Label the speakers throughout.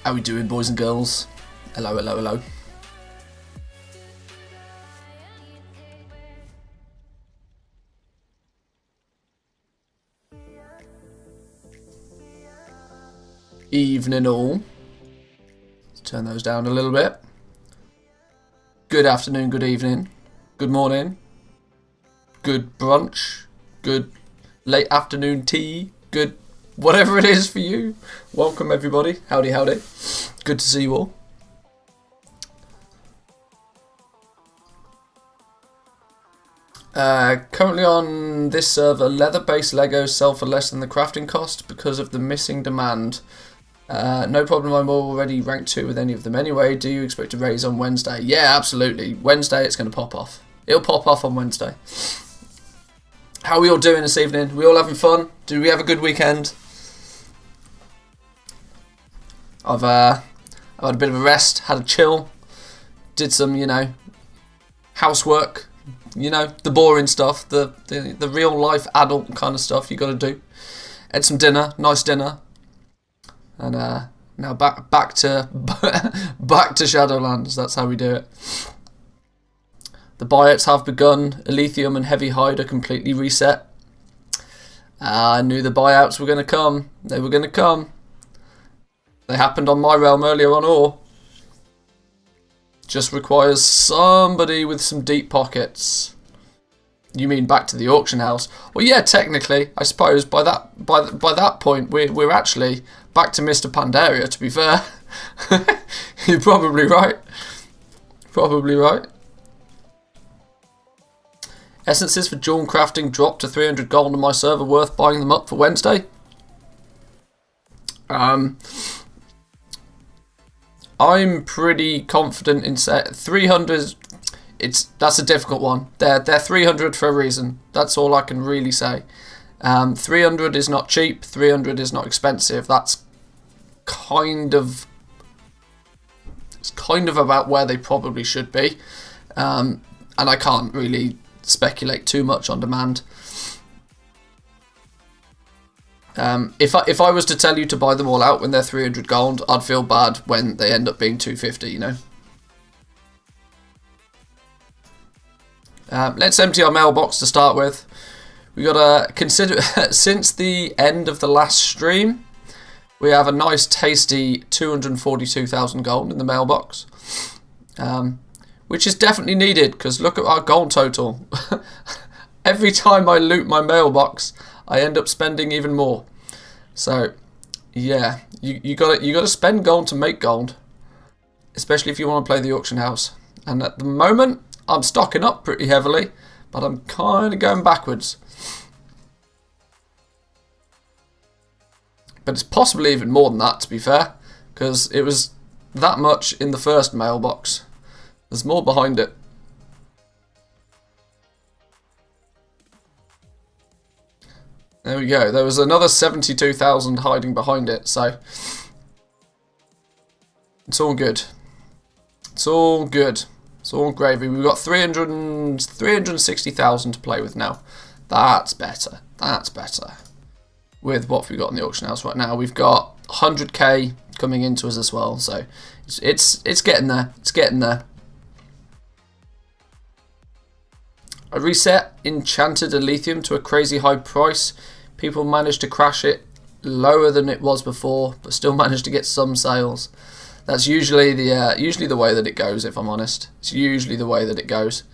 Speaker 1: How we doing, boys and girls? Hello, hello, hello. Evening all. Let's turn those down a little bit. Good afternoon, good evening, good morning, good brunch, good late afternoon tea, good whatever it is for you. Welcome everybody. Howdy, howdy. Good to see you all. Currently on this server, leather-based Legos sell for less than the crafting cost because of the missing demand. No problem, I'm already ranked 2 with any of them anyway. Do you expect to raise on Wednesday? Yeah, absolutely. Wednesday it's going to pop off. It'll pop off on Wednesday. How are we all doing this evening? We all having fun? Did we have a good weekend? I've had a bit of a rest, had a chill, did some, housework, the boring stuff, the real life adult kind of stuff you got to do. Had some dinner, nice dinner. And now back to Shadowlands. That's how we do it. The buyouts have begun. Elysium and Heavy Hide are completely reset. I knew the buyouts were going to come. They were going to come. They happened on my realm earlier on, or just requires somebody with some deep pockets. You mean back to the auction house? Well, yeah, technically, I suppose by that point we're actually back to Mr. Pandaria. To be fair, you're probably right. Probably right. Essences for jewel crafting dropped to 300 gold on my server. Worth buying them up for Wednesday. I'm pretty confident in set 300. That's a difficult one. They're 300 for a reason. That's all I can really say. 300 is not cheap. 300 is not expensive. That's kind of about where they probably should be. And I can't really speculate too much on demand. If I was to tell you to buy them all out when they're 300 gold, I'd feel bad when they end up being 250, Let's empty our mailbox to start with. We got to consider, since the end of the last stream, we have a nice tasty 242,000 gold in the mailbox. Which is definitely needed, because look at our gold total. Every time I loot my mailbox, I end up spending even more. So, yeah, you got to spend gold to make gold, especially if you want to play the auction house. And at the moment, I'm stocking up pretty heavily, but I'm kind of going backwards. But it's possibly even more than that, to be fair, because it was that much in the first mailbox. There's more behind it. There we go. There was another 72,000 hiding behind it, so it's all good. It's all good. It's all gravy. We've got 360,000 to play with now. That's better. That's better. With what we've got in the auction house right now, we've got 100k coming into us as well. So it's getting there. It's getting there. I reset Enchanted Elysium to a crazy high price. People managed to crash it lower than it was before, but still managed to get some sales. That's usually the way that it goes, if I'm honest. It's usually the way that it goes.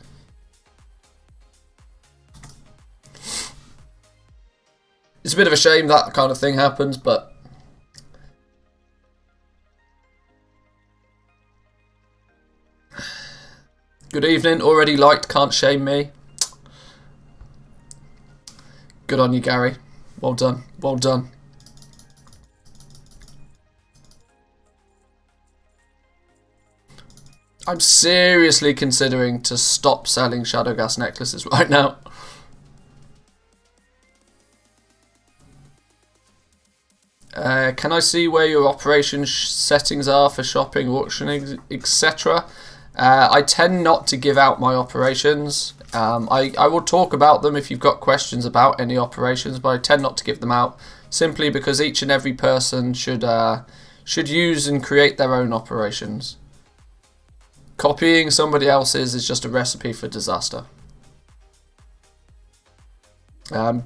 Speaker 1: It's a bit of a shame that kind of thing happens, but good evening. Already liked, can't shame me. Good on you, Gary. Well done. Well done. I'm seriously considering to stop selling Shadowgas necklaces right now. Can I see where your operation settings are for shopping, auctioning, etc.? I tend not to give out my operations. I will talk about them if you've got questions about any operations, but I tend not to give them out simply because each and every person should use and create their own operations. Copying somebody else's is just a recipe for disaster.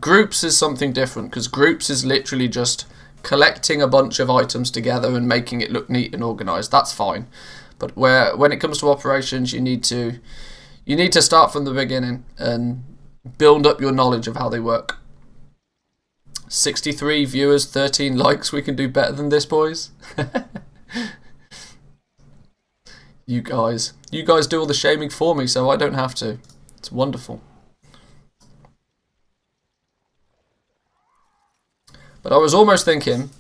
Speaker 1: Groups is something different, because groups is literally just collecting a bunch of items together and making it look neat and organised. That's fine. But when it comes to operations, you need to start from the beginning and build up your knowledge of how they work. 63 viewers, 13 likes. We can do better than this, boys. You guys do all the shaming for me, so I don't have to. It's wonderful. But I was almost thinking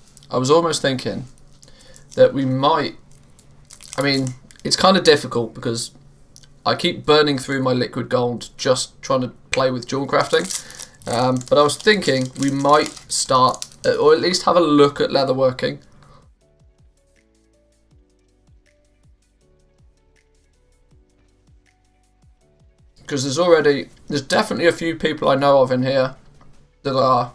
Speaker 1: that we might, I mean, it's kind of difficult because I keep burning through my liquid gold just trying to play with jewel crafting. But I was thinking we might start, or at least have a look at leatherworking. Because there's definitely a few people I know of in here that are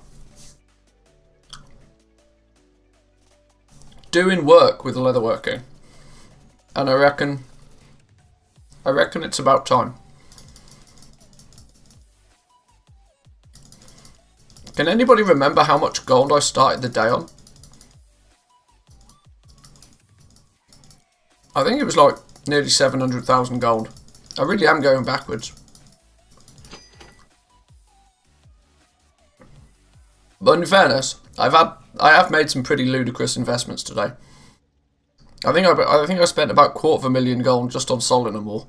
Speaker 1: doing work with leatherworking. And I reckon it's about time. Can anybody remember how much gold I started the day on? I think it was like nearly 700,000 gold. I really am going backwards. But in fairness, I have made some pretty ludicrous investments today. I think I spent about 250,000 gold just on soldering them all.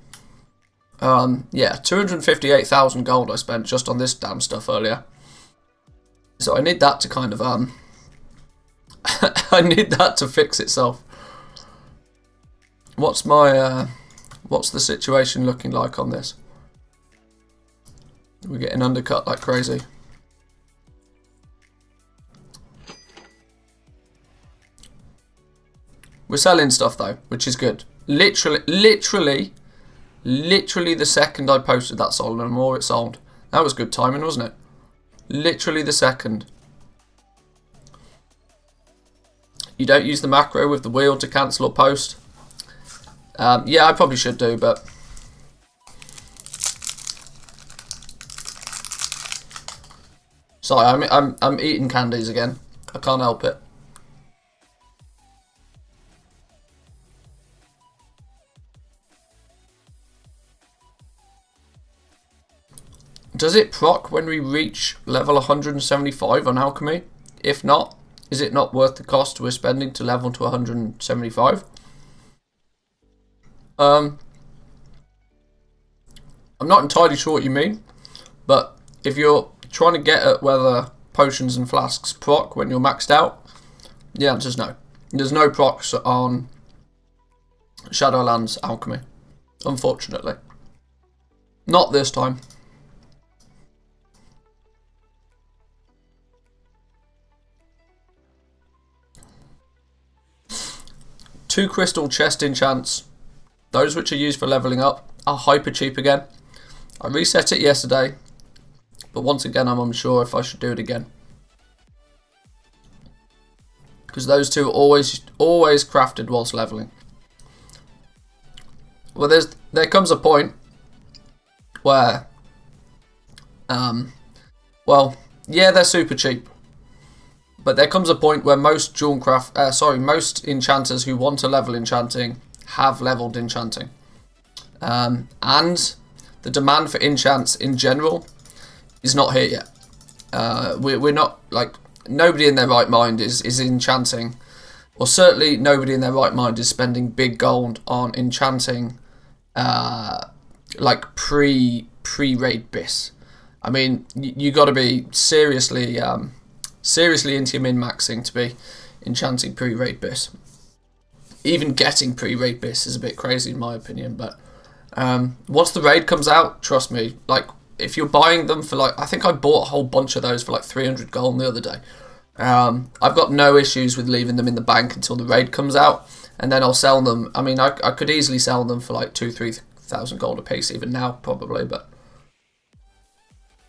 Speaker 1: Yeah, 258,000 gold I spent just on this damn stuff earlier. So I need that to kind of I need that to fix itself. What's the situation looking like on this? We're getting undercut like crazy. We're selling stuff though, which is good. Literally the second I posted that sold and more it sold. That was good timing, wasn't it? Literally the second. You don't use the macro with the wheel to cancel or post. Yeah, I probably should do, but sorry, I'm eating candies again. I can't help it. Does it proc when we reach level 175 on alchemy? If not, is it not worth the cost we're spending to level to 175? I'm not entirely sure what you mean, but if you're trying to get at whether potions and flasks proc when you're maxed out, the answer's no. There's no procs on Shadowlands alchemy, unfortunately. Not this time. Two crystal chest enchants, those which are used for leveling up, are hyper cheap again. I reset it yesterday, but once again I'm unsure if I should do it again. Because those two are always crafted whilst leveling. Well, there comes a point where, well, yeah, they're super cheap. But there comes a point where most most enchanters who want to level enchanting have leveled enchanting. And the demand for enchants in general is not here yet. We're not, like, nobody in their right mind is enchanting. Or certainly nobody in their right mind is spending big gold on enchanting, like pre-raid bis. I mean, you got to be seriously into your min-maxing to be enchanting pre-raid bis. Even getting pre-raid bis is a bit crazy in my opinion, but once the raid comes out, trust me, like, if you're buying them for, like, I think I bought a whole bunch of those for like 300 gold the other day. I've got no issues with leaving them in the bank until the raid comes out, and then I'll sell them. I mean, I could easily sell them for like 2,000-3,000 gold a piece even now, probably, but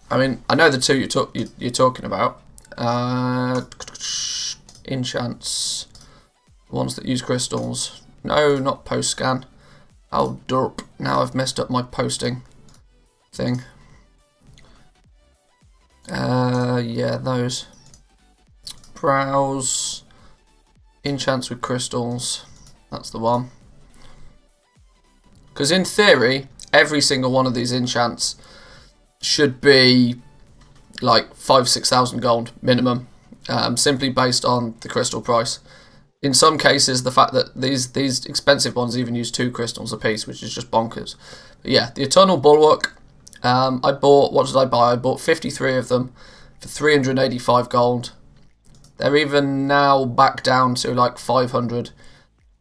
Speaker 1: I mean, I know the two you're talking about. Enchants, ones that use crystals. No, not post scan. Oh derp! Now I've messed up my posting thing. Yeah, those. Browse. Enchants with crystals. That's the one. Because in theory, every single one of these enchants should be like 5,000-6,000 gold minimum, simply based on the crystal price. In some cases, the fact that these expensive ones even use 2 crystals a piece, which is just bonkers. But yeah, the Eternal Bulwark, I bought, what did I buy? I bought 53 of them for 385 gold. They're even now back down to like 500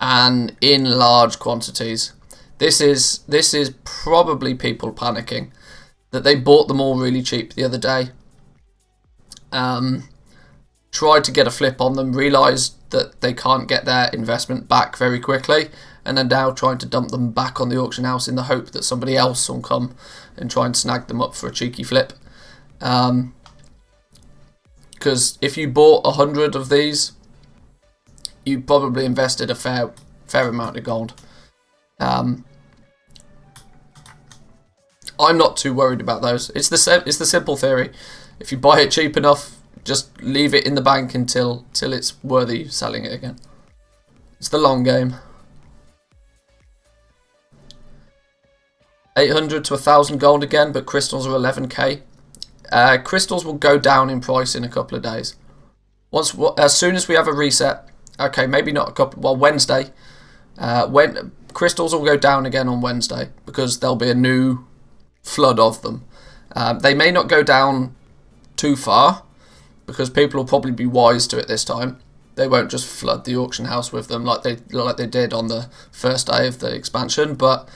Speaker 1: and in large quantities. This is probably people panicking that they bought them all really cheap the other day. Tried to get a flip on them, realised that they can't get their investment back very quickly, and are now trying to dump them back on the auction house in the hope that somebody else will come and try and snag them up for a cheeky flip. Because if you bought 100 of these, you probably invested a fair amount of gold. I'm not too worried about those. It's the simple theory. If you buy it cheap enough, just leave it in the bank until it's worthy selling it again. It's the long game. 800 to 1,000 gold again, but crystals are 11k. Crystals will go down in price in a couple of days. As soon as we have a reset, okay, maybe not a couple. Well, Wednesday. When crystals will go down again on Wednesday because there'll be a new flood of them. They may not go down too far, because people will probably be wise to it this time. They won't just flood the auction house with them like they did on the first day of the expansion. But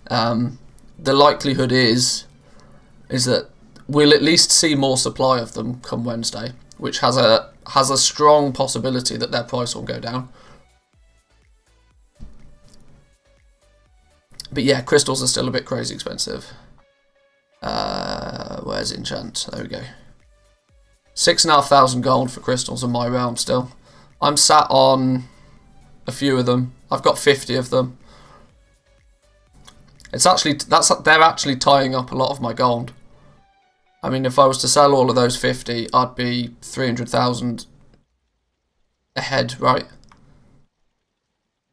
Speaker 1: the likelihood is that we'll at least see more supply of them come Wednesday, which has a strong possibility that their price will go down. But yeah, crystals are still a bit crazy expensive. Where's enchant? There we go. 6,500 gold for crystals in my realm still. I'm sat on a few of them. I've got 50 of them. They're actually tying up a lot of my gold. I mean, if I was to sell all of those 50, I'd be 300,000 ahead, right?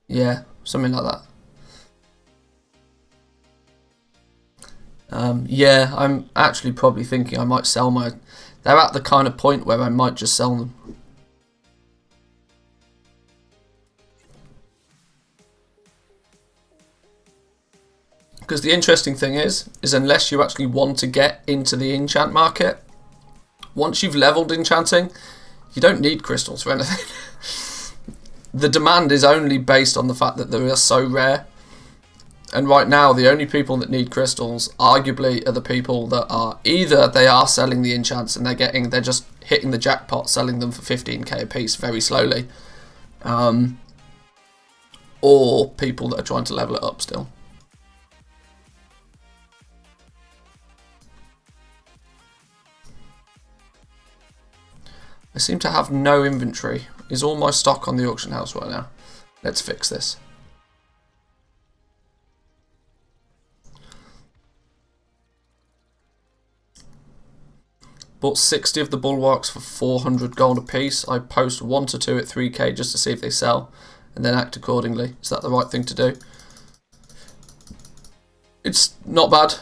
Speaker 1: Yeah, something like that. Yeah, I'm actually probably thinking I might sell my... They're at the kind of point where I might just sell them. Because the interesting thing is unless you actually want to get into the enchant market, once you've leveled enchanting, you don't need crystals for anything. The demand is only based on the fact that they are so rare. And right now, the only people that need crystals, arguably, are the people that are either they are selling the enchants and they're just hitting the jackpot, selling them for 15k a piece very slowly, or people that are trying to level it up still. I seem to have no inventory. Is all my stock on the auction house right now? Let's fix this. Bought 60 of the bulwarks for 400 gold a piece. I post 1 to 2 at 3k just to see if they sell, and then act accordingly. Is that the right thing to do? It's not bad.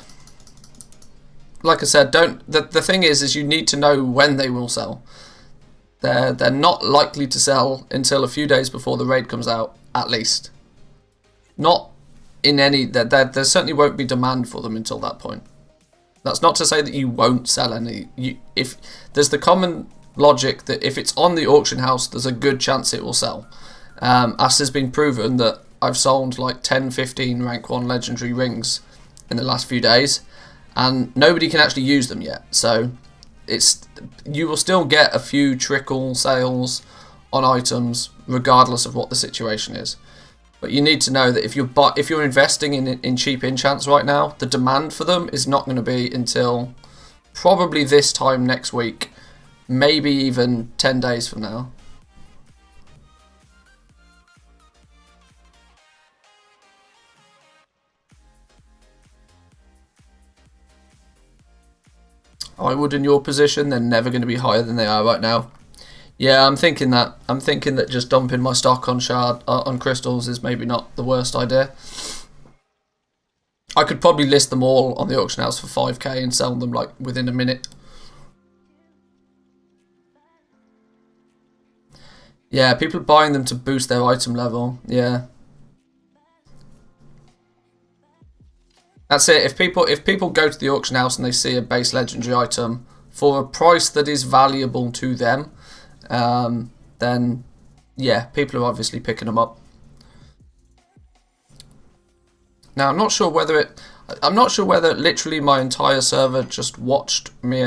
Speaker 1: Like I said, the thing is you need to know when they will sell. They're not likely to sell until a few days before the raid comes out, at least. Not in any... There certainly won't be demand for them until that point. That's not to say that you won't sell any. If there's the common logic that if it's on the auction house, there's a good chance it will sell. As has been proven that I've sold like 10, 15 rank 1 legendary rings in the last few days, and nobody can actually use them yet. So you will still get a few trickle sales on items regardless of what the situation is. But you need to know that if you're investing in cheap enchants right now, the demand for them is not going to be until probably this time next week, maybe even 10 days from now. I would in your position, they're never going to be higher than they are right now. Yeah, I'm thinking that. I'm thinking that just dumping my stock on crystals is maybe not the worst idea. I could probably list them all on the auction house for 5k and sell them like within a minute. Yeah, people are buying them to boost their item level. Yeah. That's it. If people go to the auction house and they see a base legendary item for a price that is valuable to them, then yeah, people are obviously picking them up. Now I'm not sure whether literally my entire server just watched me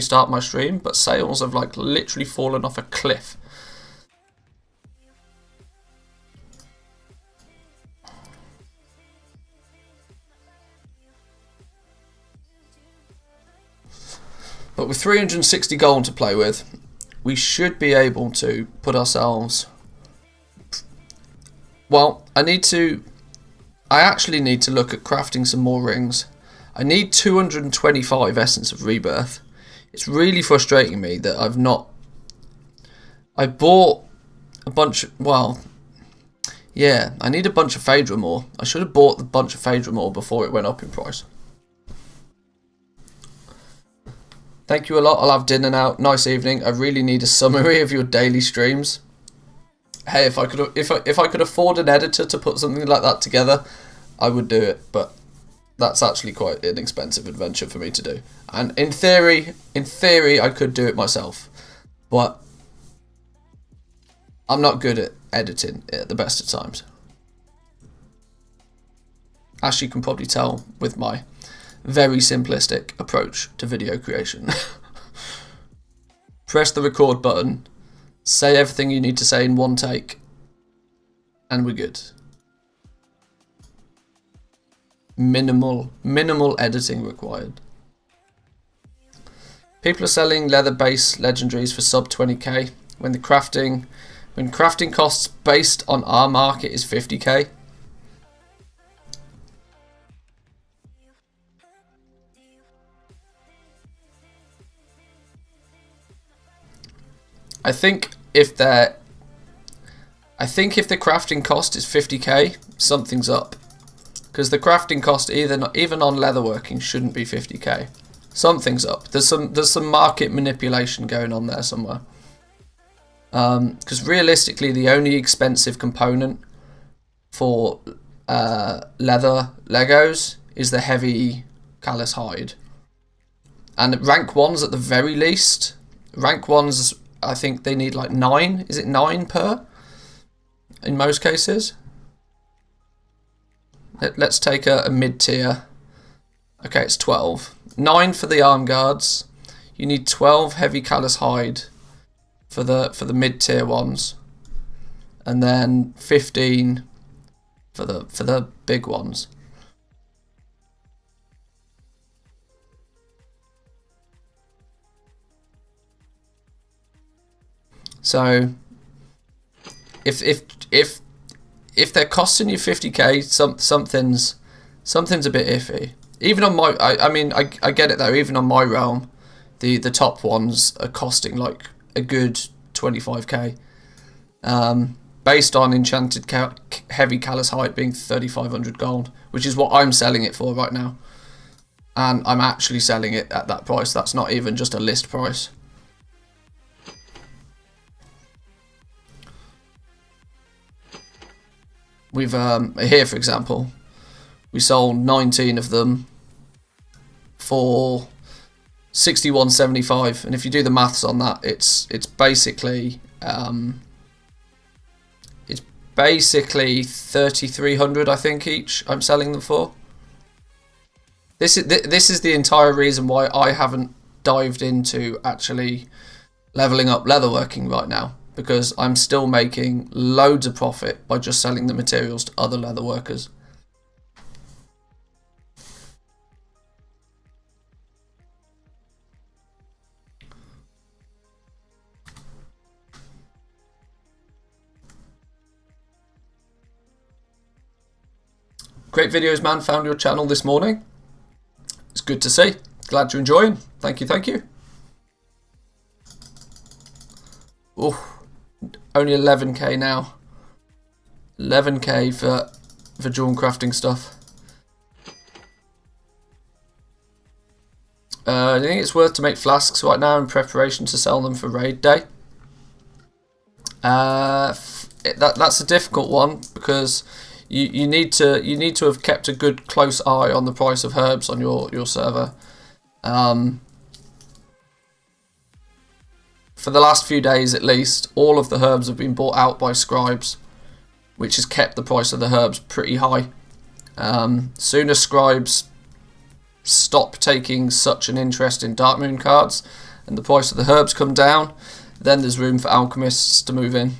Speaker 1: start my stream, but sales have like literally fallen off a cliff. But with 360 gold to play with, we should be able to put ourselves... Well, I actually need to look at crafting some more rings. I need 225 Essence of Rebirth. It's really frustrating me that I've not... I bought a bunch... Well, yeah, I need a bunch of Phaedra ore. I should have bought the bunch of Phaedra ore before it went up in price. Thank you a lot. I'll have dinner now. Nice evening. I really need a summary of your daily streams. Hey, if I could afford an editor to put something like that together, I would do it. But that's actually quite an expensive adventure for me to do. And in theory, I could do it myself. But I'm not good at editing at the best of times. As you can probably tell with my very simplistic approach to video creation. Press the record button, say everything you need to say in one take, and we're good. Minimal editing required. People are selling leather base legendaries for sub 20k when crafting costs based on our market is 50k. I think if the crafting cost is 50k, something's up. Because the crafting cost even on leatherworking shouldn't be 50k. Something's up. There's some market manipulation going on there somewhere. Because realistically, the only expensive component for leather Legos is the heavy callous hide. And rank 1s at the very least. Rank 1s, I think they need like 9. Is it 9 per? In most cases. Let's take a mid-tier. Okay, it's 12. 9 for the arm guards. You need 12 heavy callous hide for the mid-tier ones. And then 15 for the big ones. So if they're costing you 50k, something's a bit iffy. Even on my, I get it though. Even on my realm, the top ones are costing like a good 25k. Based on enchanted heavy callous hide being 3,500 gold, which is what I'm selling it for right now, and I'm actually selling it at that price. That's not even just a list price. We've here, for example, we sold 19 of them for 61.75, and if you do the maths on that, it's basically 3,300, I think, each. I'm selling them for. This is the entire reason why I haven't dived into actually leveling up leatherworking right now. Because I'm still making loads of profit by just selling the materials to other leather workers. Great videos, man. Found your channel this morning. It's good to see. Glad you're enjoying. Thank you, thank you. Oh. Only 11k now. 11k for drawn crafting stuff. I think it's worth to make flasks right now in preparation to sell them for raid day. That's a difficult one because you need to have kept a good close eye on the price of herbs on your server. For the last few days at least, all of the herbs have been bought out by scribes, which has kept the price of the herbs pretty high. Soon as scribes stop taking such an interest in Dark Moon cards and the price of the herbs come down, then there's room for alchemists to move in.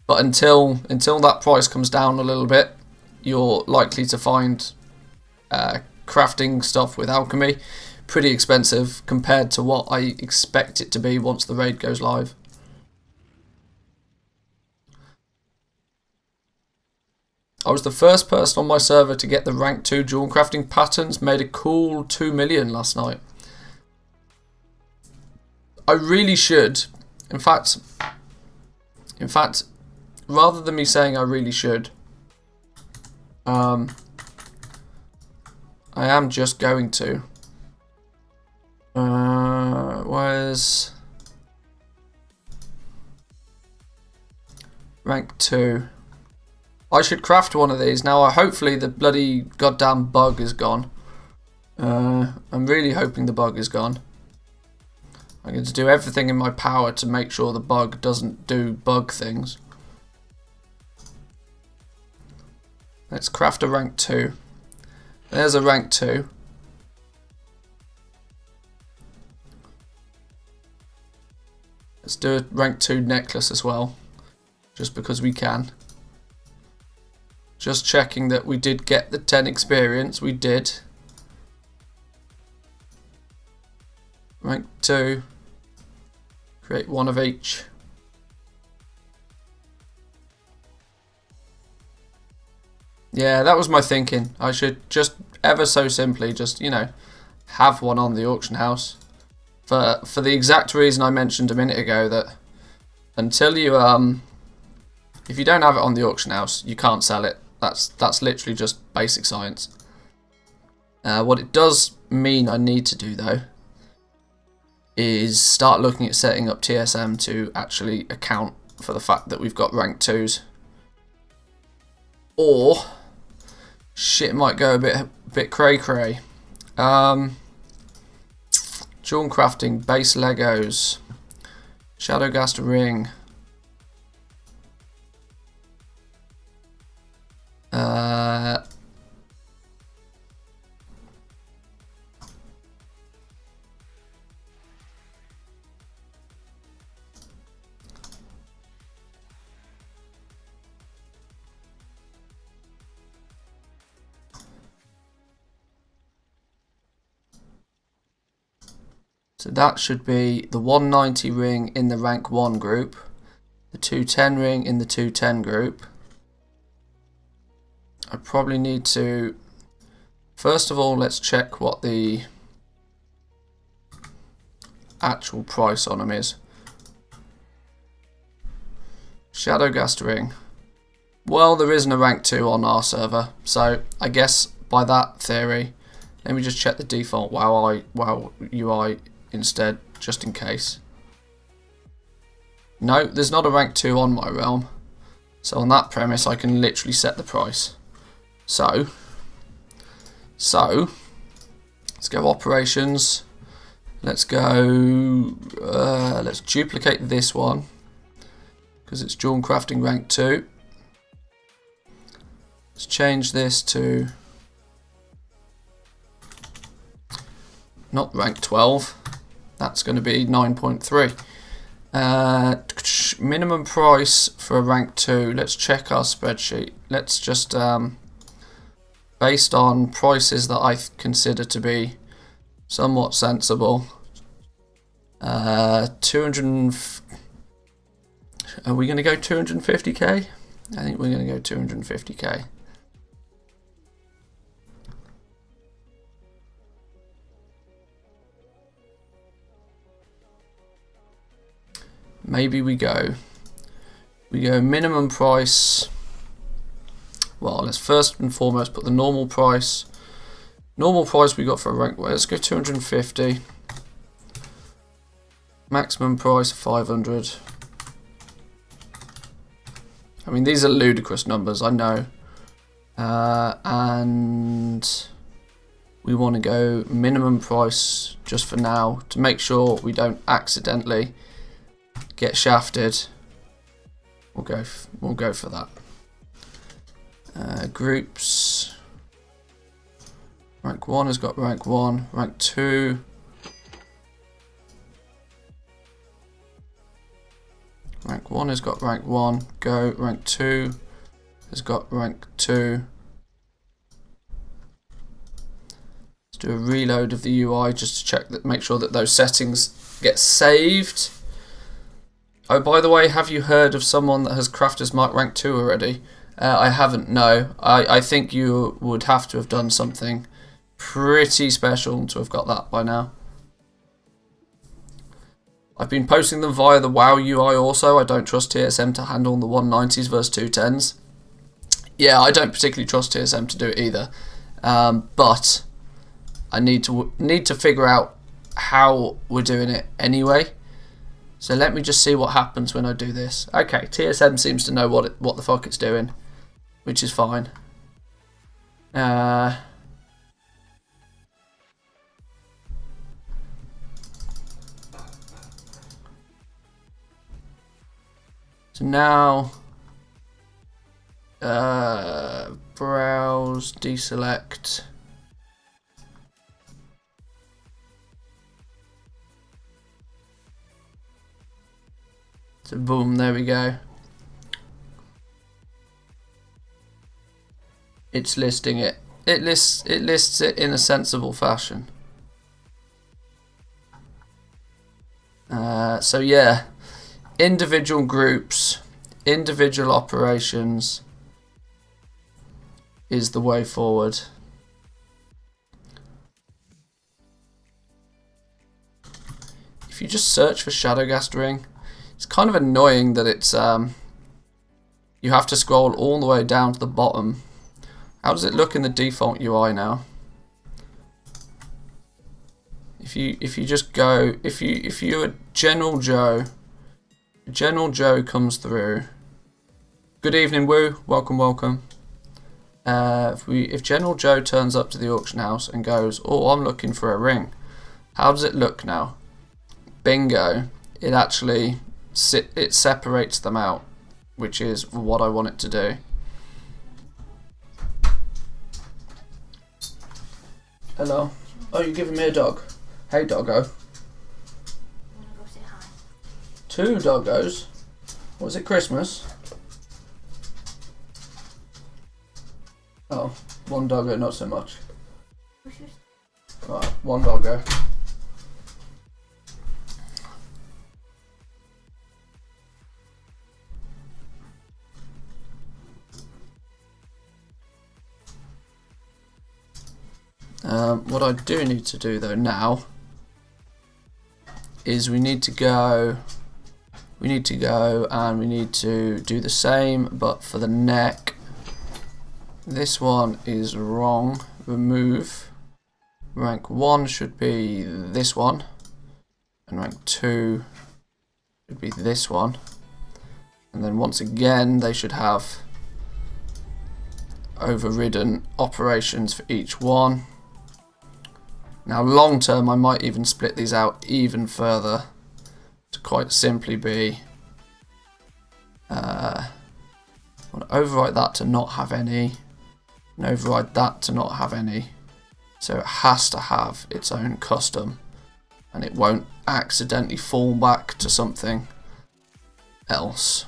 Speaker 1: But until that price comes down a little bit, you're likely to find crafting stuff with alchemy pretty expensive compared to what I expect it to be once the raid goes live. I was the first person on my server to get the rank 2 jewel crafting patterns, made a cool 2 million last night. I really should. In fact, rather than me saying I really should, I am just going to. Where's rank 2? I should craft one of these. Now, hopefully the bloody goddamn bug is gone. I'm really hoping the bug is gone. I'm going to do everything in my power to make sure the bug doesn't do bug things. Let's craft a rank 2. There's a rank 2. Let's do a rank 2 necklace as well, just because we can. Just checking that we did get the 10 experience. We did. Rank 2. Create one of each. Yeah, that was my thinking. I should just ever so simply just, you know, have one on the auction house. For the exact reason I mentioned a minute ago, that until you if you don't have it on the auction house, you can't sell it. That's literally just basic science. What it does mean I need to do though is start looking at setting up TSM to actually account for the fact that we've got rank 2s. Or shit might go a bit cray cray. Jewel crafting, base Legos, Shadowgast ring. So that should be the 190 ring in the rank 1 group, the 210 ring in the 210 group. I probably need to, first of all, let's check what the actual price on them is. Shadowgast ring. Well, there isn't a rank 2 on our server, so I guess by that theory, let me just check the default WoW UI instead, just in case. No, there's not a rank 2 on my realm, so on that premise I can literally set the price. So let's go operations. Let's go. Let's duplicate this one because it's jewel crafting rank 2. Let's change this to not rank 12. That's going to be 9.3. Minimum price for a rank 2. Let's check our spreadsheet. Let's just based on prices that I consider to be somewhat sensible. 200. Are we going to go 250k? I think we're going to go 250k. Maybe we go minimum price. Well, let's first and foremost put the normal price Normal price we got for a rank. Let's go 250. Maximum price 500. I mean, these are ludicrous numbers, I know. And we want to go minimum price just for now to make sure we don't accidentally get shafted. We'll go for that. Groups. Rank 1 has got rank 1. Rank 2. Rank 1 has got rank 1. Go. Rank 2 has got rank 2. Let's do a reload of the UI just to check that, make sure that those settings get saved. Oh, by the way, have you heard of someone that has Crafter's Mark rank 2 already? I haven't, no. I think you would have to have done something pretty special to have got that by now. I've been posting them via the WoW UI also. I don't trust TSM to handle the 190s versus 210s. Yeah, I don't particularly trust TSM to do it either. But I need to figure out how we're doing it anyway. So let me just see what happens when I do this. Okay, TSM seems to know what the fuck it's doing, which is fine. So now, browse, deselect. So boom, there we go. It's listing it. It lists it in a sensible fashion. So yeah. Individual groups, individual operations is the way forward. If you just search for Shadowghast Ring, it's kind of annoying that it's you have to scroll all the way down to the bottom. How does it look in the default UI now? If you just go, if you're a General Joe. General Joe comes through. Good evening, Woo. Welcome, welcome. If General Joe turns up to the auction house and goes, "Oh, I'm looking for a ring," how does it look now? Bingo! It actually it separates them out, which is what I want it to do. Hello. Oh, you're giving me a dog. Hey, doggo. Two doggos? Was it Christmas? Oh, one doggo, not so much. Right, one doggo. What I do need to do though now is we need to go and we need to do the same, but for the neck. This one is wrong. Remove. Rank 1 should be this one, and rank 2 should be this one. And then once again they should have overridden operations for each one. Now long term I might even split these out even further to quite simply be I want to override that to not have any, and override that to not have any. So it has to have its own custom, and it won't accidentally fall back to something else.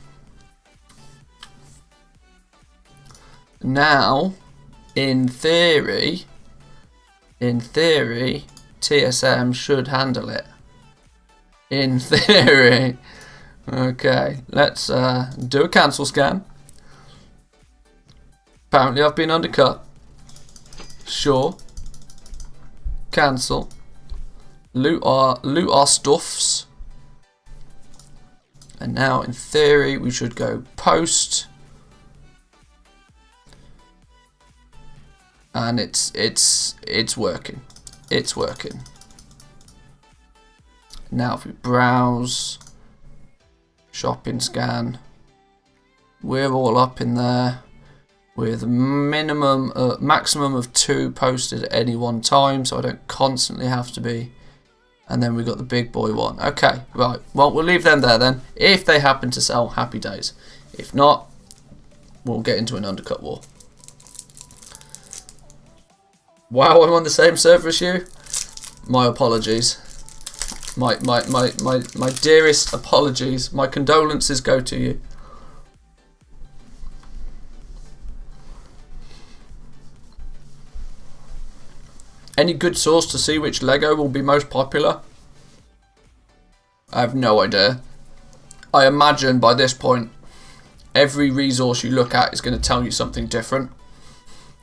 Speaker 1: Now, in theory, TSM should handle it. In theory. Okay, let's do a cancel scan. Apparently I've been undercut. Sure. Cancel. Loot our stuffs. And now in theory we should go post. and it's working. It's working. Now if we browse, shopping scan, we're all up in there with maximum of 2 posted at any one time, so I don't constantly have to be. And then we've got the big boy one. Okay, right. Well, we'll leave them there then. If they happen to sell, happy days. If not, we'll get into an undercut war. Wow, I'm on the same server as you? My apologies. My dearest apologies. My condolences go to you. Any good source to see which Lego will be most popular? I have no idea. I imagine by this point, every resource you look at is going to tell you something different.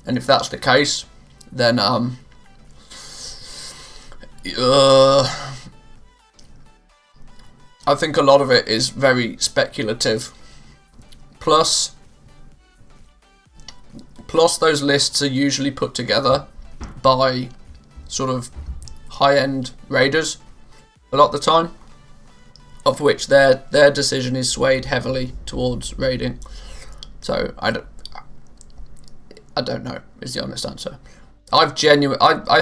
Speaker 1: And if that's the case, then I think a lot of it is very speculative. Plus those lists are usually put together by sort of high-end raiders a lot of the time, of which their decision is swayed heavily towards raiding. So I don't know is the honest answer. I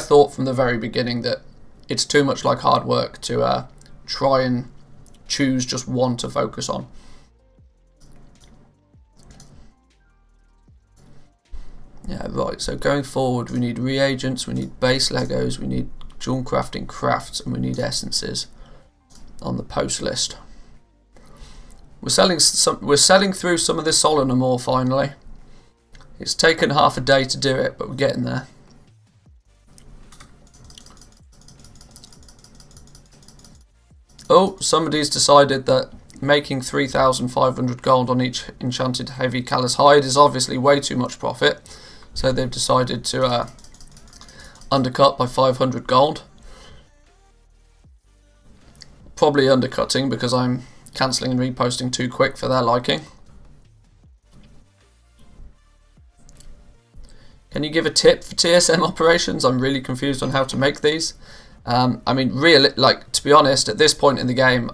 Speaker 1: thought from the very beginning that it's too much like hard work to try and choose just one to focus on. Yeah, right, so going forward we need reagents, we need base Legos, we need dual crafting crafts, and we need essences on the post list. We're selling through some of this Solenour ore finally. It's taken half a day to do it, but we're getting there. Oh, somebody's decided that making 3,500 gold on each enchanted heavy callous hide is obviously way too much profit. So they've decided to undercut by 500 gold. Probably undercutting because I'm cancelling and reposting too quick for their liking. Can you give a tip for TSM operations? I'm really confused on how to make these. I mean, to be honest, at this point in the game,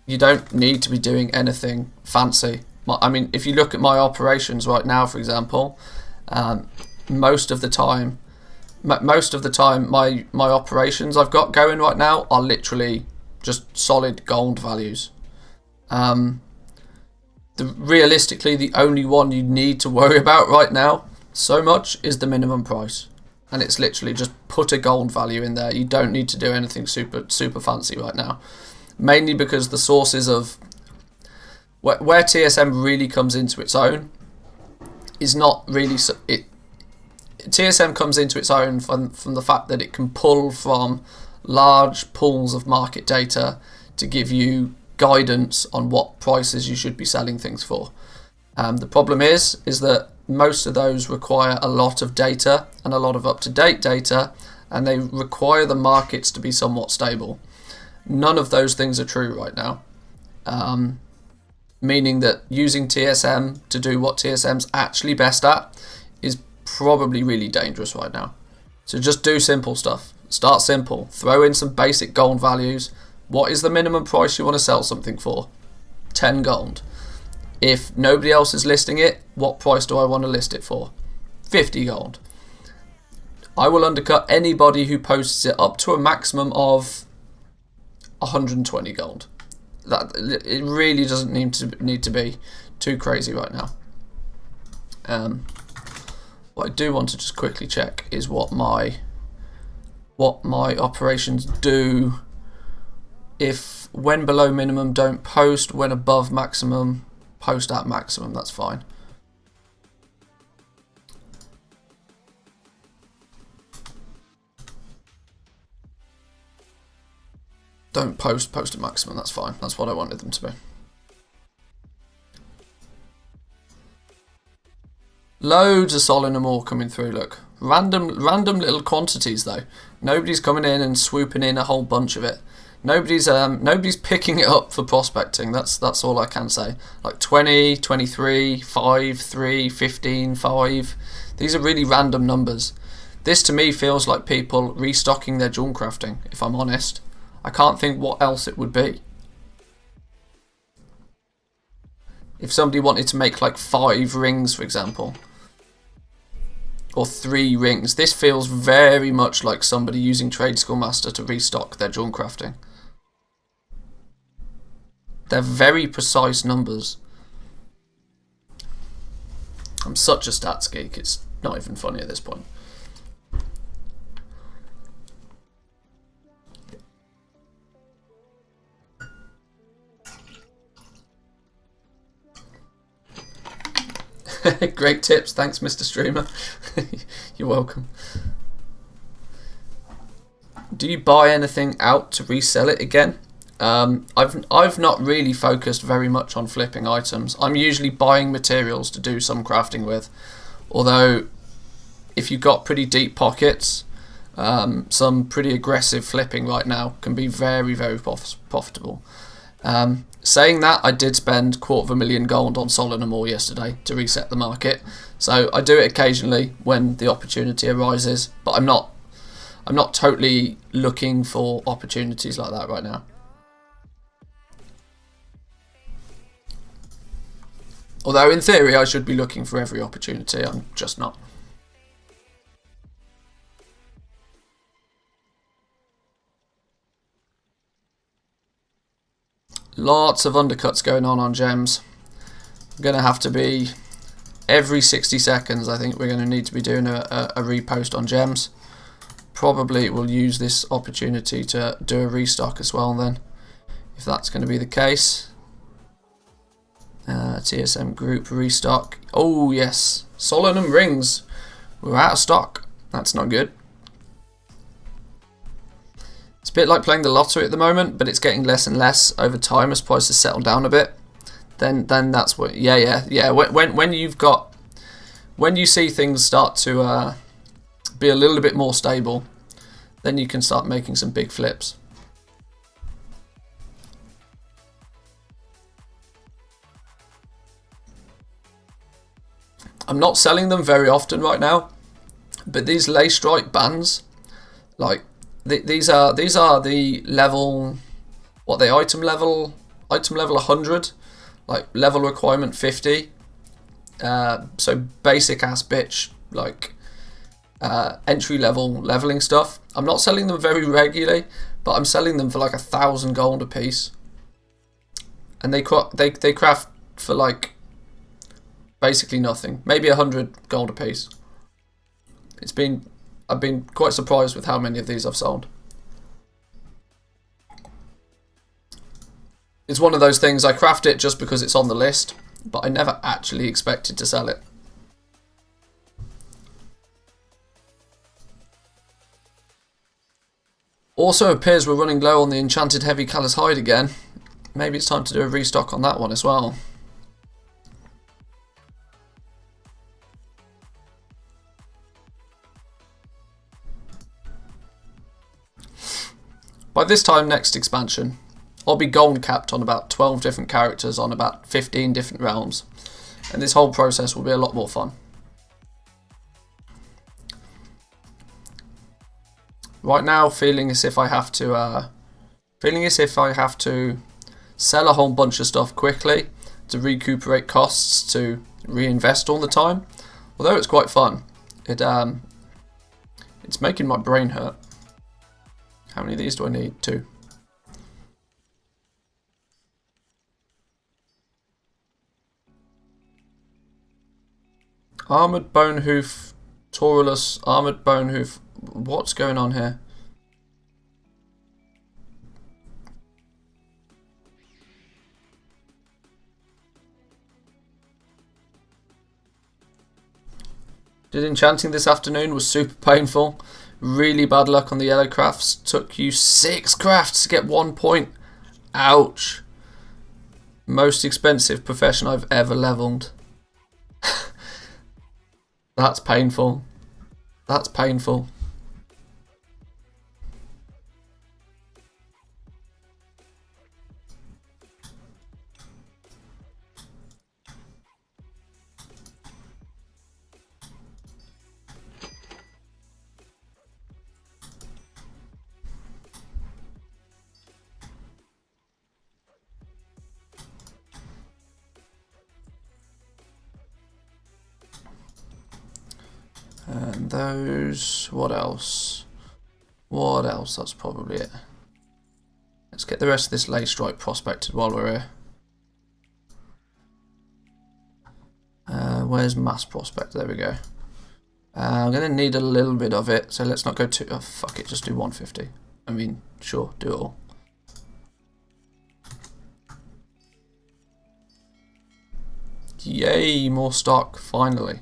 Speaker 1: you don't need to be doing anything fancy. I mean, if you look at my operations right now, for example, most of the time my operations I've got going right now are literally just solid gold values. Realistically, the only one you need to worry about right now so much is the minimum price, and it's literally just put a gold value in there. You don't need to do anything super fancy right now, mainly because the sources of where TSM really comes into its own is not really TSM comes into its own from the fact that it can pull from large pools of market data to give you guidance on what prices you should be selling things for. The problem is that most of those require a lot of data and a lot of up-to-date data, and they require the markets to be somewhat stable. None of those things are true right now. Meaning that using TSM to do what TSM's actually best at is probably really dangerous right now. So just do simple stuff. Start simple. Throw in some basic gold values. What is the minimum price you want to sell something for? 10 gold. If nobody else is listing it, what price do I want to list it for? 50 gold. I will undercut anybody who posts it up to a maximum of 120 gold. That it really doesn't need to be too crazy right now. What I do want to just quickly check is what my operations do. If when below minimum, don't post. When above maximum, post at maximum. That's fine. Don't post at maximum, that's fine. That's what I wanted them to be. Loads of Solenour ore coming through, look. Random little quantities though. Nobody's coming in and swooping in a whole bunch of it. Nobody's picking it up for prospecting. That's all I can say. Like 20, 23, 5, 3, 15, 5. These are really random numbers. This to me feels like people restocking their jewel crafting, if I'm honest. I can't think what else it would be. If somebody wanted to make like 5 rings, for example, or 3 rings, this feels very much like somebody using Trade Skill Master to restock their jewel crafting. They're very precise numbers. I'm such a stats geek, it's not even funny at this point. Great tips, thanks Mr. Streamer. You're welcome. Do you buy anything out to resell it again? I've not really focused very much on flipping items. I'm usually buying materials to do some crafting with. Although, if you've got pretty deep pockets, some pretty aggressive flipping right now can be very, very profitable. Saying that, I did spend $250,000 gold on Solemn Ore yesterday to reset the market. So I do it occasionally when the opportunity arises, but I'm not totally looking for opportunities like that right now. Although in theory I should be looking for every opportunity, I'm just not. Lots of undercuts going on gems. I'm going to have to be every 60 seconds. I think we're going to need to be doing a repost on gems. Probably we'll use this opportunity to do a restock as well then, if that's going to be the case. TSM group restock. Oh yes, Solemn rings. We're out of stock. That's not good. It's a bit like playing the lottery at the moment, but it's getting less and less over time as prices settle down a bit. Then that's what. Yeah. When you see things start to be a little bit more stable, then you can start making some big flips. I'm not selling them very often right now, but these lace stripe bands, like these are the level, what they item level 100, like level requirement 50. So basic ass bitch, like entry level leveling stuff. I'm not selling them very regularly, but I'm selling them for like 1,000 gold a piece, and they craft for like basically nothing, maybe 100 gold a piece. I've been quite surprised with how many of these I've sold. It's one of those things, I craft it just because it's on the list, but I never actually expected to sell it. Also appears we're running low on the enchanted heavy callous hide again. Maybe it's time to do a restock on that one as well. By this time next expansion, I'll be gold capped on about 12 different characters on about 15 different realms, and this whole process will be a lot more fun. Right now, feeling as if I have to sell a whole bunch of stuff quickly to recuperate costs to reinvest all the time. Although it's quite fun, it's making my brain hurt. How many of these do I need? 2. Armoured bone hoof, Taurulus, armoured bone hoof. What's going on here? Did enchanting this afternoon, was super painful. Really bad luck on the yellow crafts. Took you 6 crafts to get 1 point. Ouch. Most expensive profession I've ever leveled. That's painful. That's painful. And those, what else? What else? That's probably it. Let's get the rest of this lay strike prospected while we're here. Where's mass prospect? There we go. I'm going to need a little bit of it, so let's not go too... Oh, fuck it, just do 150. I mean, sure, do it all. Yay, more stock, finally.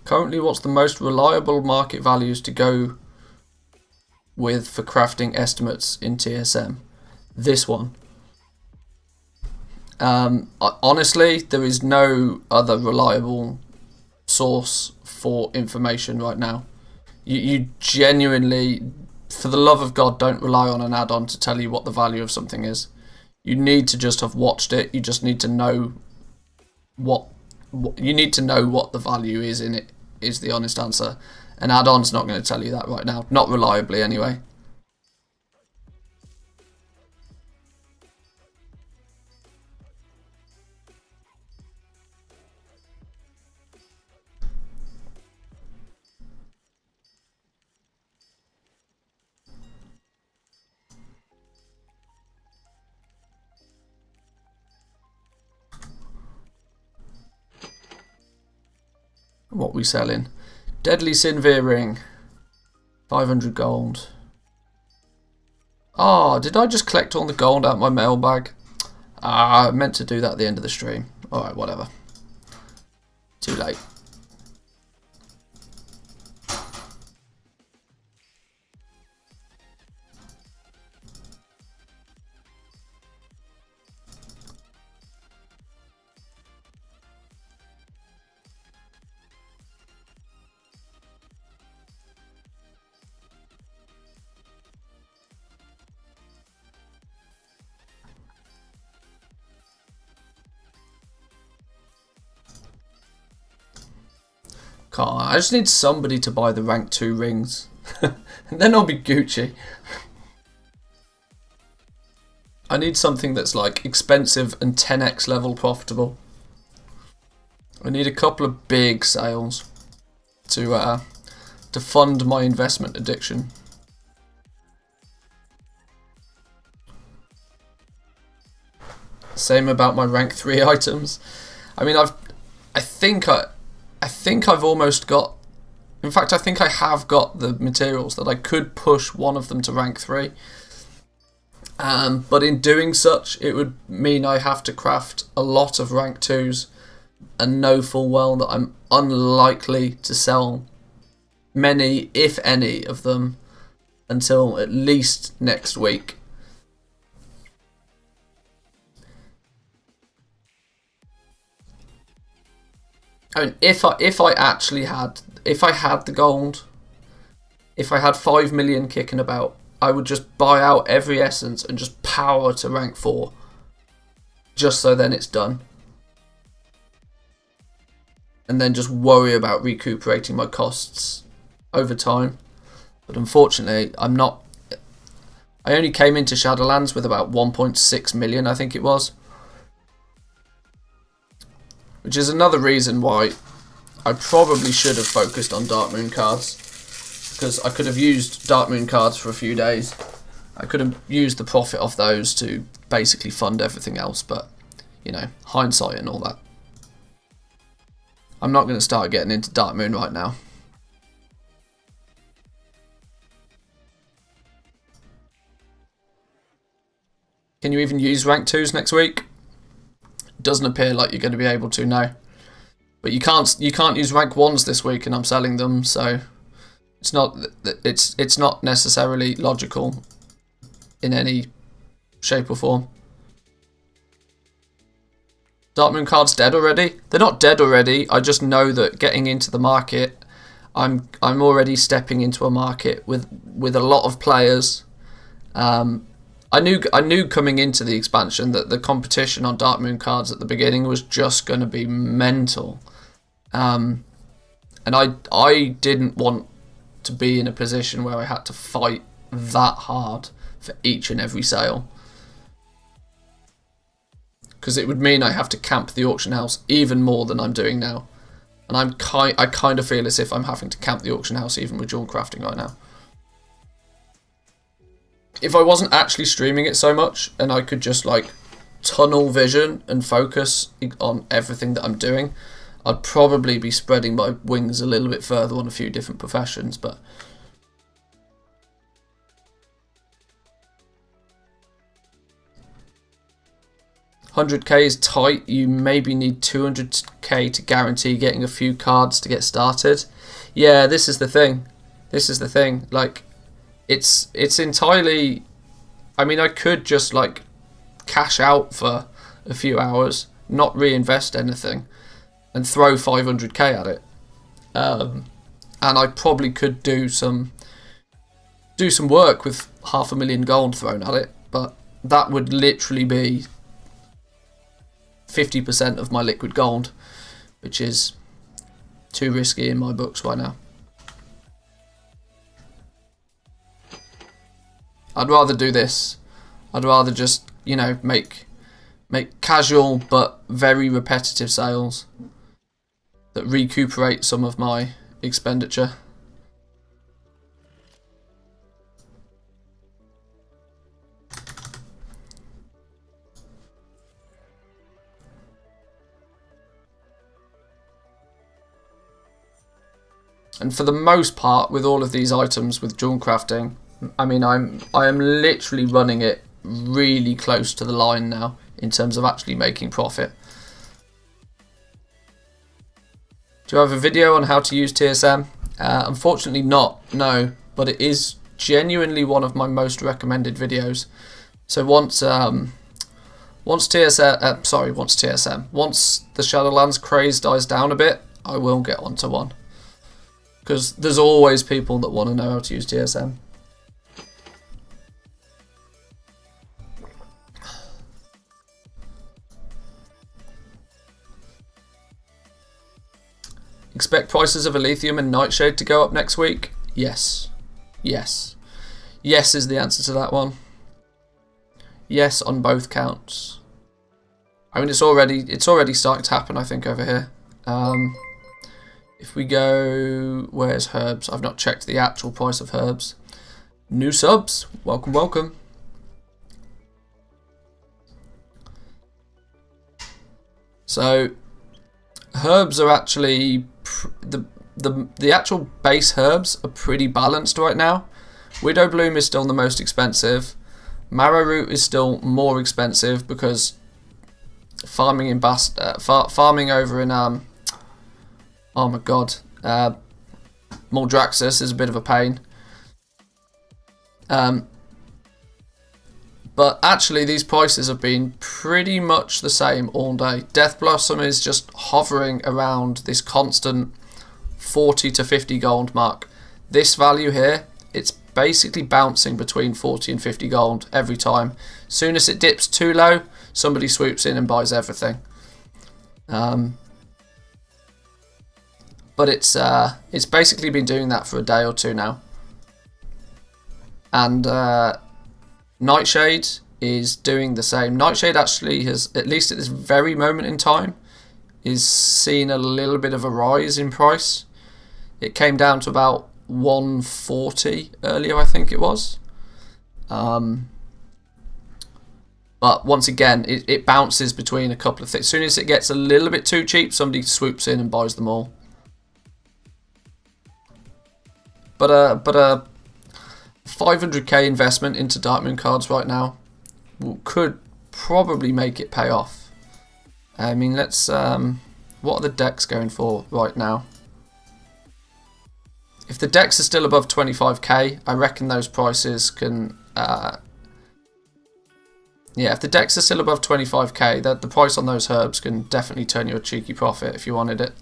Speaker 1: Currently, what's the most reliable market values to go with for crafting estimates in TSM? This one. Honestly, there is no other reliable source for information right now. You genuinely, for the love of God, don't rely on an add-on to tell you what the value of something is. You need to just have watched it. You just need to know what you need to know what the value is in it, is the honest answer. An add-on's not going to tell you that right now. Not reliably, anyway. What we selling? Deadly Sinveer Ring. 500 gold. Oh, did I just collect all the gold out of my mailbag? I meant to do that at the end of the stream. Alright, whatever. Too late. I just need somebody to buy the rank 2 rings. And then I'll be Gucci. I need something that's like expensive and 10x level profitable. I need a couple of big sales to fund my investment addiction. Same about my rank 3 items. I mean, I think I've almost got... In fact, I think I have got the materials that I could push one of them to rank 3. But in doing such, it would mean I have to craft a lot of rank 2s and know full well that I'm unlikely to sell many, if any, of them until at least next week. I mean, if I had the gold, if I had 5 million kicking about, I would just buy out every essence and just power to rank 4. Just so then it's done. And then just worry about recuperating my costs over time. But unfortunately, I'm not... I only came into Shadowlands with about 1.6 million, I think it was. Which is another reason why I probably should have focused on Dark Moon cards. Because I could have used Dark Moon cards for a few days. I could have used the profit off those to basically fund everything else. But, you know, hindsight and all that. I'm not going to start getting into Dark Moon right now. Can you even use rank 2s next week? Doesn't appear like you're going to be able to now, but you can't use rank 1s this week, and I'm selling them, so it's not necessarily logical in any shape or form. Dark Moon cards dead already? They're not dead already. I just know that getting into the market, I'm already stepping into a market with a lot of players. I knew coming into the expansion that the competition on Dark Moon cards at the beginning was just going to be mental. And I didn't want to be in a position where I had to fight that hard for each and every sale. because it would mean I have to camp the auction house even more than I'm doing now. And I kind of feel as if I'm having to camp the auction house even with dual crafting right now. If I wasn't actually streaming it so much and I could just like tunnel vision and focus on everything that I'm doing, I'd probably be spreading my wings a little bit further on a few different professions, but 100k is tight. You maybe need 200k to guarantee getting a few cards to get started. Yeah, this is the thing. This is the thing. Like, it's entirely... I mean, I could just, like, cash out for a few hours, not reinvest anything, and throw 500k at it. And I probably could do some work with 500,000 gold thrown at it, but that would literally be 50% of my liquid gold, which is too risky in my books right now. I'd rather do this. I'd rather just, you know, make casual but very repetitive sales that recuperate some of my expenditure. And for the most part, with all of these items with dual crafting, I mean, I am literally running it really close to the line now in terms of actually making profit. Do you have a video on how to use TSM? Unfortunately not, no, but it is genuinely one of my most recommended videos. So once the Shadowlands craze dies down a bit, I will get onto one. Because there's always people that want to know how to use TSM. Expect prices of Elysium and Nightshade to go up next week? Yes. Yes. Yes is the answer to that one. Yes on both counts. I mean, it's already starting to happen, I think, over here. If we go, where's herbs? I've not checked the actual price of herbs. New subs, welcome, welcome. So, herbs are actually, the actual base herbs are pretty balanced right now. Widow Bloom is still the most expensive. Marrow Root is still more expensive because farming in farming over in oh my god, Maldraxxus is a bit of a pain. But actually these prices have been pretty much the same all day. Death Blossom is just hovering around this constant 40 to 50 gold mark. This value here, it's basically bouncing between 40 and 50 gold every time. Soon as it dips too low, somebody swoops in and buys everything. But it's basically been doing that for a day or two now. And Nightshade is doing the same. Nightshade actually has, at least at this very moment in time, is seeing a little bit of a rise in price. It came down to about 140 earlier, I think it was. But once again, it bounces between a couple of things. As soon as it gets a little bit too cheap, somebody swoops in and buys them all. But a 500k investment into Dark Moon cards right now could probably make it pay off. I mean, let's what are the decks going for right now? If the decks are still above 25k, I reckon those prices can yeah, if the decks are still above 25k, the price on those herbs can definitely turn you a cheeky profit if you wanted it.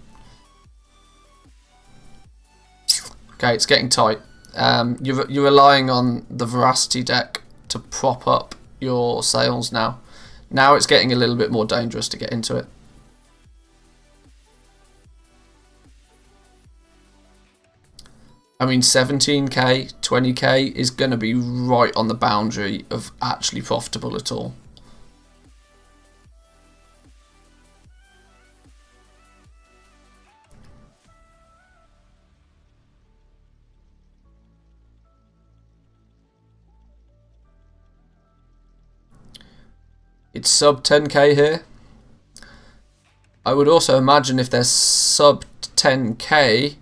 Speaker 1: Okay, it's getting tight. You're relying on the Veracity deck to prop up your sales now. Now it's getting a little bit more dangerous to get into it. I mean, 17k, 20k is going to be right on the boundary of actually profitable at all. it's sub 10k here. I would also imagine if they're sub 10k,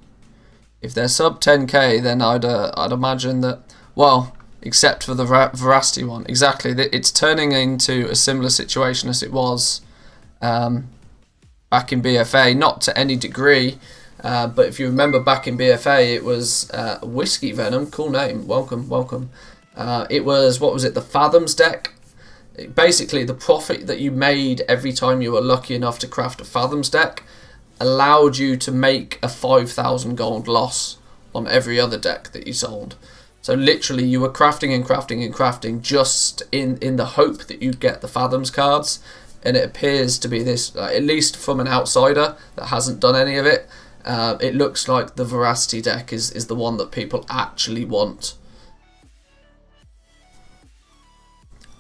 Speaker 1: then I'd imagine that, well, except for the veracity one, exactly, it's turning into a similar situation as it was back in BFA, not to any degree, but if you remember back in BFA, it was Whiskey Venom, cool name, welcome. It was, what was it, the Fathoms deck. Basically, the profit that you made every time you were lucky enough to craft a Fathoms deck allowed you to make a 5,000 gold loss on every other deck that you sold. So literally, you were crafting and crafting and crafting just in the hope that you'd get the Fathoms cards. And it appears to be this, at least from an outsider that hasn't done any of it, it looks like the Veracity deck is the one that people actually want.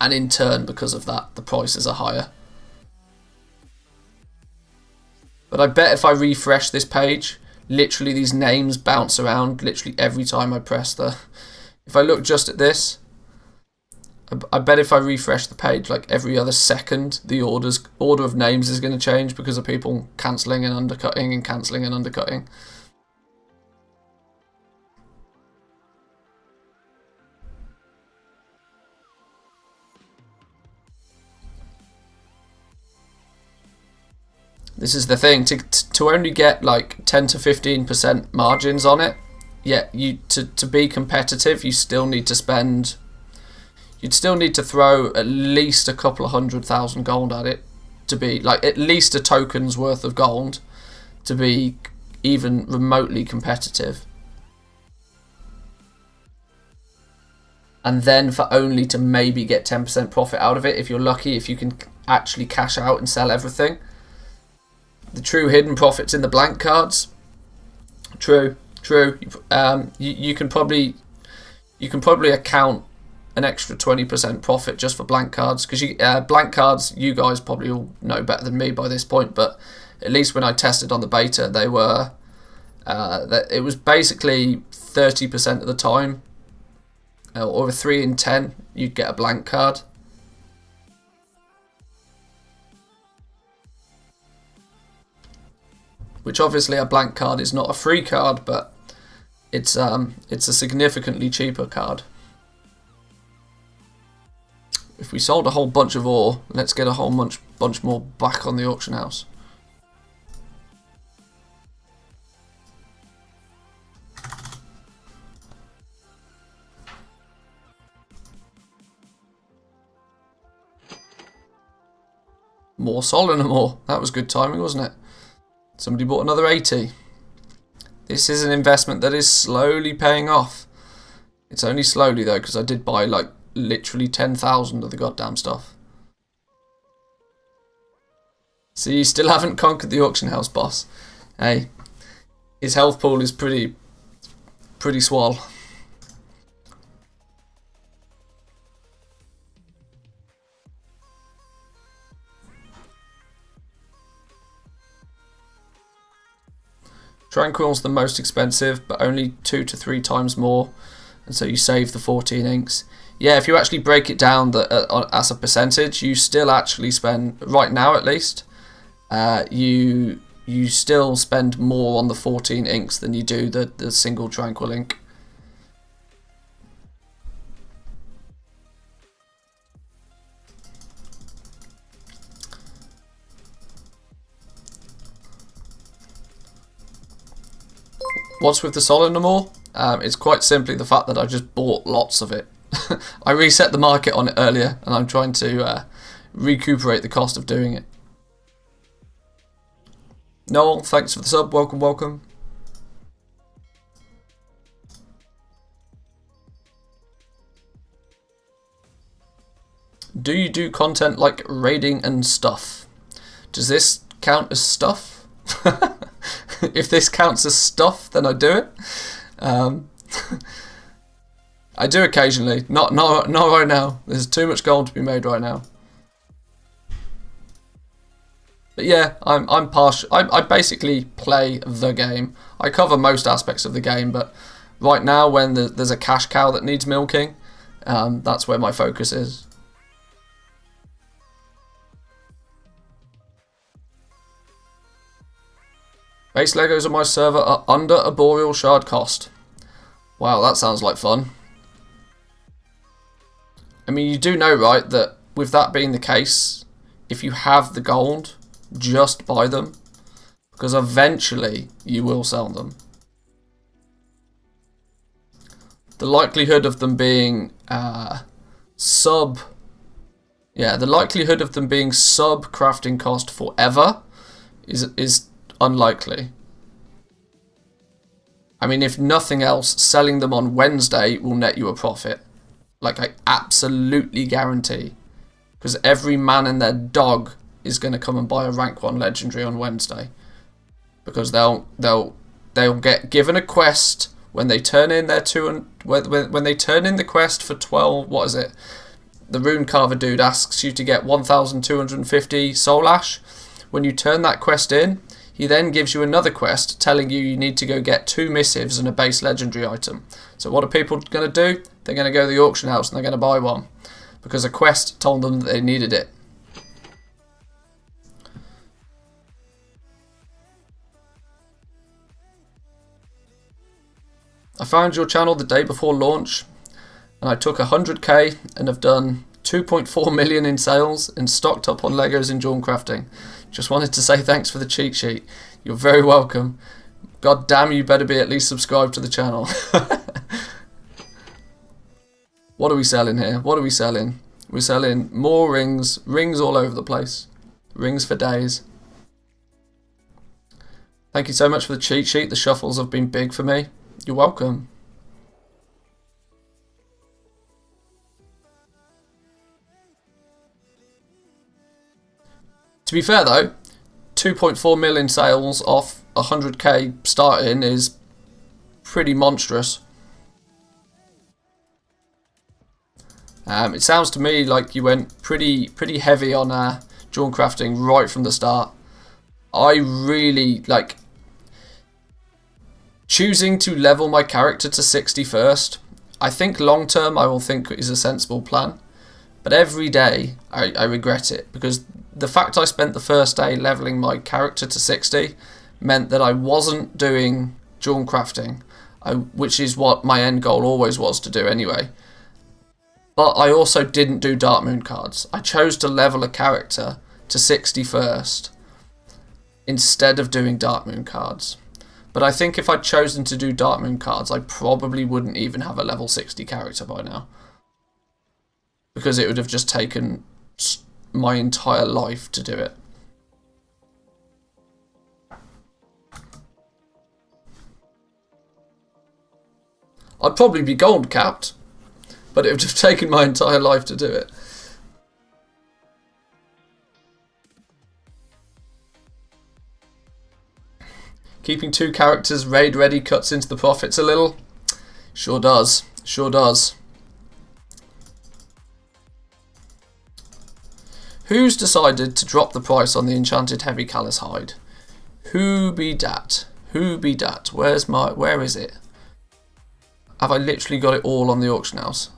Speaker 1: And in turn, because of that, the prices are higher. But I bet if I refresh this page, literally these names bounce around literally every time I press the... If I look just at this, I bet if I refresh the page like every other second, the order of names is going to change because of people cancelling and undercutting and cancelling and undercutting. This is the thing, to only get like 10 to 15% margins on it, yeah, to be competitive, you still need to spend, you'd still need to throw at least a couple of 100,000 gold at it to be, like, at least a token's worth of gold to be even remotely competitive. And then for only to maybe get 10% profit out of it, if you're lucky, if you can actually cash out and sell everything. The true hidden profits in the blank cards. True. You can probably account an extra 20% profit just for blank cards, because blank cards, you guys probably all know better than me by this point, but at least when I tested on the beta, they were it was basically 30% of the time, or a 3 in 10, you'd get a blank card. Which obviously a blank card is not a free card, but it's a significantly cheaper card. If we sold a whole bunch of ore, let's get a whole bunch more back on the auction house. More solid and more. That was good timing, wasn't it? Somebody bought another 80. This is an investment that is slowly paying off. It's only slowly though, because I did buy like literally 10,000 of the goddamn stuff. So you still haven't conquered the auction house, boss. Hey, his health pool is pretty swell. Tranquil's the most expensive, but only 2 to 3 times more, and so you save the 14 inks. Yeah, if you actually break it down as a percentage, you still actually spend, right now at least, you still spend more on the 14 inks than you do the single Tranquil ink. What's with the Solenoir? It's quite simply the fact that I just bought lots of it. I reset the market on it earlier, and I'm trying to recuperate the cost of doing it. Noel, thanks for the sub. Welcome. Do you do content like raiding and stuff? Does this count as stuff? If this counts as stuff, then I do it. I do occasionally. Not right now. There's too much gold to be made right now. But yeah, I'm partial. I basically play the game. I cover most aspects of the game, but right now, when there's a cash cow that needs milking, that's where my focus is. Base Legos on my server are under a Boreal Shard cost. Wow, that sounds like fun. I mean, you do know, right, that with that being the case, if you have the gold, just buy them. Because eventually you will sell them. The likelihood of them being sub crafting cost forever is unlikely. I mean, if nothing else, selling them on Wednesday will net you a profit. Like, I absolutely guarantee. Because every man and their dog is going to come and buy a rank 1 legendary on Wednesday. Because they'll get given a quest when they turn in their when they turn in the quest for 12, what is it? The Rune Carver dude asks you to get 1,250 Soul Ash. When you turn that quest in, he then gives you another quest telling you need to go get 2 missives and a base legendary item. So what are people going to do? They're going to go to the auction house and they're going to buy one. Because a quest told them that they needed it. I found your channel the day before launch and I took 100k and have done 2.4 million in sales and stocked up on Legos in Dawn Crafting. Just wanted to say thanks for the cheat sheet. You're very welcome. God damn, you better be at least subscribed to the channel. What are we selling here? What are we selling? We're selling more rings. Rings all over the place. Rings for days. Thank you so much for the cheat sheet. The shuffles have been big for me. You're welcome. To be fair though, 2.4 million sales off 100k starting is pretty monstrous. It sounds to me like you went pretty heavy on Dawn Crafting right from the start. I really like choosing to level my character to 60 first. I think long term I will think is a sensible plan. But every day I regret it because the fact I spent the first day leveling my character to 60 meant that I wasn't doing Dawn Crafting, which is what my end goal always was to do anyway. But I also didn't do Dark Moon cards. I chose to level a character to 60 first instead of doing Dark Moon cards. But I think if I'd chosen to do Dark Moon cards, I probably wouldn't even have a level 60 character by now. Because it would have just taken my entire life to do it. I'd probably be gold capped, but it would have taken my entire life to do it. Keeping 2 characters raid ready cuts into the profits a little. Sure does. Sure does. Who's decided to drop the price on the enchanted heavy callous hide? Who be dat? Who be dat? Where is it? Have I literally got it all on the auction house?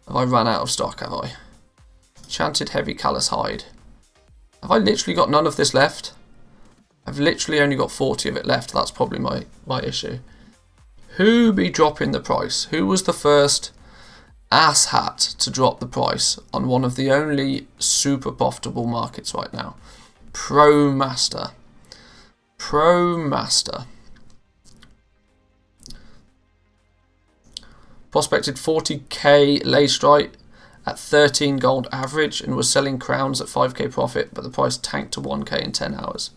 Speaker 1: Have I run out of stock, have I? Enchanted heavy callous hide. Have I literally got none of this left? I've literally only got 40 of it left. That's probably my issue. Who be dropping the price? Who was the first asshat to drop the price on one of the only super profitable markets right now? ProMaster. ProMaster. Prospected 40k Leystrite at 13 gold average and was selling crowns at 5k profit, but the price tanked to 1k in 10 hours.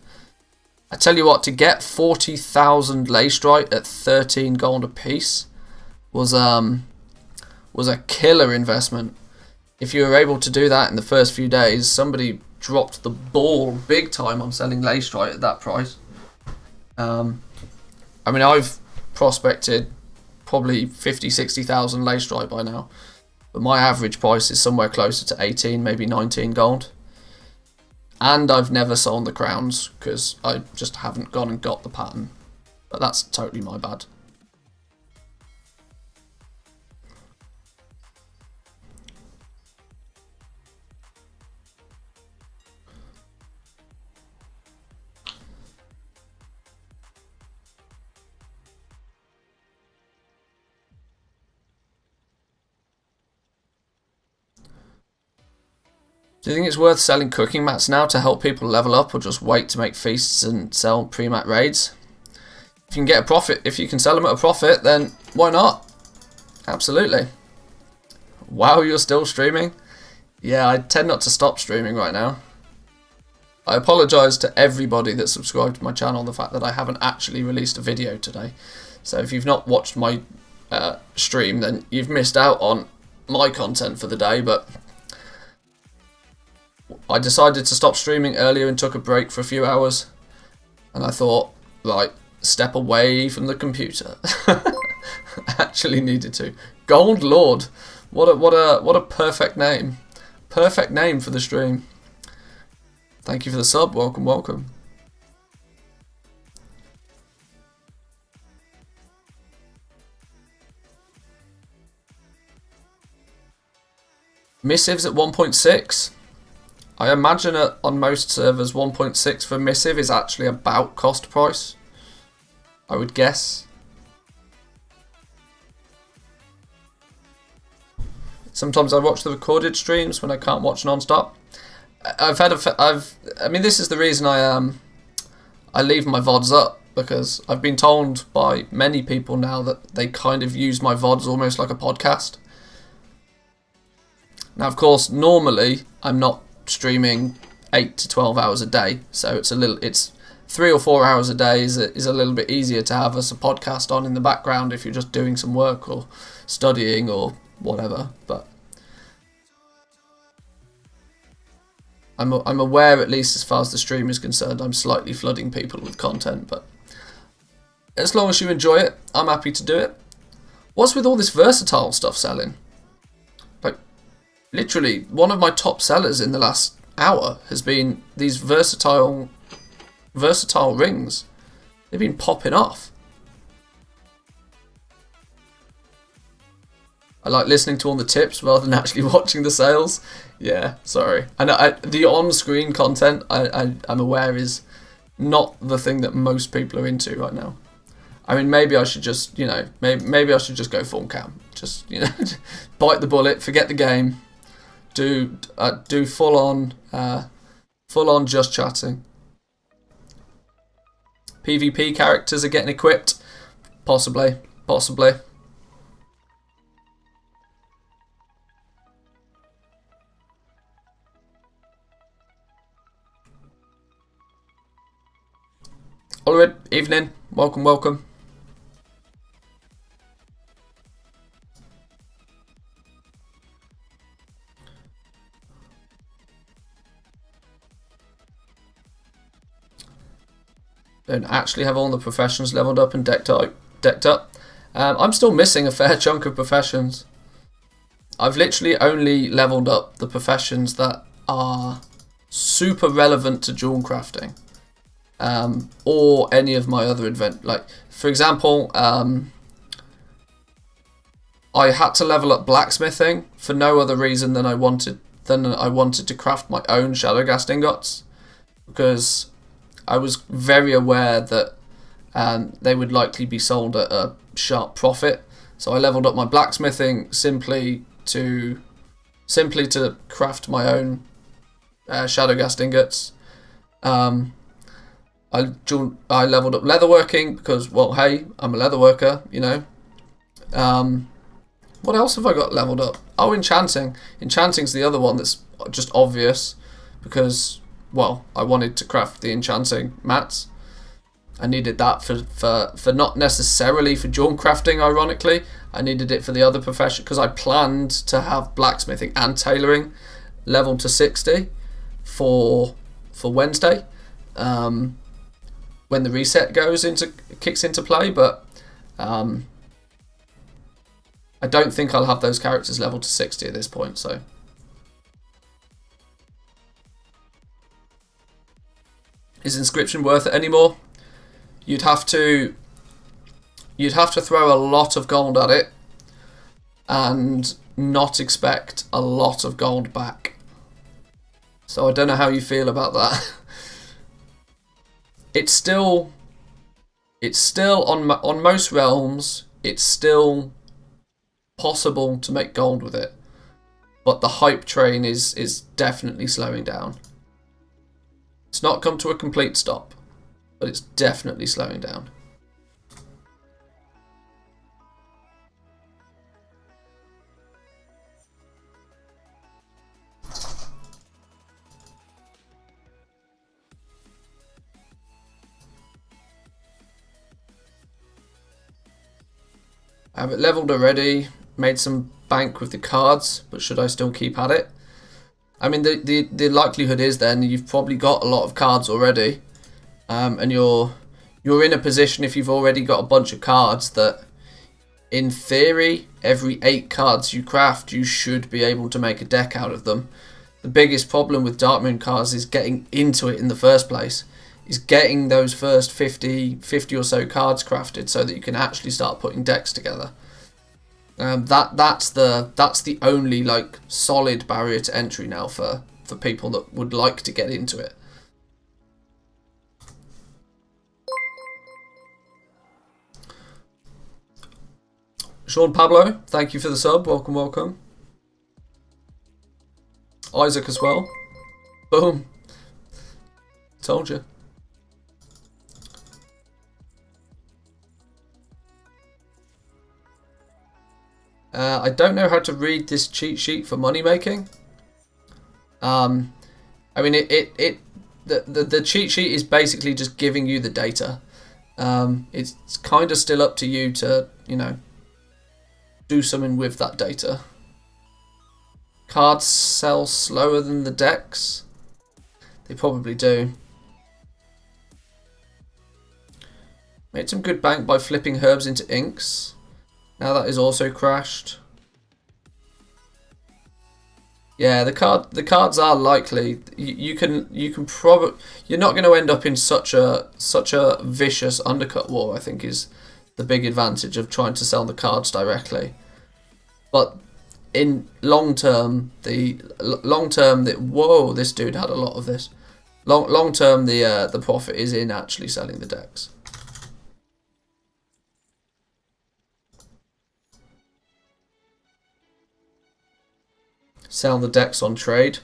Speaker 1: I tell you what, to get 40,000 Leystrite at 13 gold a piece was a killer investment. If you were able to do that in the first few days, somebody dropped the ball big time on selling Leystrite at that price. I mean, I've prospected probably 50,000-60,000 Leystrite by now, but my average price is somewhere closer to 18, maybe 19 gold. And I've never sold the crowns because I just haven't gone and got the pattern. But that's totally my bad. Do you think it's worth selling cooking mats now to help people level up, or just wait to make feasts and sell pre-mat raids? If you can get a profit, if you can sell them at a profit, then why not? Absolutely. Wow, you're still streaming? Yeah, I tend not to stop streaming right now. I apologise to everybody that subscribed to my channel, the fact that I haven't actually released a video today. So if you've not watched my stream, then you've missed out on my content for the day, but I decided to stop streaming earlier and took a break for a few hours, and I thought, right, step away from the computer. I actually needed to. Gold Lord, what a perfect name. Perfect name for the stream. Thank you for the sub. Welcome, welcome. Missives at 1.6. I imagine on most servers 1.6 for missive is actually about cost price, I would guess. Sometimes I watch the recorded streams when I can't watch non-stop. I mean, this is the reason I leave my VODs up, because I've been told by many people now that they kind of use my VODs almost like a podcast. Now, of course, normally I'm not streaming 8 to 12 hours a day, so it's 3 or 4 hours a day is a little bit easier to have as a podcast on in the background if you're just doing some work or studying or whatever. But I'm aware, at least as far as the stream is concerned, I'm slightly flooding people with content, but as long as you enjoy it, I'm happy to do it. What's with all this versatile stuff selling? Like, literally, one of my top sellers in the last hour has been these versatile rings. They've been popping off. I like listening to all the tips rather than actually watching the sales. Yeah, sorry. And the on-screen content, I'm aware, is not the thing that most people are into right now. I mean, maybe I should just, maybe I should just go full cam. Just, bite the bullet, forget the game, do full on just chatting. PvP characters are getting equipped, possibly. Alright, evening. Welcome. Don't actually have all the professions leveled up and decked up. I'm still missing a fair chunk of professions. I've literally only leveled up the professions that are super relevant to jewel crafting. Or any of my other like, for example, I had to level up blacksmithing for no other reason than I wanted to craft my own Shadowghast ingots, because I was very aware that they would likely be sold at a sharp profit. So I leveled up my blacksmithing simply to craft my own Shadowghast ingots. I leveled up leatherworking because, well, hey, I'm a leatherworker, What else have I got leveled up? Oh, enchanting. Enchanting's the other one that's just obvious because, well, I wanted to craft the enchanting mats. I needed that for not necessarily for jewel crafting, ironically. I needed it for the other profession because I planned to have blacksmithing and tailoring leveled to 60 for Wednesday. When the reset kicks into play, but I don't think I'll have those characters leveled to 60 at this point. So is inscription worth it anymore? You'd have to throw a lot of gold at it and not expect a lot of gold back. So I don't know how you feel about that. It's still on most realms, it's still possible to make gold with it. but the hype train is definitely slowing down. It's not come to a complete stop, but it's definitely slowing down. I have it leveled already, made some bank with the cards, but should I still keep at it? I mean, the likelihood is then you've probably got a lot of cards already, and you're in a position, if you've already got a bunch of cards, that in theory every 8 cards you craft you should be able to make a deck out of them. The biggest problem with Darkmoon cards is getting into it in the first place, is getting those first 50 or so cards crafted so that you can actually start putting decks together. That's the only like solid barrier to entry now for people that would like to get into it. Sean Pablo, thank you for the sub. Welcome, welcome. Isaac as well. Boom. Told you. I don't know how to read this cheat sheet for money making. I mean, the cheat sheet is basically just giving you the data. It's kind of still up to you to, you know, do something with that data. Cards sell slower than the decks. They probably do. Made some good bank by flipping herbs into inks. Now that is also crashed. Yeah, the cards are likely. You can probably, you're not going to end up in such a vicious undercut war, I think, is the big advantage of trying to sell the cards directly. But in long term, whoa, this dude had a lot of this. Long term, the profit is in actually selling the decks. Sell the decks on trade.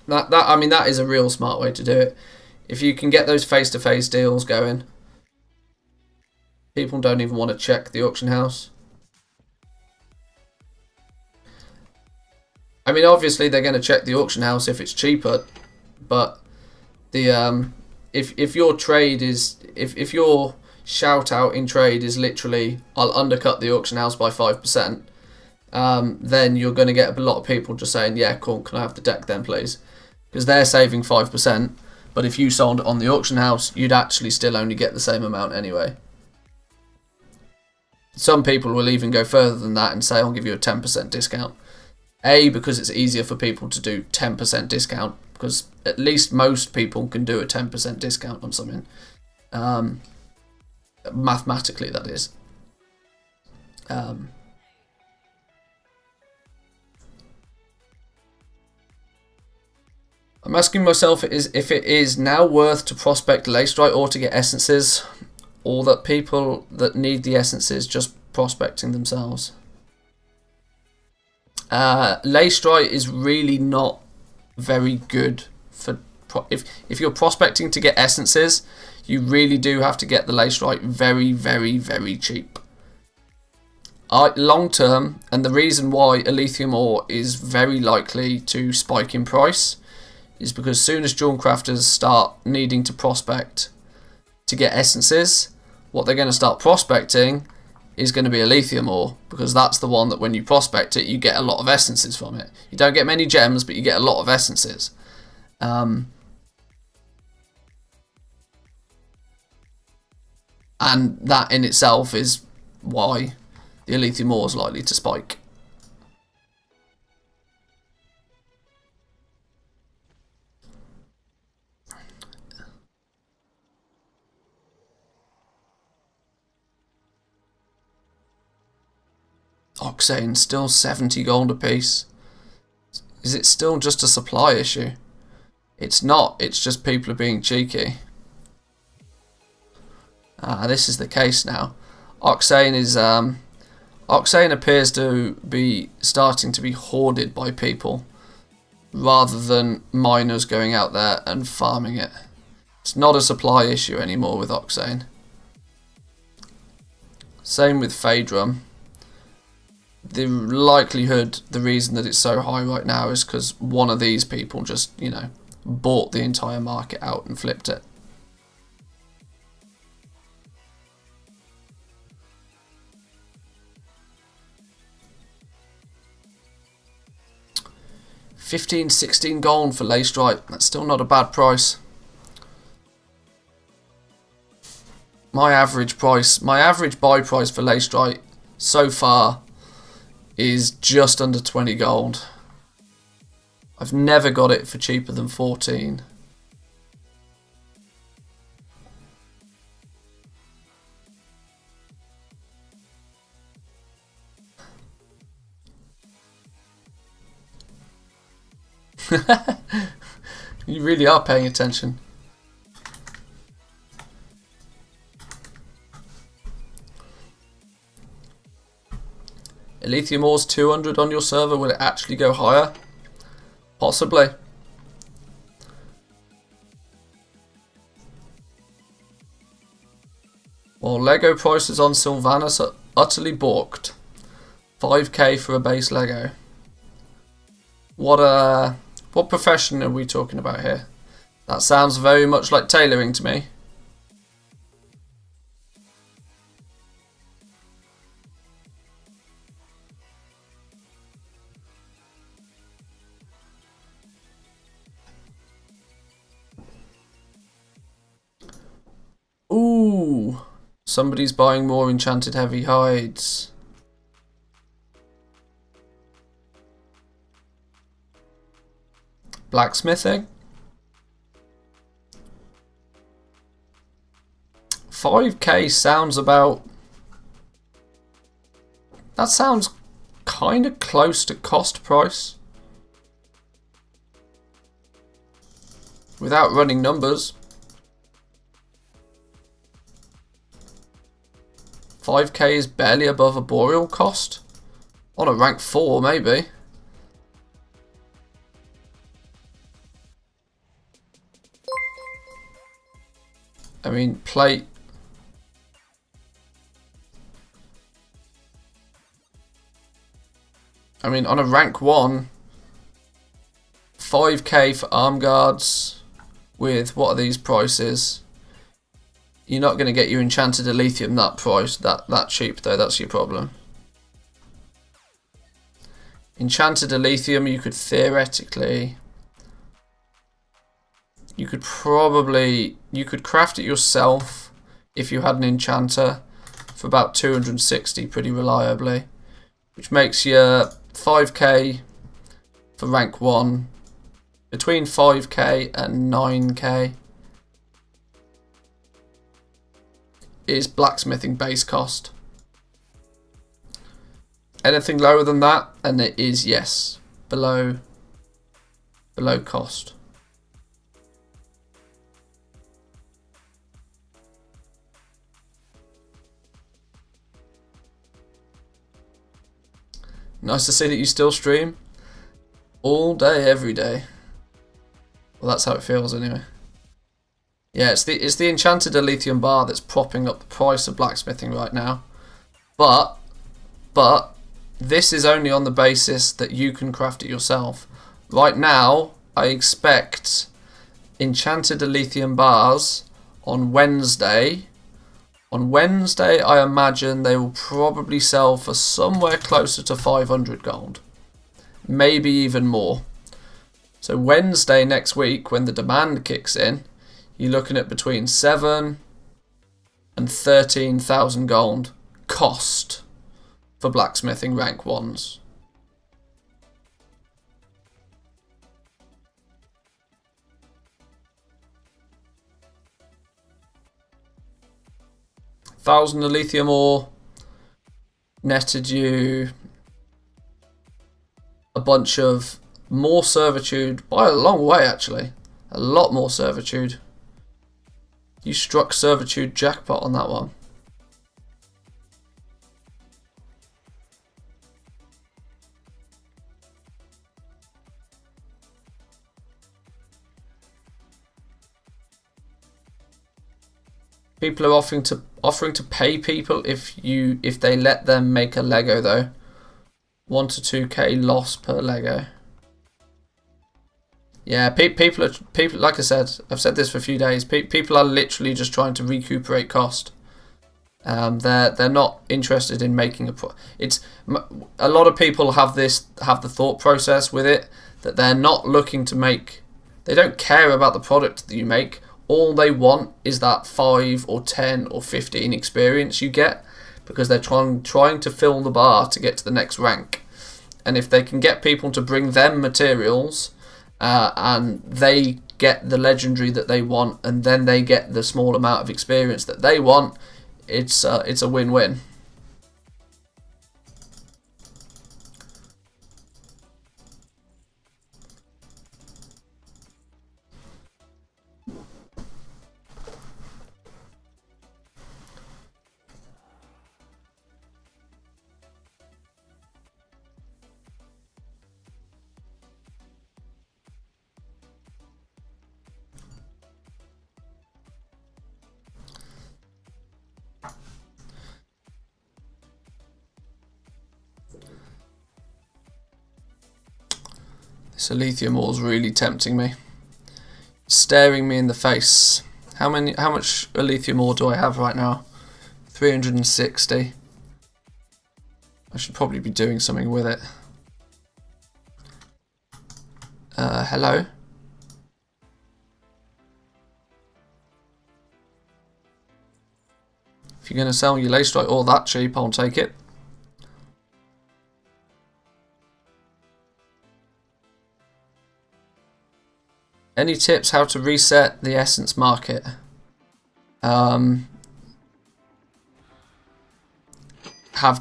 Speaker 1: I mean, that is a real smart way to do it. If you can get those face-to-face deals going, people don't even want to check the auction house. I mean, obviously they're going to check the auction house if it's cheaper, but the if your trade is if your shout out in trade is literally I'll undercut the auction house by 5%. Then you're going to get a lot of people just saying, yeah, cool, can I have the deck then, please? Because they're saving 5%, but if you sold it on the auction house, you'd actually still only get the same amount anyway. Some people will even go further than that and say, I'll give you a 10% discount. A, because it's easier for people to do 10% discount, because at least most people can do a 10% discount on something. Mathematically, that is. I'm asking myself if it is now worth to prospect Leystrite or to get essences, or that people that need the essences just prospecting themselves. Leystrite is really not very good for if you're prospecting to get essences. You really do have to get the Leystrite very, very, very cheap. Long term, and the reason why Elithium ore is very likely to spike in price is because as soon as Dawn Crafters start needing to prospect to get essences, what they're going to start prospecting is going to be Elithium ore, because that's the one that when you prospect it, you get a lot of essences from it. You don't get many gems, but you get a lot of essences. And that in itself is why the Elithium ore is likely to spike. Oxane still 70 gold a piece. Is it still just a supply issue? It's not, it's just people are being cheeky. This is the case now. Oxane is Oxane appears to be starting to be hoarded by people rather than miners going out there and farming it. It's not a supply issue anymore with Oxane. Same with Phaedrum. The likelihood, the reason that it's so high right now is because one of these people just, you know, bought the entire market out and flipped it. $15-16 gold for Leystripe. That's still not a bad price. My average buy price for Leystripe so far is just under 20 gold. I've never got it for cheaper than 14. You really are paying attention. Lithium ore's 200 on your server. Will it actually go higher? Possibly. Well, Lego prices on Sylvanas are utterly balked. 5k for a base Lego. What profession are we talking about here? That sounds very much like tailoring to me. Ooh, somebody's buying more enchanted heavy hides. Blacksmithing. 5k sounds about... That sounds kind of close to cost price. Without running numbers. 5k is barely above a boreal cost. On a rank 4 maybe. I mean, plate. I mean, on a rank 1, 5k for arm guards with, what are these prices? You're not going to get your enchanted Elysium that price, that cheap though, that's your problem. Enchanted Elysium, you could theoretically... You could craft it yourself if you had an enchanter for about 260 pretty reliably, which makes your 5k for rank 1 between 5k and 9k is blacksmithing base cost. Anything lower than that and it is, yes, below cost. Nice to see that you still stream. All day, every day. Well, that's how it feels anyway. Yeah, it's the enchanted Elysium bar that's propping up the price of blacksmithing right now. But this is only on the basis that you can craft it yourself. Right now, I expect enchanted Elysium bars on Wednesday. On Wednesday, I imagine they will probably sell for somewhere closer to 500 gold. Maybe even more. So Wednesday next week, when the demand kicks in, you're looking at between 7 and 13,000 gold cost for blacksmithing rank 1s. Thousand Elysium ore netted you a bunch of more servitude by a long way, actually. A lot more servitude. You struck servitude jackpot on that one. People are offering to pay people if they let them make a Lego though. 1 to 2k loss per Lego. Yeah, people like I said, I've said this for a few days. People are literally just trying to recuperate cost. They're not interested in making a lot of people have the thought process with it that they're not looking to make. They don't care about the product that you make. All they want is that 5 or 10 or 15 experience you get, because they're trying to fill the bar to get to the next rank. And if they can get people to bring them materials, and they get the legendary that they want, and then they get the small amount of experience that they want, it's a win-win. This lithium ore is really tempting me. It's staring me in the face. How much lithium ore do I have right now? 360. I should probably be doing something with it. Hello? If you're going to sell your lacerite ore that cheap, I'll take it. Any tips how to reset the essence market? Have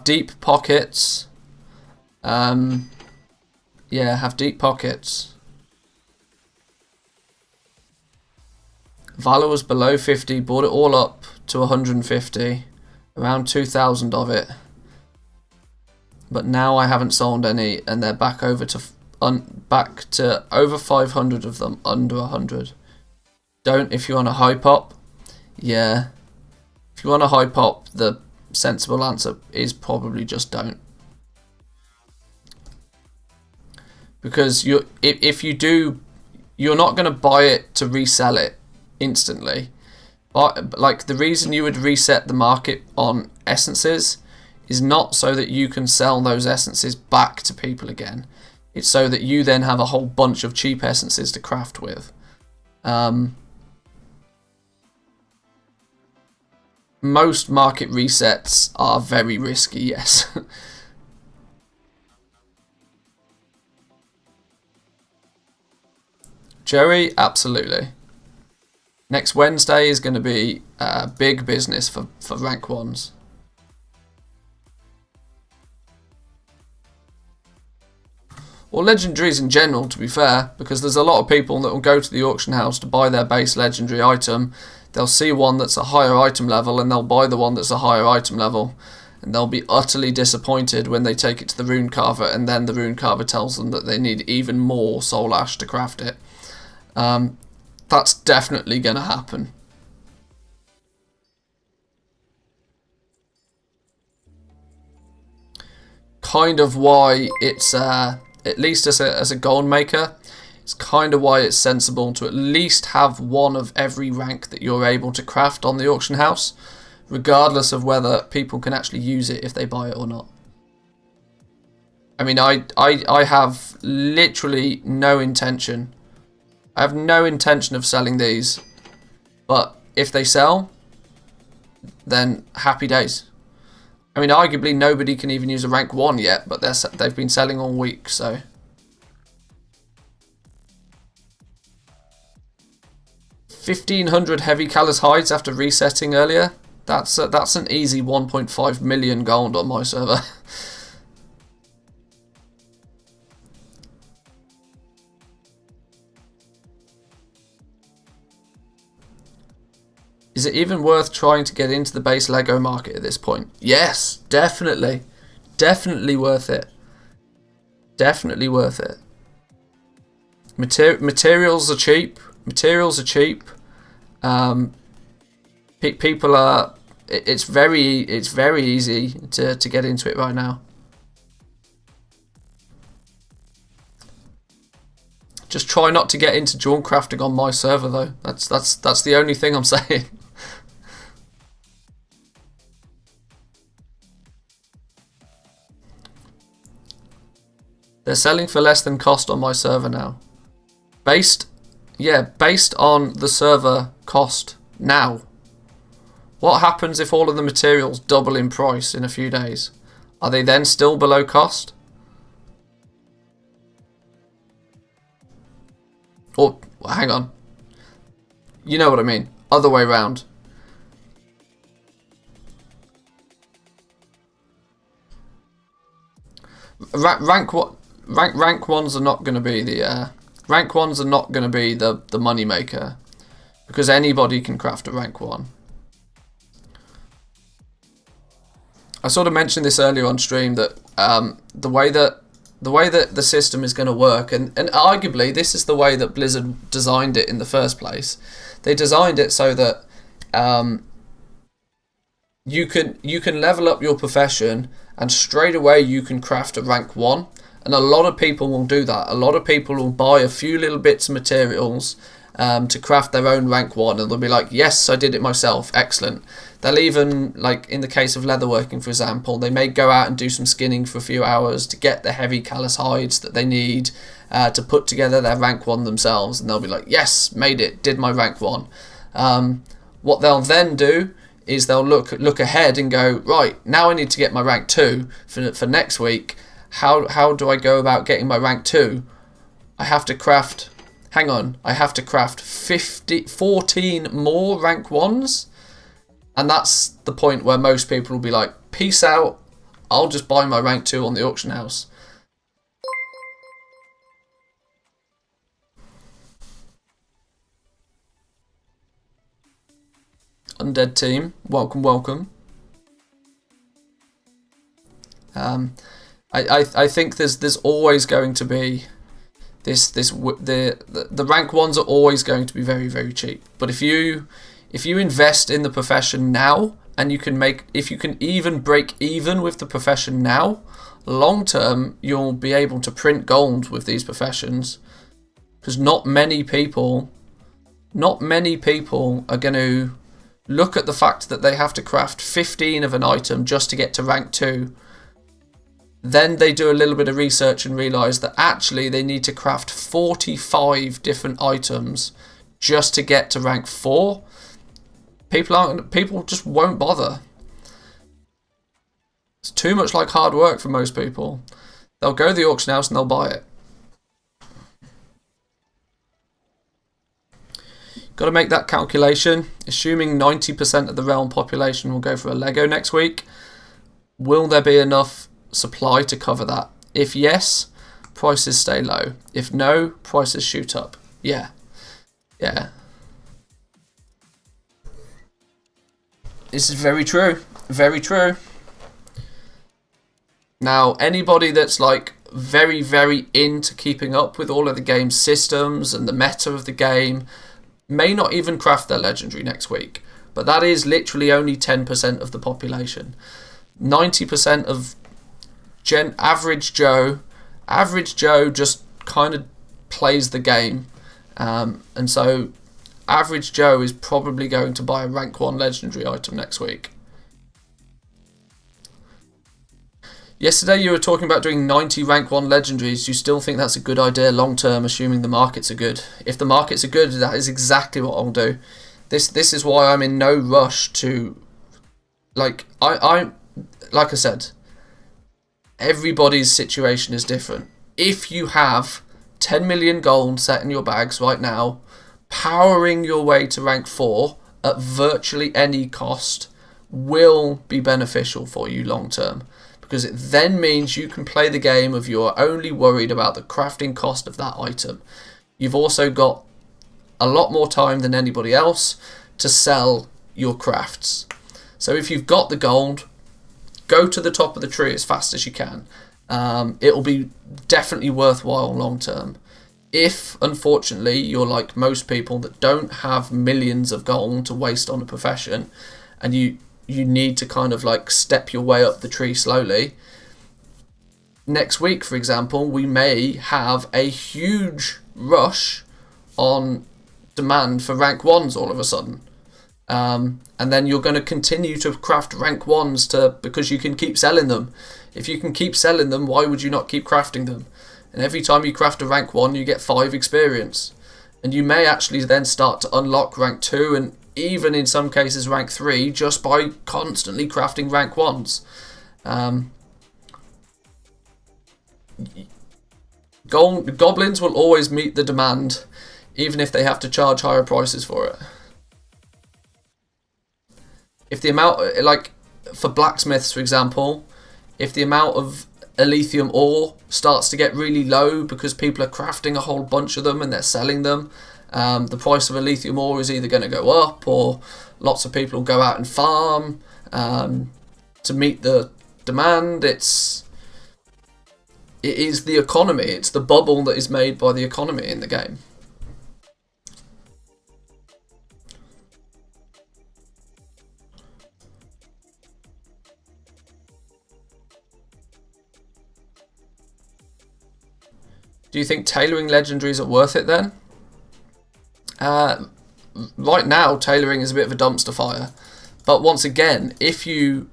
Speaker 1: deep pockets. Yeah, have deep pockets. Valor was below 50, bought it all up to 150, around 2,000 of it. But now I haven't sold any, and they're back over to over 500 of them, under 100. Don't if you want a high pop. Yeah, if you want a high pop, the sensible answer is probably just don't. Because if you do, you're not going to buy it to resell it instantly. But like, the reason you would reset the market on essences is not so that you can sell those essences back to people again. It's so that you then have a whole bunch of cheap essences to craft with. Most market resets are very risky, yes. Joey, absolutely. Next Wednesday is going to be big business for rank 1s. Or legendaries in general, to be fair, because there's a lot of people that will go to the auction house to buy their base legendary item. They'll see one that's a higher item level and they'll buy the one that's a higher item level. And they'll be utterly disappointed when they take it to the rune carver, and then the rune carver tells them that they need even more soul ash to craft it. That's definitely going to happen. Kind of why it's, at least as a gold maker, it's kind of why it's sensible to at least have one of every rank that you're able to craft on the auction house, regardless of whether people can actually use it if they buy it or not. I mean, I have literally no intention. I have no intention of selling these, but if they sell, then happy days. I mean, arguably nobody can even use a rank 1 yet, but they've been selling all week, so. $1,500 heavy callous hides after resetting earlier. That's an easy 1.5 million gold on my server. Is it even worth trying to get into the base Lego market at this point? Yes, definitely. Definitely worth it. Definitely worth it. Materials are cheap. Materials are cheap. People are. It's very easy to get into it right now. Just try not to get into Dawn crafting on my server though. That's the only thing I'm saying. They're selling for less than cost on my server now. Based on the server cost now. What happens if all of the materials double in price in a few days? Are they then still below cost? Or, hang on. You know what I mean. Other way round. Rank ones are not going to be the rank ones are not going to be the money maker, because anybody can craft a rank 1. I sort of mentioned this earlier on stream that the way that the system is going to work, and arguably this is the way that Blizzard designed it in the first place. They designed it so that you can level up your profession, and straight away you can craft a rank 1. And a lot of people will do that. A lot of people will buy a few little bits of materials to craft their own rank 1, and they'll be like, yes, I did it myself, excellent. They'll even, like in the case of leatherworking for example, they may go out and do some skinning for a few hours to get the heavy callus hides that they need to put together their rank 1 themselves, and they'll be like, yes, made it, did my rank 1. What they'll then do is they'll look ahead and go, right, now I need to get my rank 2 for next week. How do I go about getting my rank 2? I have to craft 14 more rank 1s, and that's the point where most people will be like, peace out, I'll just buy my rank 2 on the auction house. Undead team, welcome. I think there's always going to be the rank 1s are always going to be very, very cheap. But if you invest in the profession now, and if you can even break even with the profession now, long term you'll be able to print gold with these professions, because not many people are going to look at the fact that they have to craft 15 of an item just to get to rank 2. Then they do a little bit of research and realise that actually they need to craft 45 different items just to get to rank 4. People just won't bother. It's too much like hard work for most people. They'll go to the auction house and they'll buy it. Got to make that calculation. Assuming 90% of the realm population will go for a Lego next week, will there be enough supply to cover that? If yes, prices stay low. If no, prices shoot up. Yeah. This is very true. Very true. Now, anybody that's like very, very into keeping up with all of the game's systems and the meta of the game may not even craft their legendary next week. But that is literally only 10% of the population. 90% of average Joe just kind of plays the game, and so average Joe is probably going to buy a rank 1 legendary item next week. Yesterday you were talking about doing 90 rank 1 legendaries. Do you still think that's a good idea long term, assuming the markets are good? If the markets are good, that is exactly what I'll do. This is why I'm in no rush to, like I said, everybody's situation is different. If you have 10 million gold set in your bags right now, powering your way to rank 4 at virtually any cost will be beneficial for you long term, because it then means you can play the game of you're only worried about the crafting cost of that item. You've also got a lot more time than anybody else to sell your crafts. So if you've got the gold, go to the top of the tree as fast as you can. It will be definitely worthwhile long term. if, unfortunately, you're like most people that don't have millions of gold to waste on a profession, and you need to kind of like step your way up the tree slowly, next week, for example, we may have a huge rush on demand for rank 1s all of a sudden. And then you're going to continue to craft rank 1s because you can keep selling them. If you can keep selling them, why would you not keep crafting them? And every time you craft a rank 1, you get 5 experience. And you may actually then start to unlock rank 2 and even in some cases rank 3 just by constantly crafting rank 1s. Goblins will always meet the demand, even if they have to charge higher prices for it. If the amount, like for blacksmiths, for example, if the amount of Elithium ore starts to get really low because people are crafting a whole bunch of them and they're selling them, the price of Elithium ore is either going to go up, or lots of people will go out and farm to meet the demand. It is the economy. It's the bubble that is made by the economy in the game. Do you think tailoring legendaries are worth it then? Right now, tailoring is a bit of a dumpster fire. But once again, if you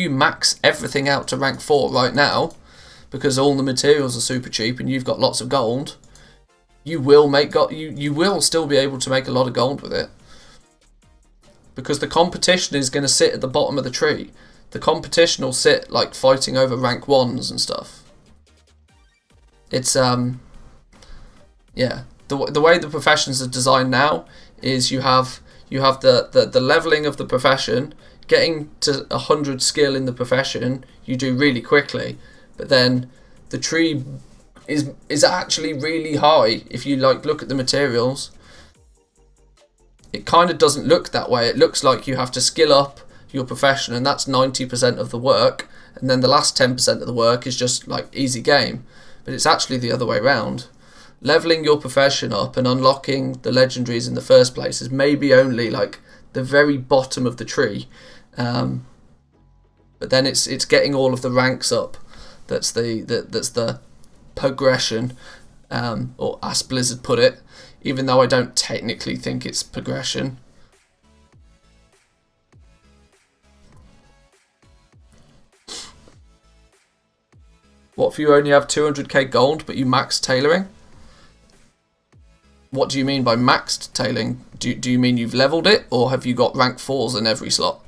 Speaker 1: max everything out to rank 4 right now, because all the materials are super cheap and you've got lots of gold, you will still be able to make a lot of gold with it. Because the competition is going to sit at the bottom of the tree. The competition will sit like fighting over rank 1s and stuff. It's yeah, the way the professions are designed now is you have the leveling of the profession. Getting to 100 skill in the profession you do really quickly, but then the tree is actually really high. If you like look at the materials, it kind of doesn't look that way. It looks like you have to skill up your profession and that's 90% of the work, and then the last 10% of the work is just like easy game. But it's actually the other way around. Leveling your profession up and unlocking the legendaries in the first place is maybe only like the very bottom of the tree, but then it's getting all of the ranks up. That's the progression, or as Blizzard put it, even though I don't technically think it's progression. What if you only have 200k gold but you max tailoring? What do you mean by maxed tailoring? Do you mean you've leveled it, or have you got rank 4s in every slot?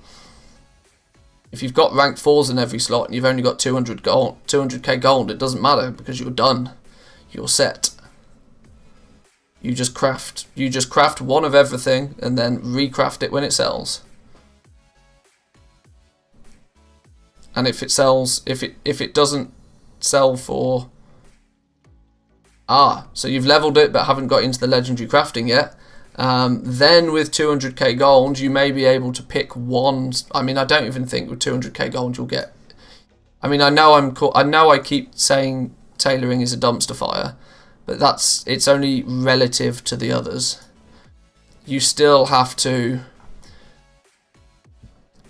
Speaker 1: If you've got rank 4s in every slot and you've only got 200k gold, it doesn't matter because you're done. You're set. You just craft one of everything and then recraft it when it sells. And if it sells, if it doesn't sell for, so you've leveled it but haven't got into the legendary crafting yet, then with 200k gold you may be able to pick one. I mean, I don't even think with 200k gold you'll get, I mean, I know I keep saying tailoring is a dumpster fire, but it's only relative to the others. You still have to,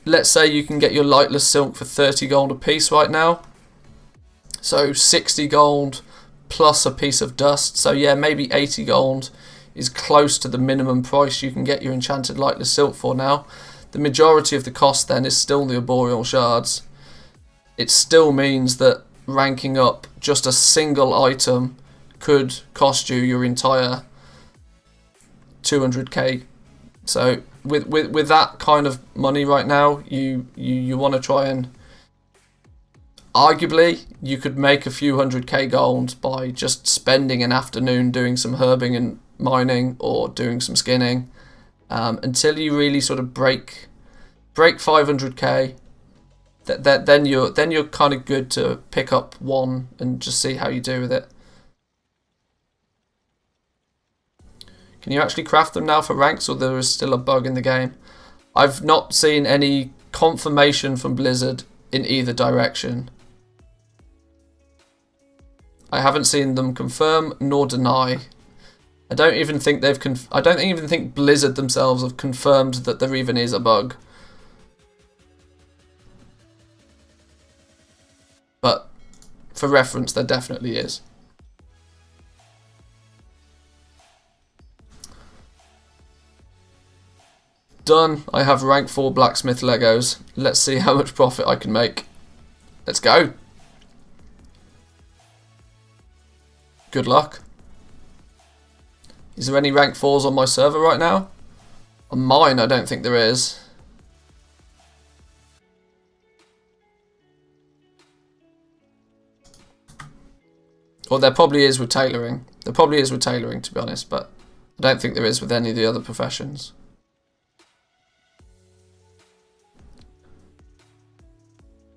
Speaker 1: let's say you can get your lightless silk for 30 gold a piece right now, so 60 gold plus a piece of dust, so yeah, maybe 80 gold is close to the minimum price you can get your enchanted lightless silk for now. The majority of the cost then is still the arboreal shards. It still means that ranking up just a single item could cost you your entire 200k. So with that kind of money right now, you want to try and, arguably, you could make a few 100k gold by just spending an afternoon doing some herbing and mining or doing some skinning, until you really sort of break 500k. Then you're kind of good to pick up one and just see how you do with it. Can you actually craft them now for ranks, or there is still a bug in the game? I've not seen any confirmation from Blizzard in either direction. I haven't seen them confirm nor deny I don't even think I don't even think Blizzard themselves have confirmed that there even is a bug. But for reference, there definitely is. Done. I have rank 4 blacksmith Legos. Let's see how much profit I can make. Let's go. Good luck. Is there any rank 4s on my server right now? On mine, I don't think there is. Or there probably is with tailoring. There probably is with tailoring, to be honest, but I don't think there is with any of the other professions.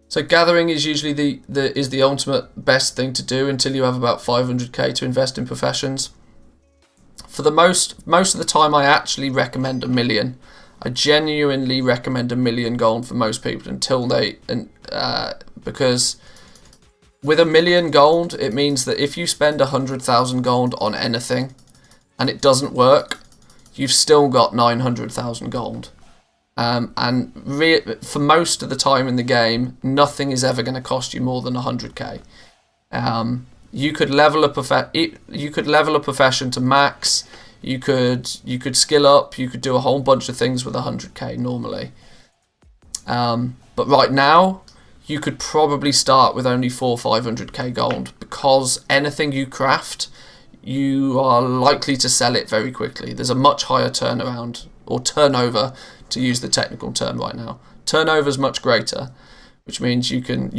Speaker 1: So gathering is usually the ultimate best thing to do until you have about 500k to invest in professions. For the most of the time, I actually recommend 1 million. I genuinely recommend 1 million gold for most people until they because with 1 million gold, it means that if you spend 100,000 gold on anything and it doesn't work, you've still got 900,000 gold. And for most of the time in the game, nothing is ever going to cost you more than 100k. You could level a profession to max. You could skill up. You could do a whole bunch of things with 100k normally. But right now, you could probably start with only 400-500k gold, because anything you craft, you are likely to sell it very quickly. There's a much higher turnaround, or turnover, to use the technical term right now. Turnover is much greater, which means you can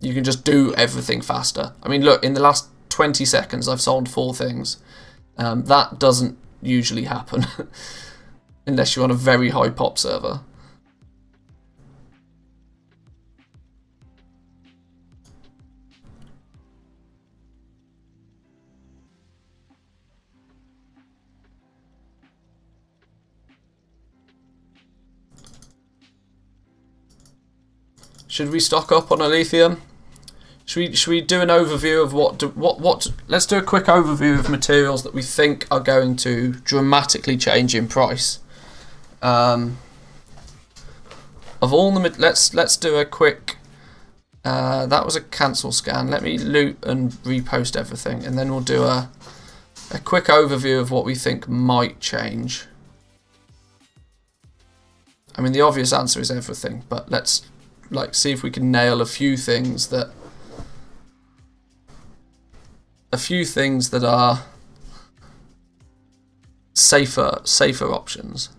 Speaker 1: just do everything faster. I mean, look, in the last 20 seconds, I've sold 4 things. That doesn't usually happen unless you're on a very high pop server. Should we stock up on lithium? Should we do an overview of what? Let's do a quick overview of materials that we think are going to dramatically change in price. Of all the let's do a quick. That was a cancel scan. Let me loot and repost everything, and then we'll do a quick overview of what we think might change. I mean, the obvious answer is everything, but let's see if we can nail a few things that are safer options.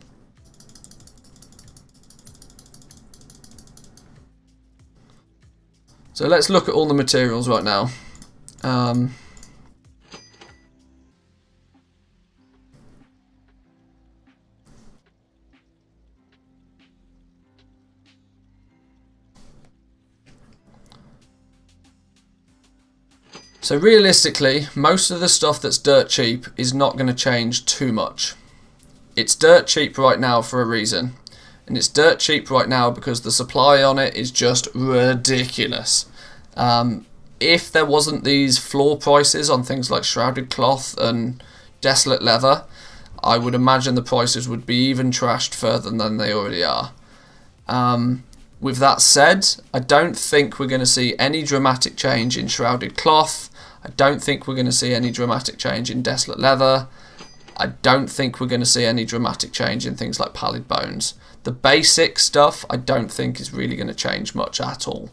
Speaker 1: So let's look at all the materials right now. So realistically, most of the stuff that's dirt cheap is not going to change too much. It's dirt cheap right now for a reason. And it's dirt cheap right now because the supply on it is just ridiculous. If there wasn't these floor prices on things like shrouded cloth and desolate leather, I would imagine the prices would be even trashed further than they already are. With that said, I don't think we're going to see any dramatic change in shrouded cloth. I don't think we're going to see any dramatic change in desolate leather. I don't think we're going to see any dramatic change in things like pallid bones. The basic stuff I don't think is really going to change much at all.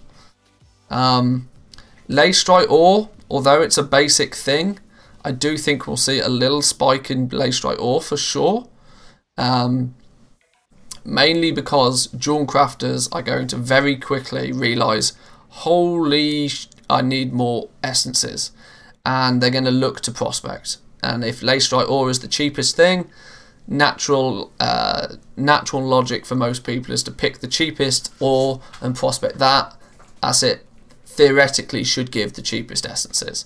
Speaker 1: Leystrite ore, although it's a basic thing, I do think we'll see a little spike in Leystrite ore for sure. Mainly because jewel crafters are going to very quickly realise, holy, I need more essences. And they're going to look to prospect. And if Leystrite ore is the cheapest thing, natural logic for most people is to pick the cheapest ore and prospect that, as it theoretically should give the cheapest essences.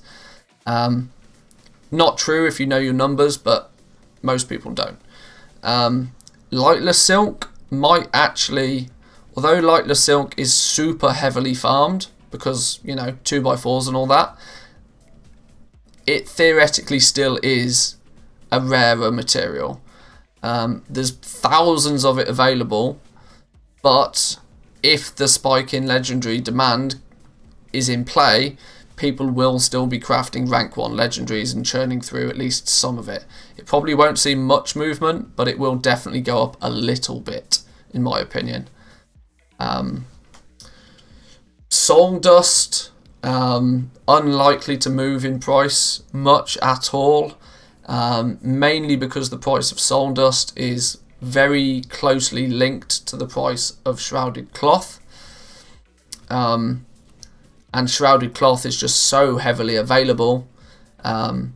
Speaker 1: Not true if you know your numbers, but most people don't. Lightless silk might actually, although lightless silk is super heavily farmed because, you know, 2x4s and all that, it theoretically still is a rarer material. There's thousands of it available, but if the spike in legendary demand is in play, people will still be crafting rank 1 legendaries and churning through at least some of it. It probably won't see much movement, but it will definitely go up a little bit, in my opinion. Soul Dust, unlikely to move in price much at all, mainly because the price of Soul Dust is very closely linked to the price of Shrouded Cloth. And Shrouded Cloth is just so heavily available that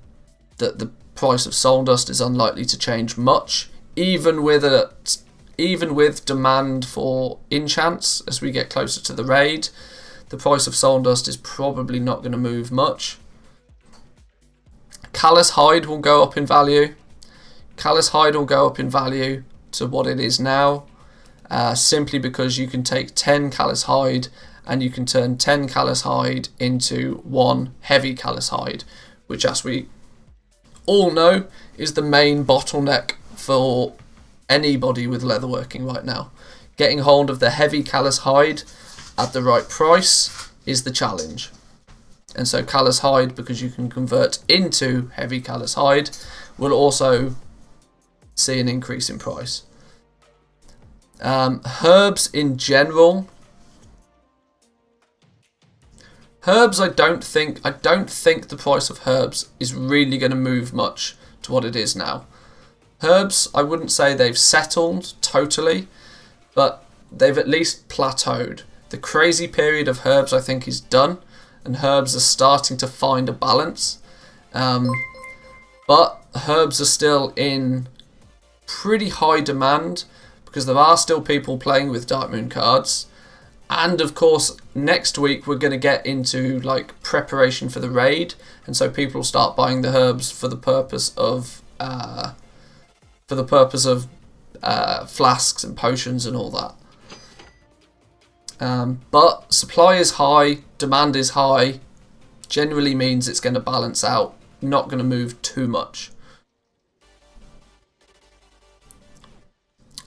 Speaker 1: the price of Soul Dust is unlikely to change much, even with demand for enchants as we get closer to the raid. The price of Soul Dust is probably not going to move much. Callous Hide will go up in value. Callous Hide will go up in value to what it is now, simply because you can take 10 Callous Hide and you can turn 10 Callous Hide into 1 heavy Callous Hide, which, as we all know, is the main bottleneck for anybody with leatherworking right now. Getting hold of the heavy Callous Hide at the right price is the challenge. And so Callous Hide, because you can convert into heavy Callous Hide, will also see an increase in price. Herbs in general. Herbs, I don't think the price of herbs is really going to move much to what it is now. Herbs, I wouldn't say they've settled totally, but they've at least plateaued. The crazy period of herbs, I think, is done, and herbs are starting to find a balance. But herbs are still in pretty high demand because there are still people playing with Dark Moon cards. And of course, next week we're going to get into like preparation for the raid, and so people will start buying the herbs for the purpose of flasks and potions and all that. But supply is high, demand is high. Generally means it's going to balance out, not going to move too much.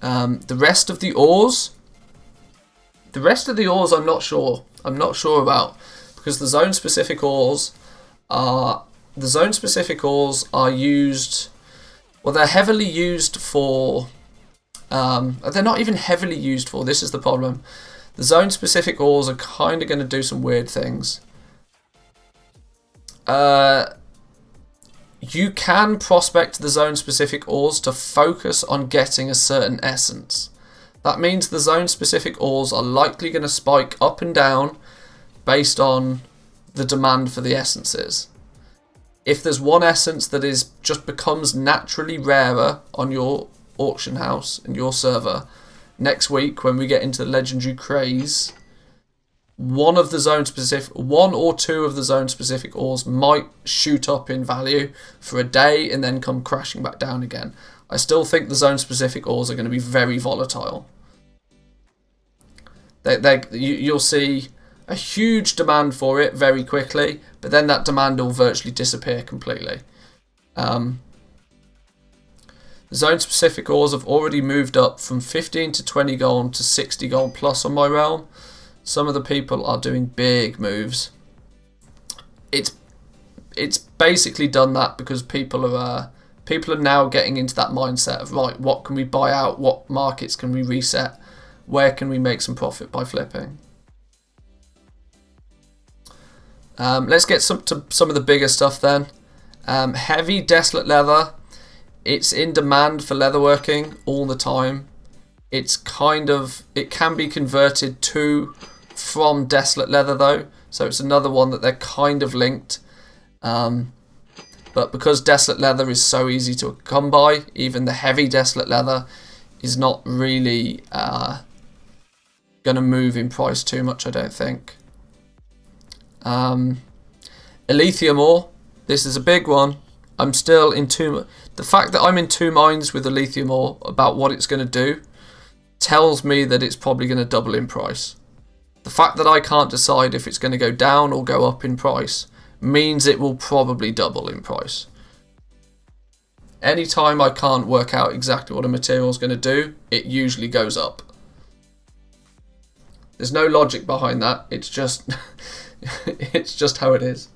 Speaker 1: The rest of the ores. The rest of the ores I'm not sure about, because the zone specific ores are used, well, they're heavily used for they're not even heavily used for, this is the problem. The zone specific ores are kind of going to do some weird things. You can prospect the zone specific ores to focus on getting a certain essence. That means the zone specific ores are likely going to spike up and down based on the demand for the essences. If there's one essence that is just becomes naturally rarer on your auction house and your server, next week when we get into the legendary craze, one or two of the zone specific ores might shoot up in value for a day and then come crashing back down again. I still think the zone specific ores are going to be very volatile. You'll see a huge demand for it very quickly, but then that demand will virtually disappear completely. The zone specific ores have already moved up from 15 to 20 gold to 60 gold plus on my realm. Some of the people are doing big moves. It's basically done that because people are now getting into that mindset of, right, what can we buy out, what markets can we reset, where can we make some profit by flipping. Let's get to some of the bigger stuff then. Heavy Desolate Leather. It's in demand for leatherworking all the time. It can be converted from Desolate Leather though, so it's another one that they're kind of linked. But because Desolate Leather is so easy to come by, even the heavy Desolate Leather is not really going to move in price too much, I don't think. Elysium ore, this is a big one. I'm still in the fact that I'm in two minds with Elysium ore about what it's going to do tells me that it's probably going to double in price. The fact that I can't decide if it's going to go down or go up in price means it will probably double in price. Anytime I can't work out exactly what a material is going to do, it usually goes up. There's no logic behind that. It's just it's just how it is.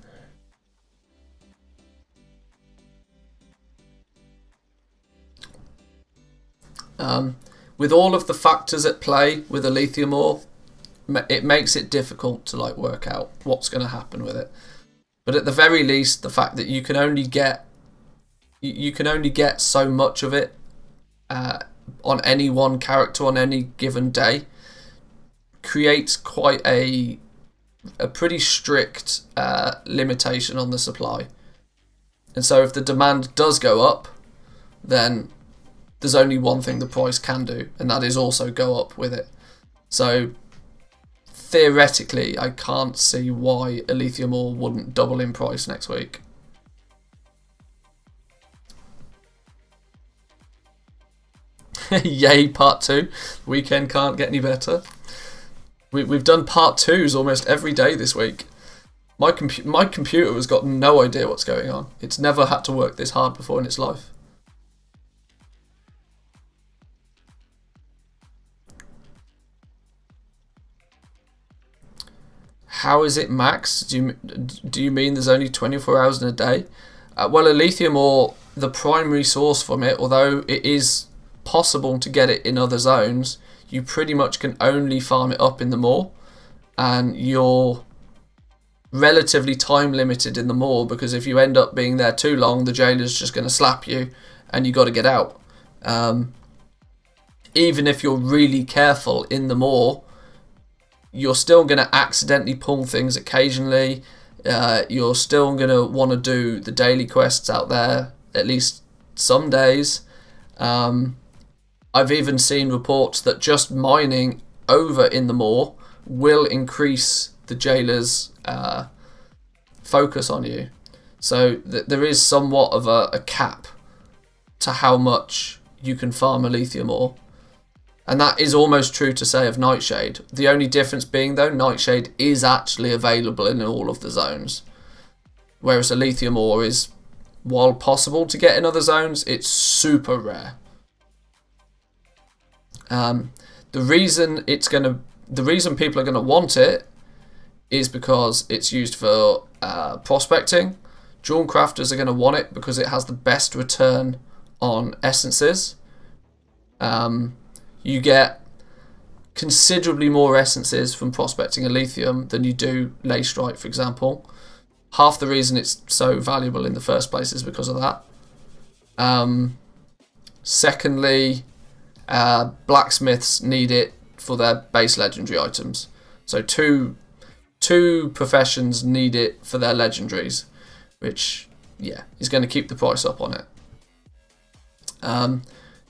Speaker 1: With all of the factors at play with a lithium ore, it makes it difficult to like work out what's going to happen with it. But at the very least, the fact that you can only get so much of it on any one character on any given day creates quite a pretty strict limitation on the supply. And so if the demand does go up, then there's only one thing the price can do, and that is also go up with it. So theoretically, I can't see why a lithium ore wouldn't double in price next week. Yay, part 2. Weekend can't get any better. We've done part 2s almost every day this week. My computer has got no idea what's going on. It's never had to work this hard before in its life. How is it max? Do you mean there's only 24 hours in a day? Well, a lithium ore, the primary source from it, although it is possible to get it in other zones, you pretty much can only farm it up in the moor, and you're relatively time limited in the moor, because if you end up being there too long, the jailer's just going to slap you and you got to get out. Even if you're really careful in the moor, you're still going to accidentally pull things occasionally. You're still going to want to do the daily quests out there, at least some days. I've even seen reports that just mining over in the moor will increase the jailer's focus on you. So there is somewhat of a cap to how much you can farm a lithium ore. And that is almost true to say of Nightshade. The only difference being, though, Nightshade is actually available in all of the zones. Whereas a lithium ore is, while possible to get in other zones, it's super rare. The reason people are going to want it is because it's used for prospecting. Jewel crafters are going to want it because it has the best return on essences. You get considerably more essences from prospecting a lithium than you do lacerite, for example. Half the reason it's so valuable in the first place is because of that. Secondly, blacksmiths need it for their base legendary items. So two professions need it for their legendaries, which, yeah, is going to keep the price up on it.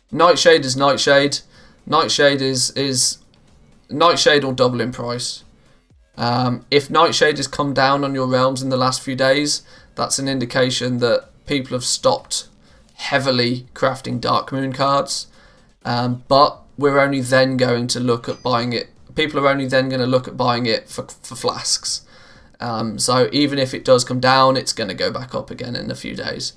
Speaker 1: Nightshade is Nightshade. Nightshade is Nightshade will double in price. If Nightshade has come down on your realms in the last few days, that's an indication that people have stopped heavily crafting Dark Moon cards. But we're only then going to look at buying it. People are only then going to look at buying it for flasks. So even if it does come down, it's going to go back up again in a few days.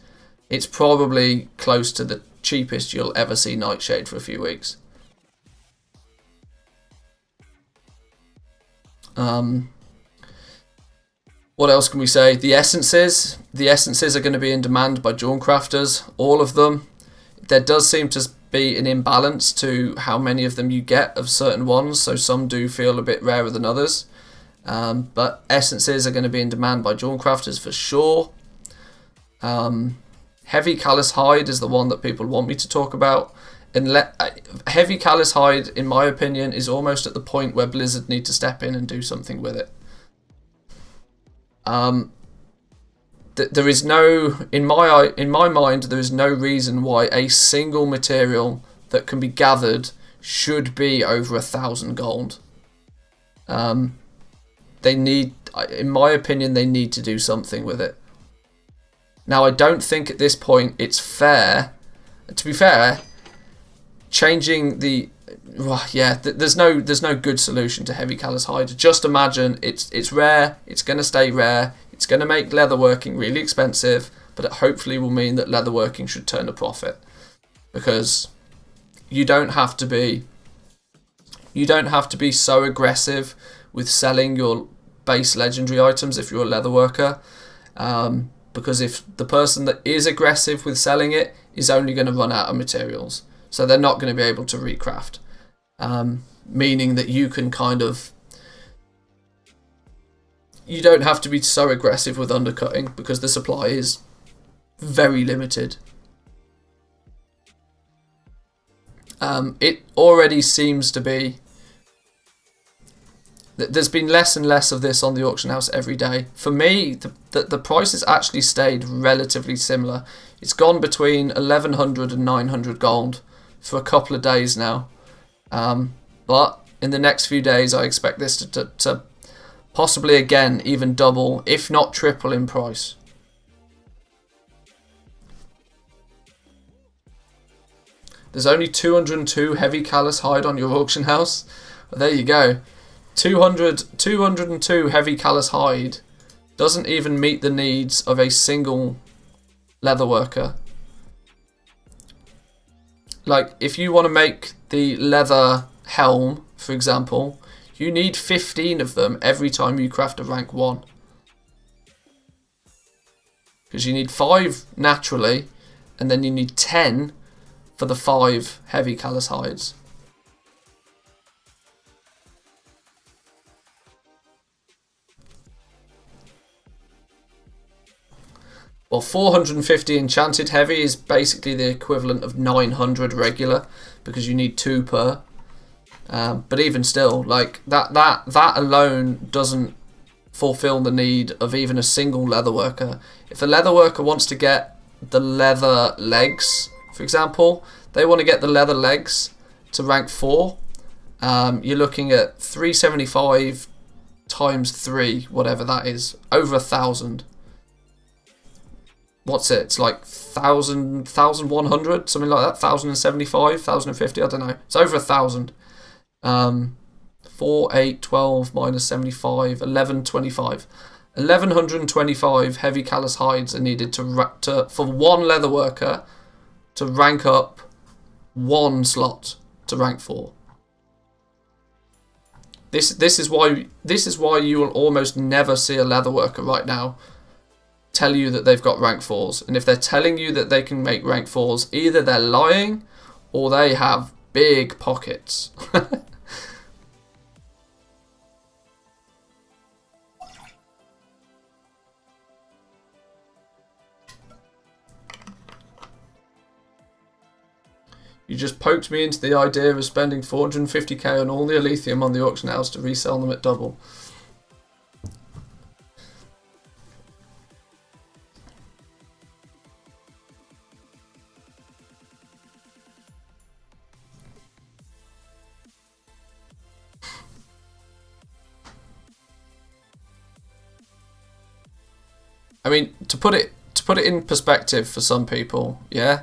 Speaker 1: It's probably close to the cheapest you'll ever see Nightshade for a few weeks. What else can we say? The essences are going to be in demand by Dawn crafters, all of them. There does seem to be an imbalance to how many of them you get of certain ones, so some do feel a bit rarer than others. But essences are going to be in demand by Dawn crafters for sure. Heavy Callous Hide is the one that people want me to talk about. Heavy Callous Hide, in my opinion, is almost at the point where Blizzard need to step in and do something with it. There is no, in my mind, there is no reason why a single material that can be gathered should be over 1,000 gold. They need, in my opinion, they need to do something with it. Now, I don't think at this point it's fair. To be fair, changing the, there's no good solution to Heavy Callous Hide. Just imagine it's rare. It's going to stay rare. It's going to make leatherworking really expensive, but it hopefully will mean that leatherworking should turn a profit, because you don't have to be so aggressive with selling your base legendary items if you're a leatherworker, because if the person that is aggressive with selling it is only going to run out of materials, so they're not going to be able to recraft, meaning that you can you don't have to be so aggressive with undercutting because the supply is very limited. It already seems to be that there's been less and less of this on the auction house every day. For me, the price has actually stayed relatively similar. It's gone between 1100 and 900 gold for a couple of days now. But in the next few days, I expect this to possibly again even double, if not triple in price. There's only 202 heavy callous hide on your auction house. Well, there you go. 202 heavy callous hide doesn't even meet the needs of a single leather worker. Like, if you want to make the leather helm, for example, you need 15 of them every time you craft a rank 1. Because you need 5 naturally, and then you need 10 for the 5 heavy callous hides. Well, 450 enchanted heavy is basically the equivalent of 900 regular, because you need 2 per. But even still, like that alone doesn't fulfill the need of even a single leather worker. If a leather worker wants to get the leather legs, for example, they want to get the leather legs to rank 4, you're looking at 375 times 3, whatever that is, over 1,000. What's it? It's like 1,100, something like that. 1,075, 1,050, I don't know. It's over 1,000. 4, 8, 12 minus 75, 1125. 1,125 heavy callous hides are needed for one leather worker to rank up 1 slot to rank 4. This is why you will almost never see a leather worker right now tell you that they've got rank 4s. And if they're telling you that they can make rank 4s, either they're lying or they have big pockets. You just poked me into the idea of spending 450k on all the Elysium on the auction house to resell them at double. I mean, to put it in perspective for some people, yeah,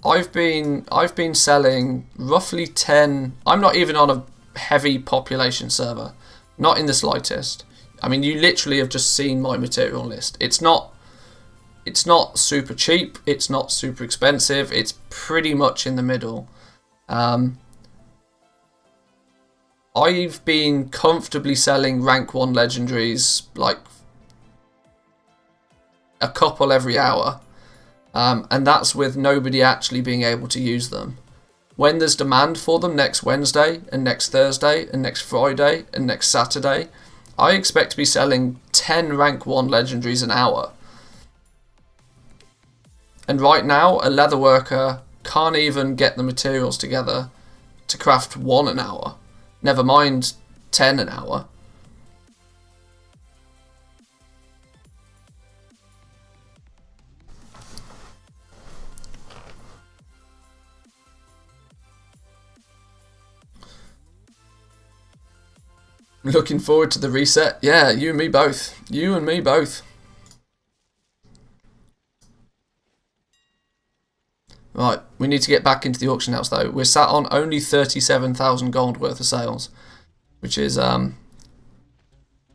Speaker 1: I've been selling roughly 10. I'm not even on a heavy population server, not in the slightest. I mean, you literally have just seen my material list. It's not super cheap. It's not super expensive. It's pretty much in the middle. I've been comfortably selling rank 1 legendaries like a couple every hour, and that's with nobody actually being able to use them. When there's demand for them next Wednesday and next Thursday and next Friday and next Saturday, I expect to be selling 10 rank 1 legendaries an hour. And right now, a leather worker can't even get the materials together to craft 1 an hour, never mind 10 an hour. Looking forward to the reset. Yeah, you and me both. You and me both. Right, we need to get back into the auction house though. We're sat on only 37,000 gold worth of sales, which is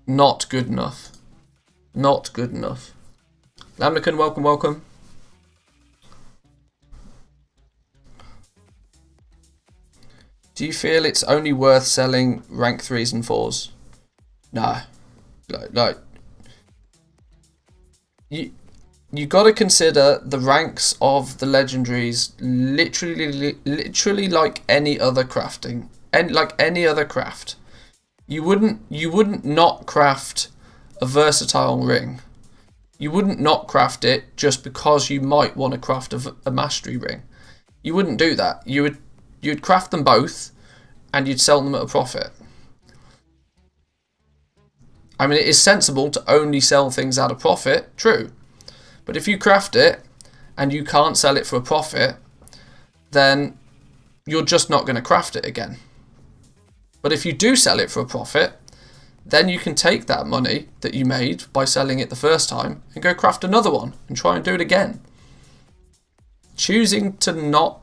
Speaker 1: not good enough. Not good enough. Lamnican, welcome, welcome. Do you feel it's only worth selling rank 3s and 4s? No. Like you got to consider the ranks of the legendaries literally like any other crafting, and like any other craft. You wouldn't not craft a versatile ring. You wouldn't not craft it just because you might want to craft a mastery ring. You wouldn't do that. You'd craft them both, and you'd sell them at a profit. I mean, it is sensible to only sell things at a profit, true. But if you craft it and you can't sell it for a profit, then you're just not going to craft it again. But if you do sell it for a profit, then you can take that money that you made by selling it the first time and go craft another one and try and do it again. Choosing to not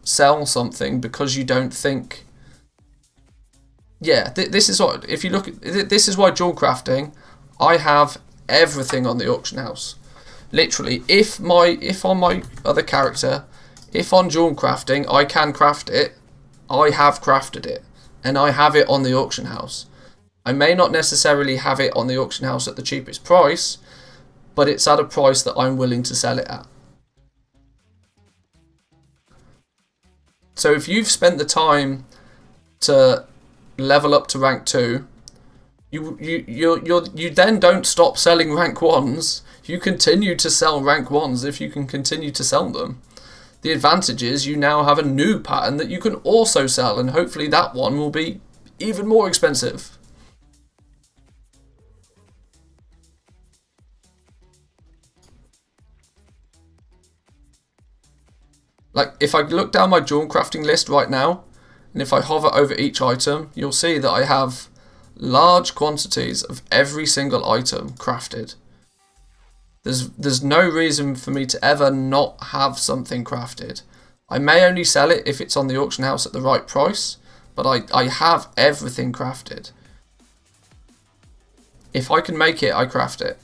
Speaker 1: sell something because you don't think... Yeah, this is what... If you look at... This is why dual crafting, I have everything on the auction house. Literally, if on my other character, if on dual crafting I can craft it, I have crafted it. And I have it on the auction house. I may not necessarily have it on the auction house at the cheapest price, but it's at a price that I'm willing to sell it at. So if you've spent the time to level up to rank 2, you then don't stop selling rank 1s. You continue to sell rank 1s if you can continue to sell them. The advantage is you now have a new pattern that you can also sell, and hopefully that one will be even more expensive. Like, if I look down my dual crafting list right now, and if I hover over each item, you'll see that I have large quantities of every single item crafted. There's no reason for me to ever not have something crafted. I may only sell it if it's on the auction house at the right price, but I have everything crafted. If I can make it, I craft it.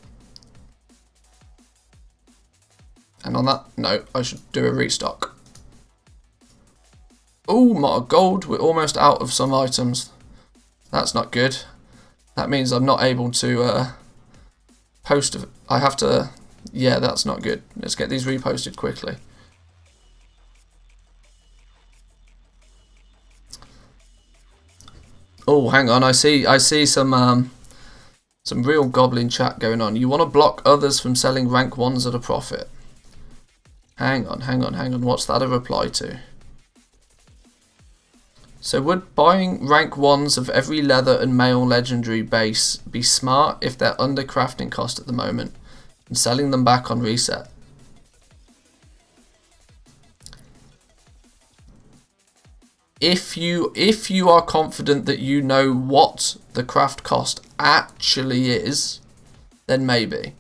Speaker 1: And on that note, I should do a restock. Oh my gold, we're almost out of some items. That's not good. That means I'm not able to post. I have to... Yeah, that's not good. Let's get these reposted quickly. Oh, hang on. I see some real goblin chat going on. You want to block others from selling rank 1s at a profit. Hang on. What's that a reply to? So would buying rank 1s of every leather and mail legendary base be smart if they're under crafting cost at the moment and selling them back on reset? If you are confident that you know what the craft cost actually is, then maybe.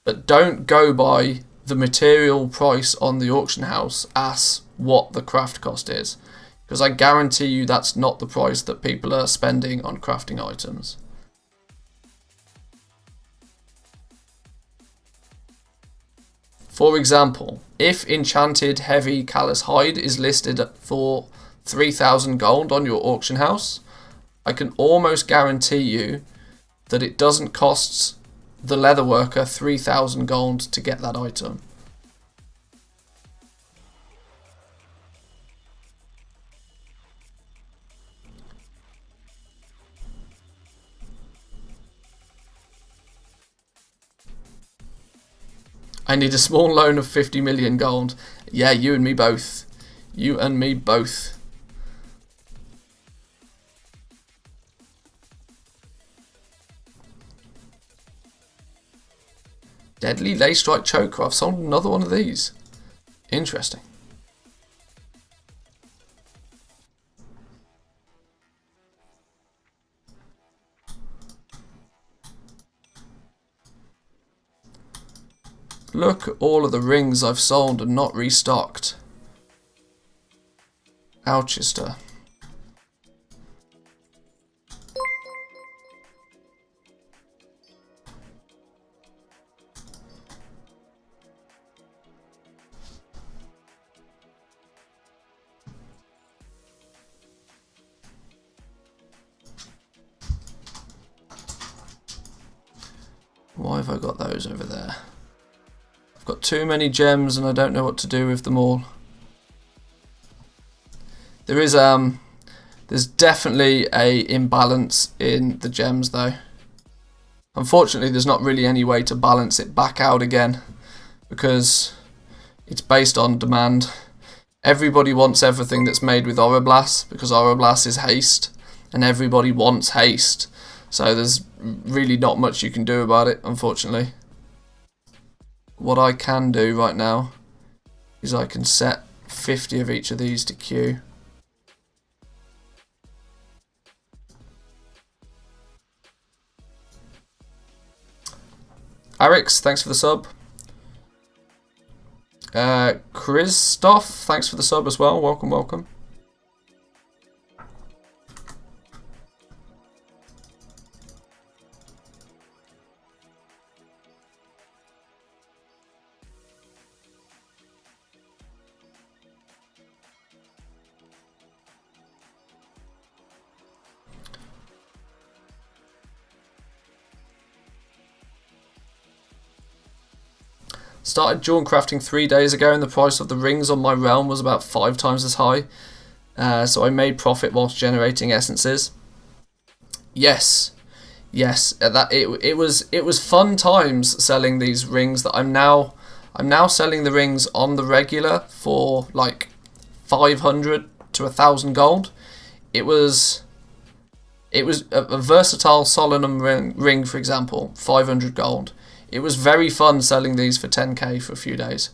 Speaker 1: But don't go by the material price on the auction house as what the craft cost is. Because I guarantee you that's not the price that people are spending on crafting items. For example, if enchanted heavy callous hide is listed for 3,000 gold on your auction house, I can almost guarantee you that it doesn't cost the leather worker 3,000 gold to get that item. I need a small loan of 50 million gold. Yeah, you and me both. You and me both. Deadly Lace Strike Choker. I've sold another one of these. Interesting. Look at all of the rings I've sold and not restocked. Ouchester. Why have I got those over there? I've got too many gems and I don't know what to do with them all. There is there's definitely a imbalance in the gems though. Unfortunately, there's not really any way to balance it back out again because it's based on demand. Everybody wants everything that's made with Oroblast because Oroblast is haste and everybody wants haste. So there's really not much you can do about it, unfortunately. What I can do right now is I can set 50 of each of these to queue. Arix, thanks for the sub. Christoph, thanks for the sub as well. Welcome, welcome. Started jewel crafting 3 days ago and the price of the rings on my realm was about 5 times as high. So I made profit whilst generating essences. Yes. Yes, it was fun times selling these rings that I'm now selling the rings on the regular for like 500 to 1,000 gold. It was a versatile Solemn ring, for example, 500 gold. It was very fun selling these for 10k for a few days.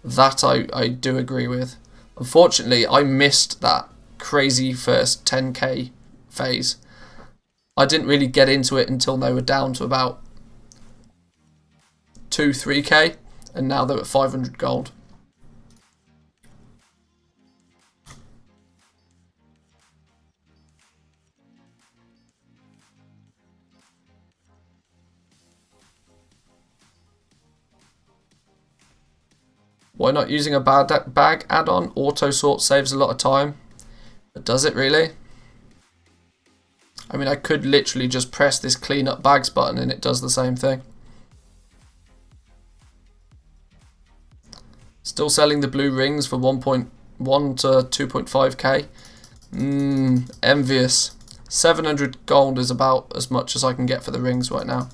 Speaker 1: That I do agree with. Unfortunately, I missed that crazy first 10k phase. I didn't really get into it until they were down to about 2-3k, and now they're at 500 gold. Why not using a bag add-on? Auto sort saves a lot of time. But does it really? I mean, I could literally just press this clean up bags button and it does the same thing. Still selling the blue rings for 1.1 to 2.5k. Envious. 700 gold is about as much as I can get for the rings right now.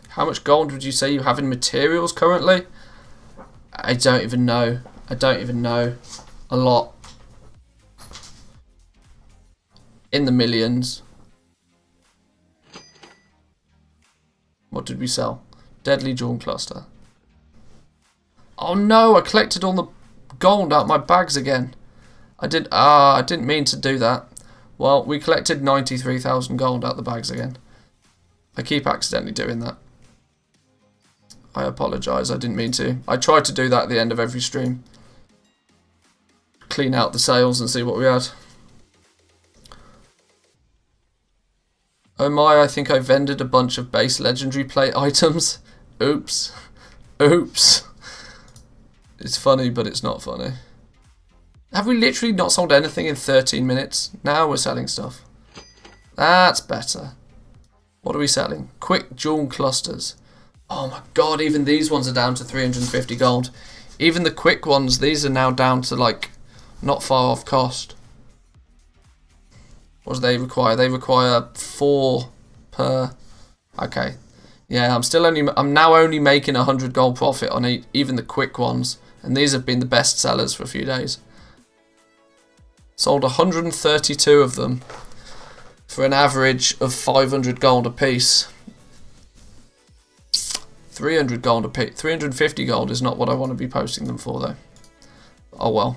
Speaker 1: How much gold would you say you have in materials currently? I don't even know. I don't even know. A lot. In the millions. What did we sell? Deadly Jawn Cluster. Oh no, I collected all the gold out of my bags again. I didn't mean to do that. Well, we collected 93,000 gold out of the bags again. I keep accidentally doing that. I apologise, I didn't mean to. I try to do that at the end of every stream. Clean out the sales and see what we had. Oh my, I think I vended a bunch of base legendary plate items. Oops. Oops. It's funny, but it's not funny. Have we literally not sold anything in 13 minutes? Now we're selling stuff. That's better. What are we selling? Quick Jawn Clusters. Oh my god, even these ones are down to 350 gold. Even the quick ones, these are now down to like not far off cost. What do they require? They require 4 per. Okay. Yeah, I'm now only making 100 gold profit on even the quick ones, and these have been the best sellers for a few days. Sold 132 of them for an average of 500 gold a piece. 300 gold a piece. 350 gold is not what I want to be posting them for though. Oh well.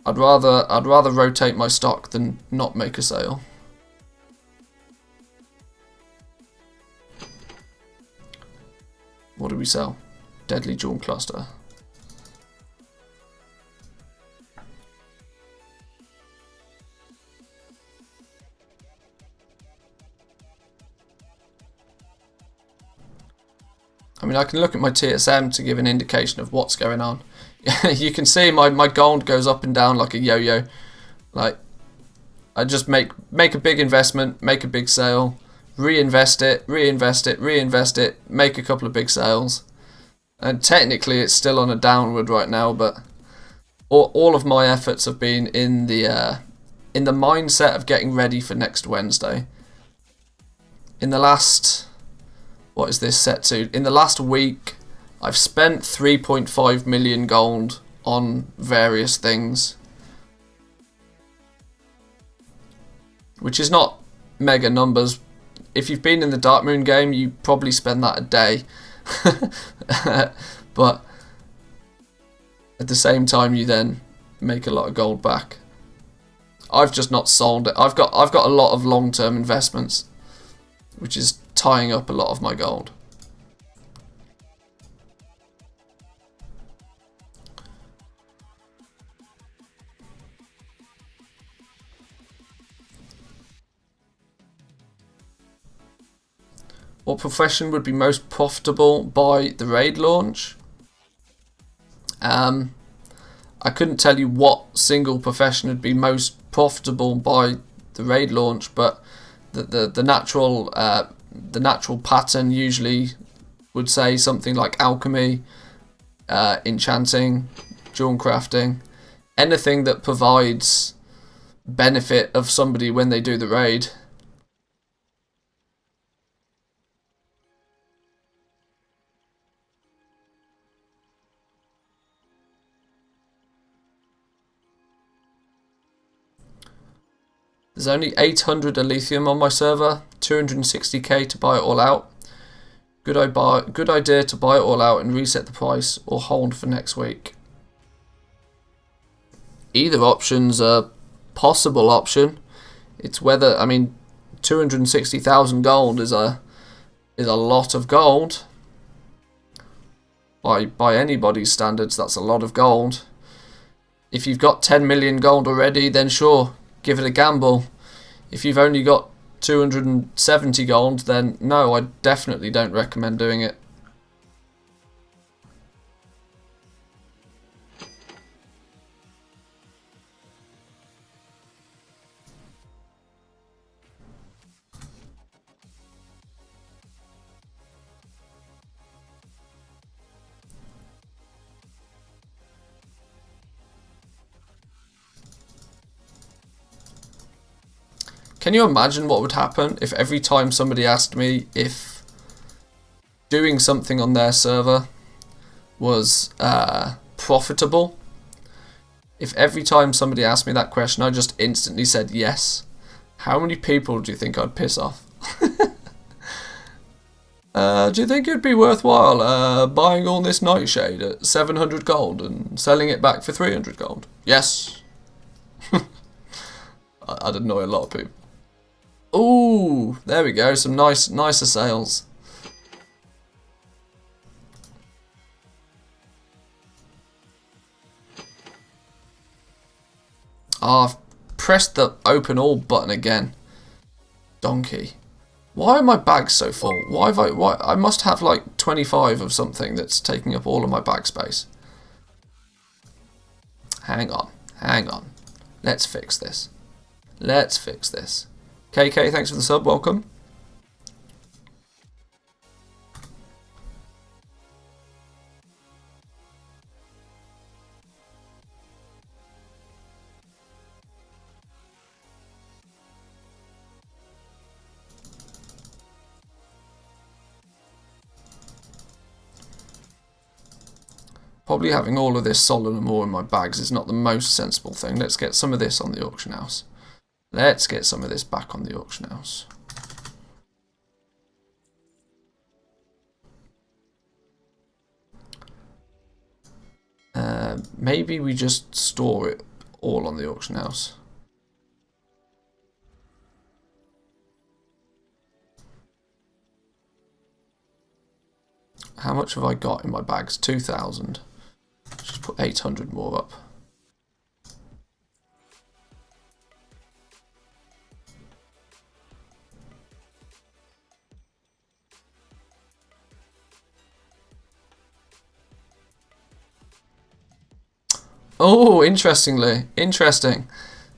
Speaker 1: I'd rather rotate my stock than not make a sale. What do we sell? Deadly Jawn Cluster. I mean, I can look at my TSM to give an indication of what's going on. You can see my gold goes up and down like a yo-yo. Like, I just make a big investment, make a big sale, reinvest it, reinvest it, reinvest it, make a couple of big sales. And technically it's still on a downward right now, but all of my efforts have been in the mindset of getting ready for next Wednesday. In the last, what is this set to? In the last week, I've spent 3.5 million gold on various things, which is not mega numbers. If you've been in the Dark Moon game, you probably spend that a day. But at the same time, you then make a lot of gold back. I've just not sold it. I've got a lot of long-term investments, which is tying up a lot of my gold. What profession would be most profitable by the raid launch? I couldn't tell you what single profession would be most profitable by the raid launch, but the natural pattern usually would say something like alchemy, enchanting, jewel crafting, anything that provides benefit of somebody when they do the raid. There's only 800 Elysium on my server, 260k to buy it all out. Good idea to buy it all out and reset the price, or hold for next week. Either option's a possible option. It's whether, I mean, 260,000 gold is a lot of gold. By anybody's standards, that's a lot of gold. If you've got 10 million gold already, then sure, give it a gamble. If you've only got 270 gold, then no, I definitely don't recommend doing it. Can you imagine what would happen if every time somebody asked me if doing something on their server was profitable? If every time somebody asked me that question, I just instantly said yes, how many people do you think I'd piss off? Do you think it'd be worthwhile buying all this nightshade at 700 gold and selling it back for 300 gold? Yes. I'd annoy a lot of people. Ooh, there we go. Some nicer sales. I've pressed the open all button again. Donkey. Why are my bags so full? Why I must have like 25 of something that's taking up all of my bag space. Hang on. Let's fix this. KK, thanks for the sub, welcome. Probably having all of this solid and more in my bags is not the most sensible thing. Let's get some of this on the auction house. Let's get some of this back on the auction house. Maybe we just store it all on the auction house. How much have I got in my bags? 2,000. Just put 800 more up. Oh, interesting.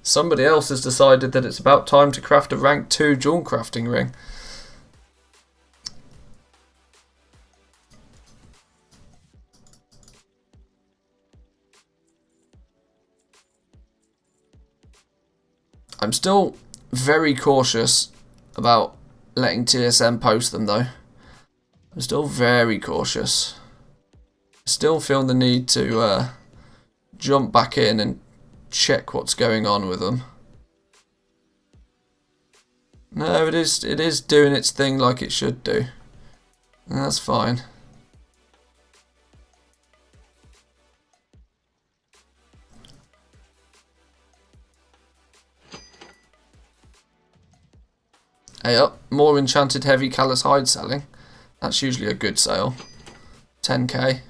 Speaker 1: Somebody else has decided that it's about time to craft a rank 2 jewel crafting ring. I'm still very cautious about letting TSM post them though. I'm still very cautious. Still feel the need to jump back in and check what's going on with them. No, it is doing its thing like it should do. And that's fine. Hey up, more enchanted heavy callous hide selling. That's usually a good sale. 10k.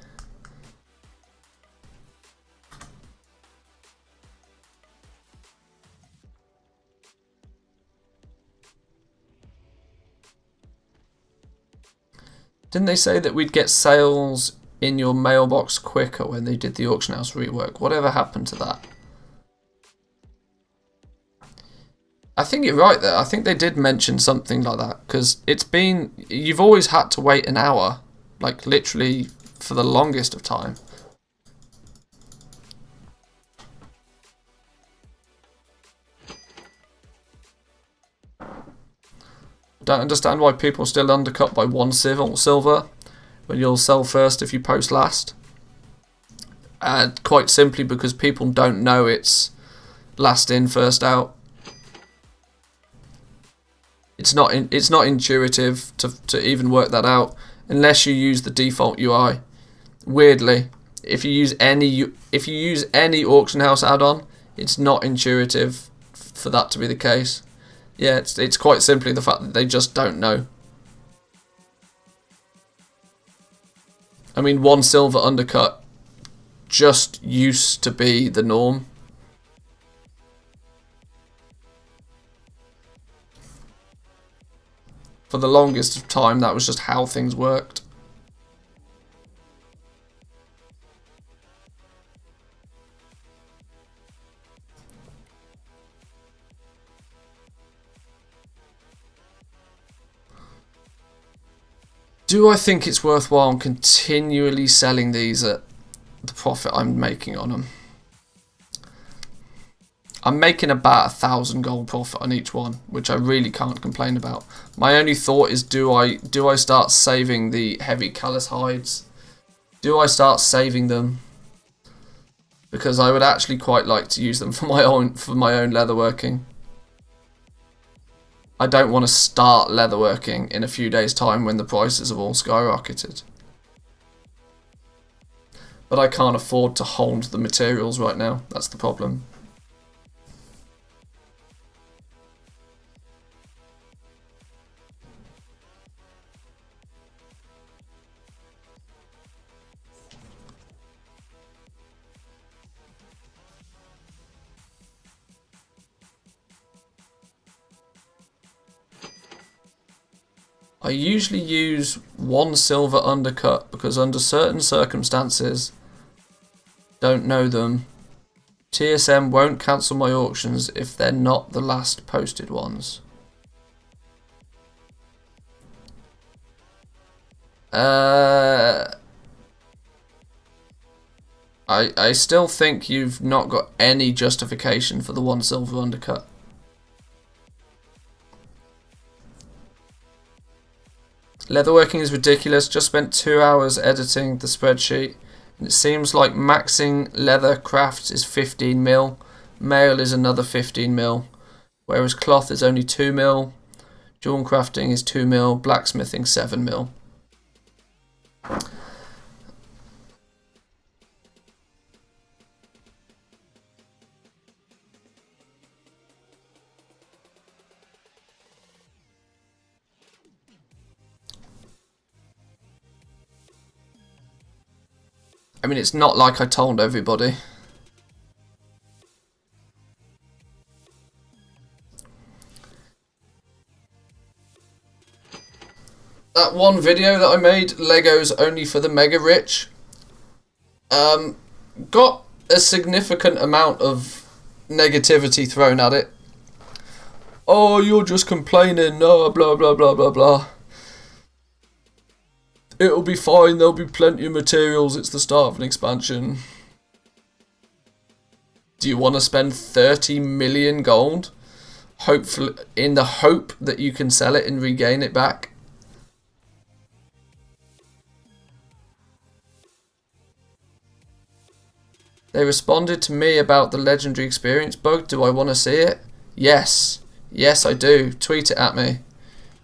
Speaker 1: Didn't they say that we'd get sales in your mailbox quicker when they did the auction house rework? Whatever happened to that? I think you're right there. I think they did mention something like that, because you've always had to wait an hour, like literally for the longest of time. Don't understand why people still undercut by 1 silver when you'll sell first if you post last. Quite simply because people don't know it's last in, first out. It's not intuitive to even work that out unless you use the default UI. Weirdly, if you use any auction house add-on, it's not intuitive for that to be the case. Yeah, it's quite simply the fact that they just don't know. I mean, 1 silver undercut just used to be the norm. For the longest of time, that was just how things worked. Do I think it's worthwhile continually selling these at the profit I'm making on them? I'm making about 1,000 gold profit on each one, which I really can't complain about. My only thought is, do I start saving the heavy callous hides? Do I start saving them? Because I would actually quite like to use them for my own leatherworking. I don't want to start leatherworking in a few days' time when the prices have all skyrocketed. But I can't afford to hold the materials right now. That's the problem. I usually use 1 silver undercut because under certain circumstances, don't know them, TSM won't cancel my auctions if they're not the last posted ones. I still think you've not got any justification for the 1 silver undercut. Leatherworking is ridiculous. Just spent 2 hours editing the spreadsheet. And it seems like maxing leather crafts is 15 mil. Mail is another 15 mil. Whereas cloth is only 2 mil. Jewel crafting is 2 mil. Blacksmithing 7 mil. I mean, it's not like I told everybody. That one video that I made, Legos only for the mega rich, got a significant amount of negativity thrown at it. Oh, you're just complaining, no, blah, blah, blah, blah, blah. It'll be fine, there'll be plenty of materials, it's the start of an expansion. Do you want to spend 30 million gold? Hopefully, in the hope that you can sell it and regain it back? They responded to me about the legendary experience bug. Do I want to see it? Yes. Yes, I do. Tweet it at me.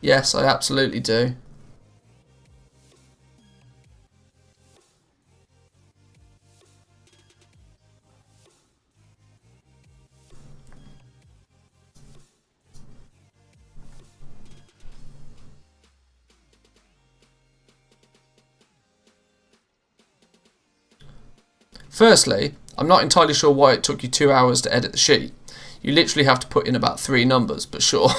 Speaker 1: Yes, I absolutely do. Firstly, I'm not entirely sure why it took you 2 hours to edit the sheet. You literally have to put in about 3 numbers, but sure.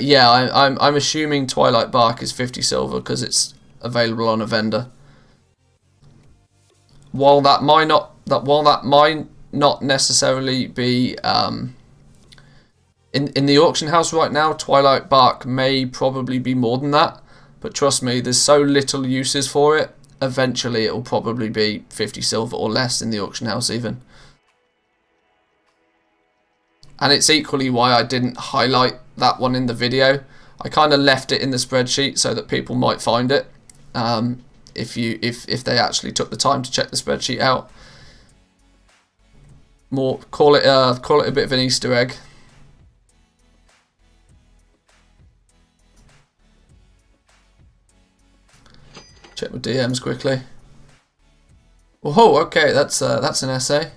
Speaker 1: Yeah, I'm assuming Twilight Bark is 50 silver because it's available on a vendor. While that might not necessarily be in the auction house right now, Twilight Bark may probably be more than that, but trust me, there's so little uses for it. Eventually, it will probably be 50 silver or less in the auction house even. And it's equally why I didn't highlight that one in the video. I kind of left it in the spreadsheet so that people might find it. If they actually took the time to check the spreadsheet out. Call it a bit of an Easter egg. Check my DMs quickly. Oh, okay, that's an essay.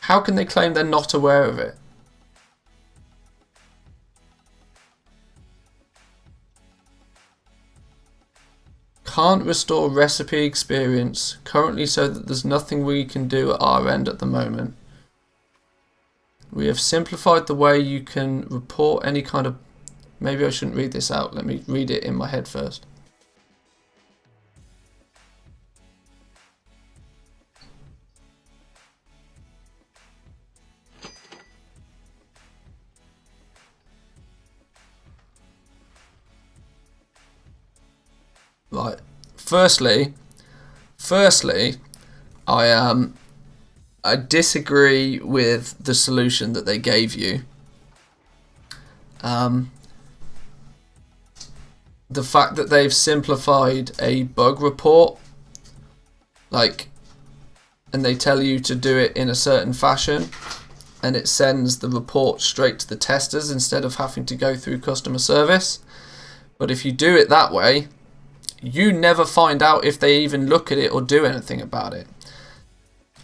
Speaker 1: How can they claim they're not aware of it? Can't restore recipe experience currently, so that there's nothing we can do at our end at the moment. We have simplified the way you can report any kind of... Maybe I shouldn't read this out. Let me read it in my head first. Right. Firstly, I disagree with the solution that they gave you. The fact that they've simplified a bug report, and they tell you to do it in a certain fashion, and it sends the report straight to the testers instead of having to go through customer service. But if you do it that way, you never find out if they even look at it or do anything about it.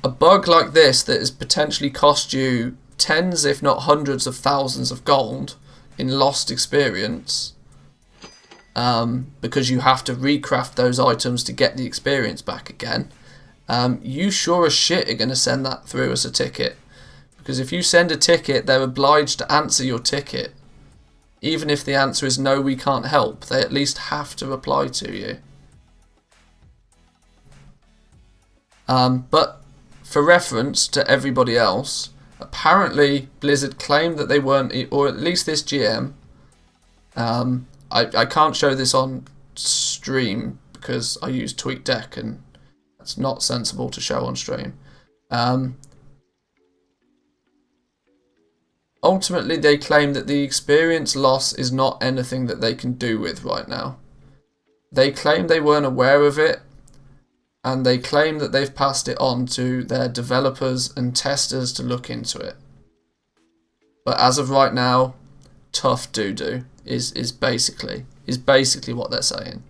Speaker 1: A bug like this that has potentially cost you tens, if not hundreds of thousands of gold in lost experience, because you have to recraft those items to get the experience back again, you sure as shit are going to send that through as a ticket. Because if you send a ticket, they're obliged to answer your ticket. Even if the answer is no, we can't help, they at least have to reply to you. But for reference to everybody else, apparently Blizzard claimed that they weren't, or at least this GM, I can't show this on stream because I use TweetDeck and that's not sensible to show on stream. Ultimately, they claim that the experience loss is not anything that they can do with right now. They claim they weren't aware of it, and they claim that they've passed it on to their developers and testers to look into it. But as of right now, tough doo-doo is basically what they're saying.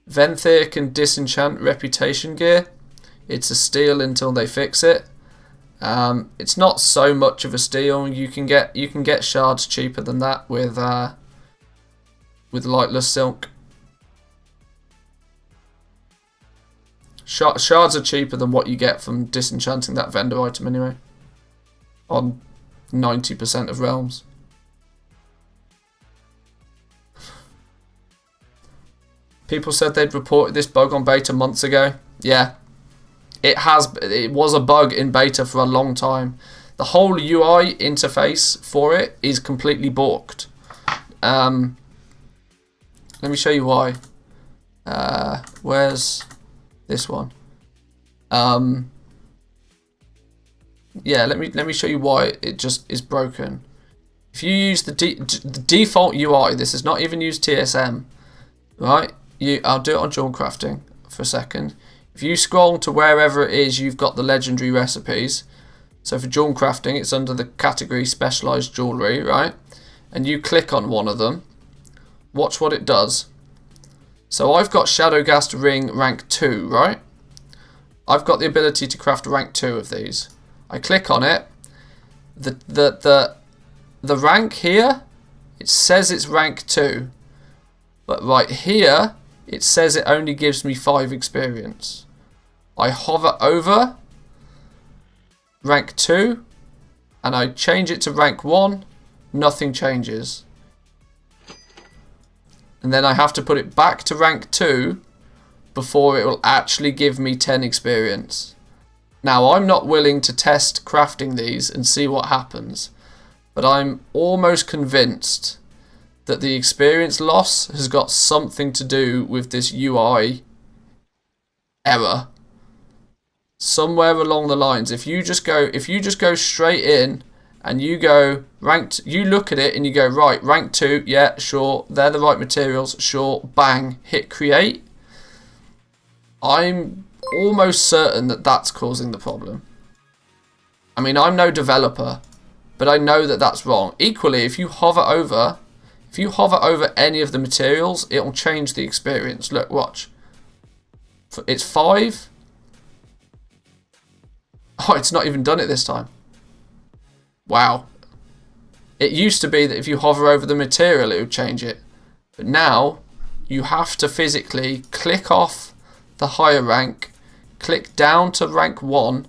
Speaker 1: Manthieus can disenchant reputation gear. It's a steal until they fix it. It's not so much of a steal. You can get shards cheaper than that with Lightless Silk. Shards are cheaper than what you get from disenchanting that vendor item anyway. On 90% of realms. People said they'd reported this bug on beta months ago. Yeah. It was a bug in beta for a long time. The whole UI interface for it is completely balked. Let me show you why. Where's this one? Yeah, let me show you why it just is broken. If you use the default UI, this is not even use TSM, right? I'll do it on jewel crafting for a second. If you scroll to wherever it is, you've got the legendary recipes. So for jewel crafting, it's under the category specialized jewelry, right? And you click on one of them. Watch what it does. So I've got Shadowghast Ring rank 2, right? I've got the ability to craft rank 2 of these. I click on it. The rank here, it says it's rank 2. But right here, it says it only gives me 5 experience. I hover over rank 2 and I change it to rank 1, nothing changes. And then I have to put it back to rank 2 before it will actually give me 10 experience. Now, I'm not willing to test crafting these and see what happens, but I'm almost convinced that the experience loss has got something to do with this UI error. Somewhere along the lines, if you just go straight in and you go ranked, you look at it and you go, right, rank 2, yeah, sure, they're the right materials, sure, bang, hit create. I'm almost certain that that's causing the problem. I mean, I'm no developer, but I know that that's wrong. Equally, if you hover over any of the materials, it'll change the experience. Look, watch. It's 5. Oh, it's not even done it this time. Wow. It used to be that if you hover over the material, it would change it. But now, you have to physically click off the higher rank, click down to rank 1,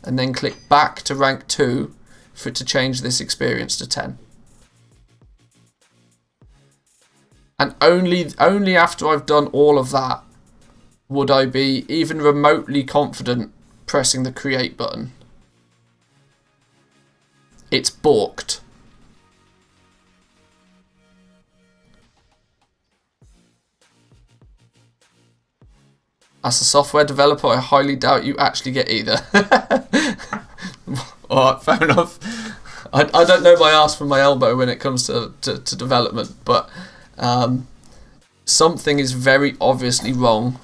Speaker 1: and then click back to rank 2 for it to change this experience to 10. And only after I've done all of that would I be even remotely confident pressing the create button. It's balked. As a software developer, I highly doubt you actually get either. Alright, fair enough. I don't know my ass from my elbow when it comes to development, but something is very obviously wrong.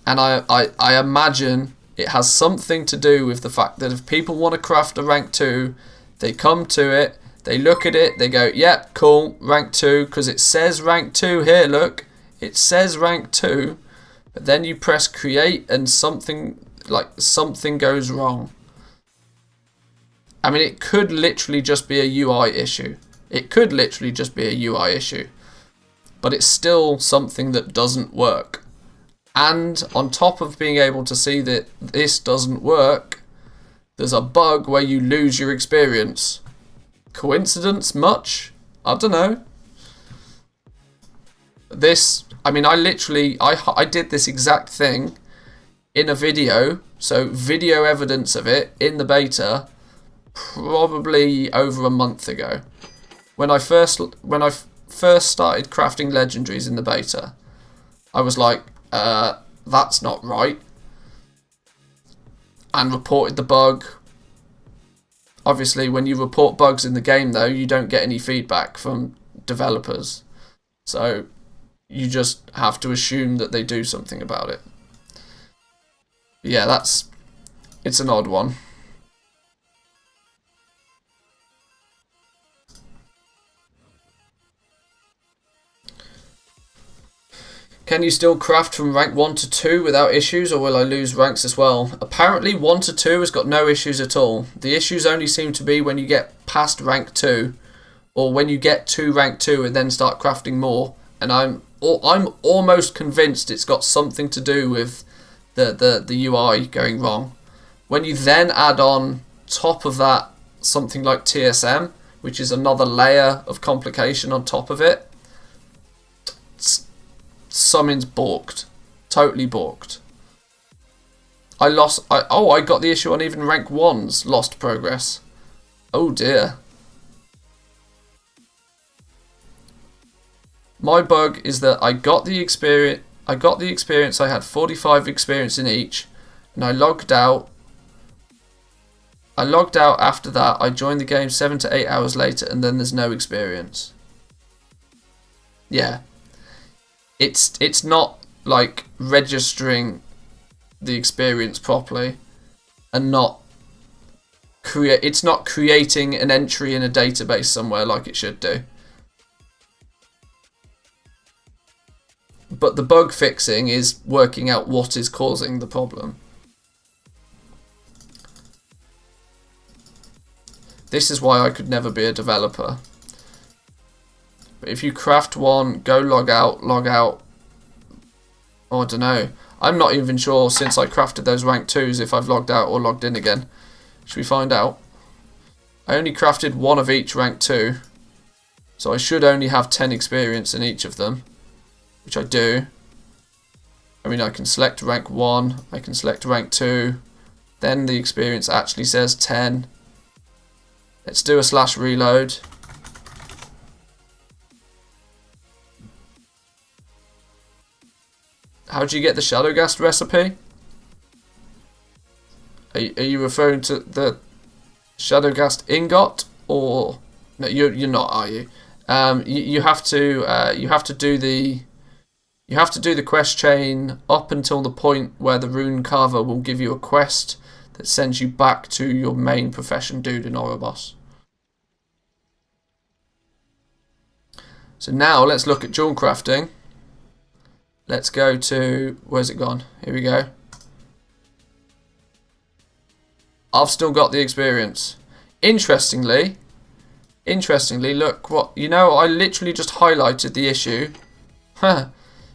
Speaker 1: And I imagine it has something to do with the fact that if people want to craft a rank 2, they come to it, they look at it, they go, yep, cool, rank 2, because it says rank 2 here, look. It says rank 2, but then you press create and something goes wrong. I mean, it could literally just be a UI issue. It could literally just be a UI issue. But it's still something that doesn't work. And on top of being able to see that this doesn't work, there's a bug where you lose your experience. Coincidence much? I don't know. This, I mean, I did this exact thing in a video, so video evidence of it in the beta, probably over a month ago. When I first started crafting legendaries in the beta, I was like, that's not right, and reported the bug. Obviously, when you report bugs in the game, though, you don't get any feedback from developers, so you just have to assume that they do something about it. Yeah, it's an odd one. Can you still craft from rank 1 to 2 without issues, or will I lose ranks as well? Apparently 1 to 2 has got no issues at all. The issues only seem to be when you get past rank 2, or when you get to rank 2 and then start crafting more. And I'm almost convinced it's got something to do with the UI going wrong. When you then add on top of that something like TSM, which is another layer of complication on top of it, something's balked. Totally balked. I got the issue on even rank 1's lost progress. Oh dear. My bug is that I got the experience. I had 45 experience in each, and I logged out. After that. I joined the game 7 to 8 hours later, and then there's no experience. Yeah. It's not like registering the experience properly, and it's not creating an entry in a database somewhere like it should do. But the bug fixing is working out what is causing the problem. This is why I could never be a developer. But if you craft one, go log out. Oh, I don't know. I'm not even sure since I crafted those rank 2s if I've logged out or logged in again. Should we find out? I only crafted one of each rank 2. So I should only have 10 experience in each of them. Which I do. I mean, I can select rank 1. I can select rank 2. Then the experience actually says 10. Let's do a /reload. How do you get the Shadowghast recipe? Are you referring to the Shadowghast ingot, or no? You're not, are you? You have to do the quest chain up until the point where the rune carver will give you a quest that sends you back to your main profession dude in Oribos. So now let's look at jewel crafting. Let's go to, where's it gone? Here we go. I've still got the experience. Interestingly, look what, I literally just highlighted the issue. Huh.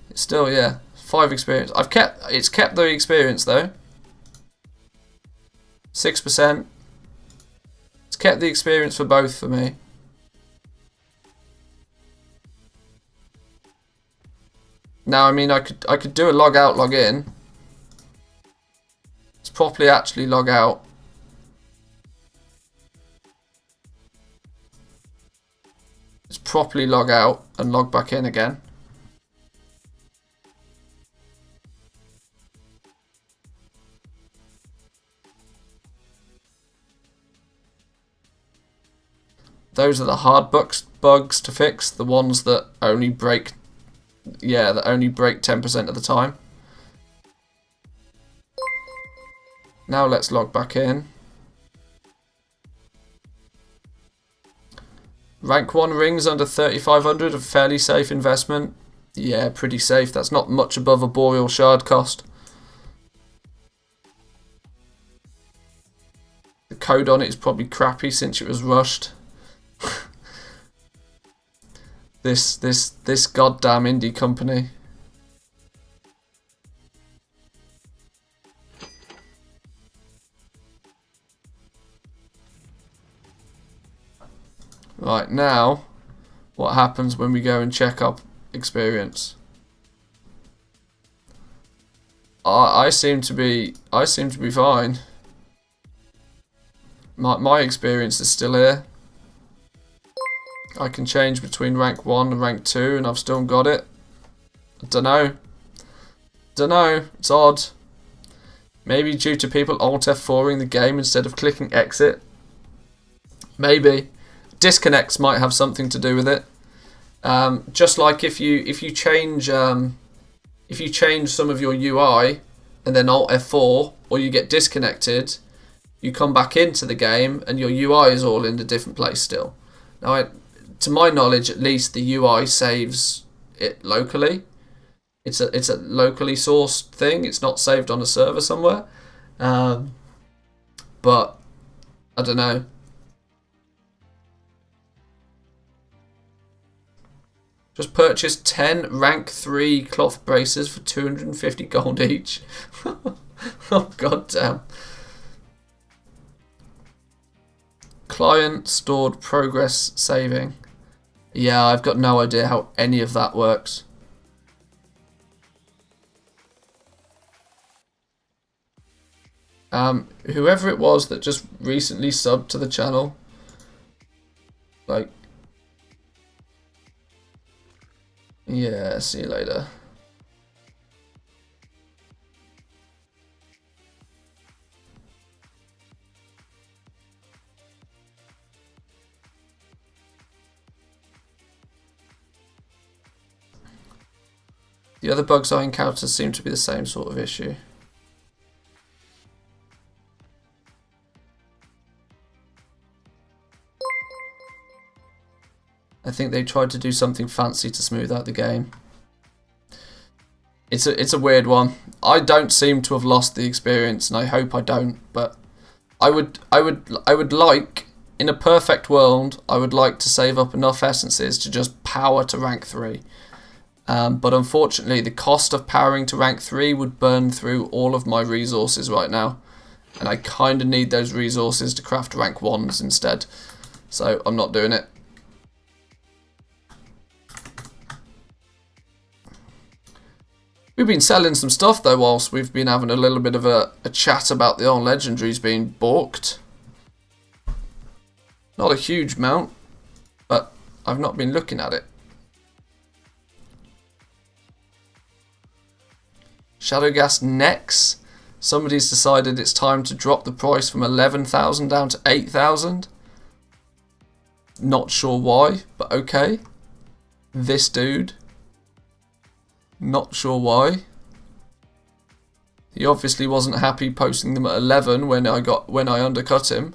Speaker 1: It's still, yeah, 5 experience. It's kept the experience though. 6%. It's kept the experience for both for me. Now, I mean, I could do a log out, log in. Let's properly actually log out. Let's properly log out and log back in again. Those are the hard bugs to fix, the ones that only break, that only break 10% of the time. Now let's log back in. Rank 1 rings under 3,500, a fairly safe investment. Yeah, pretty safe. That's not much above a boreal shard cost. The code on it is probably crappy since it was rushed. This goddamn indie company. Right, now what happens when we go and check up experience? I seem to be fine. My experience is still here. I can change between rank 1 and rank 2 and I've still got it. I dunno. It's odd. Maybe due to people Alt F4ing the game instead of clicking exit. Maybe. Disconnects might have something to do with it. Just like if you change some of your UI and then Alt F4, or you get disconnected, you come back into the game and your UI is all in a different place still. Now, to my knowledge, at least, the UI saves it locally. it's a locally sourced thing. It's not saved on a server somewhere. But I don't know. Just purchased 10 rank 3 cloth braces for 250 gold each. Oh, god damn. Client stored progress saving. Yeah, I've got no idea how any of that works. Whoever it was that just recently subbed to the channel, like, yeah, see you later. The other bugs I encountered seem to be the same sort of issue. I think they tried to do something fancy to smooth out the game. It's a weird one. I don't seem to have lost the experience, and I hope I don't. But I would like, in a perfect world, I would like to save up enough essences to just power to rank 3. But unfortunately, the cost of powering to rank 3 would burn through all of my resources right now, and I kind of need those resources to craft rank 1s instead. So I'm not doing it. We've been selling some stuff though whilst we've been having a little bit of a chat about the old legendaries being balked. Not a huge amount, but I've not been looking at it. Shadowgas Nex. Somebody's decided it's time to drop the price from 11,000 down to 8,000. Not sure why, but okay. This dude. Not sure why. He obviously wasn't happy posting them at 11 when I undercut him.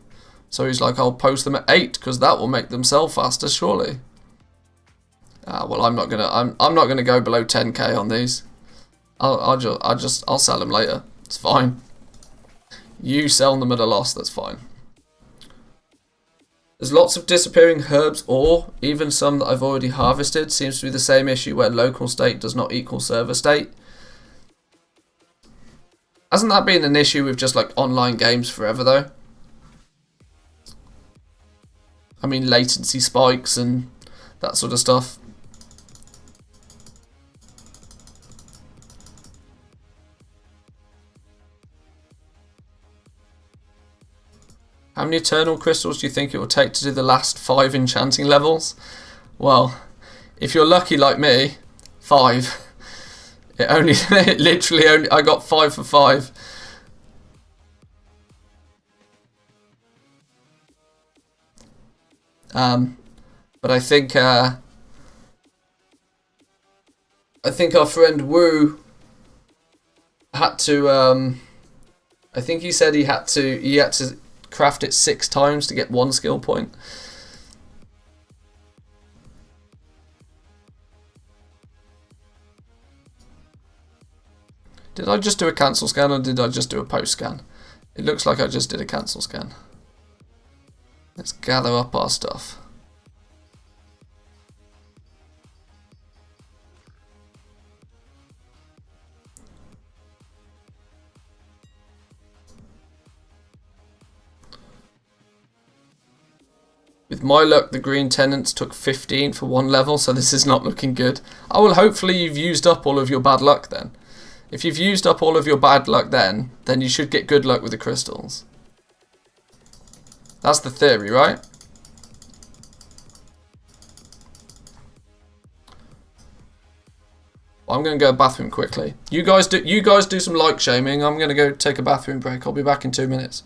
Speaker 1: So he's like, I'll post them at 8 because that will make them sell faster, surely. Well, I'm not gonna go below 10k on these. I'll sell them later. It's fine. You sell them at a loss. That's fine. There's lots of disappearing herbs, or even some that I've already harvested. Seems to be the same issue where local state does not equal server state. Hasn't that been an issue with just like online games forever though? I mean, latency spikes and that sort of stuff. How many eternal crystals do you think it will take to do the last 5 enchanting levels? Well, if you're lucky like me, 5. I got 5 for 5. But I think our friend Wu had to. I think he said he had to craft it 6 times to get 1 skill point. Did I just do a cancel scan or did I just do a post scan? It looks like I just did a cancel scan. Let's gather up our stuff. With my luck, the green tenants took 15 for 1 level, so this is not looking good. Oh, well, hopefully you've used up all of your bad luck then. If you've used up all of your bad luck then you should get good luck with the crystals. That's the theory, right? I'm going to go to the bathroom quickly. You guys do some like shaming. I'm going to go take a bathroom break. I'll be back in 2 minutes.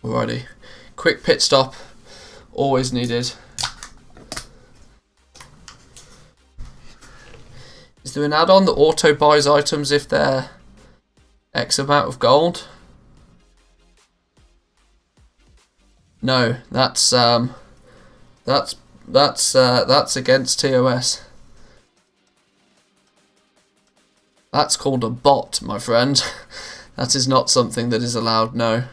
Speaker 1: Alrighty. Quick pit stop. Always needed. Is there an add-on that auto buys items if they're X amount of gold? No, that's against TOS. That's called a bot, my friend. That is not something that is allowed, no.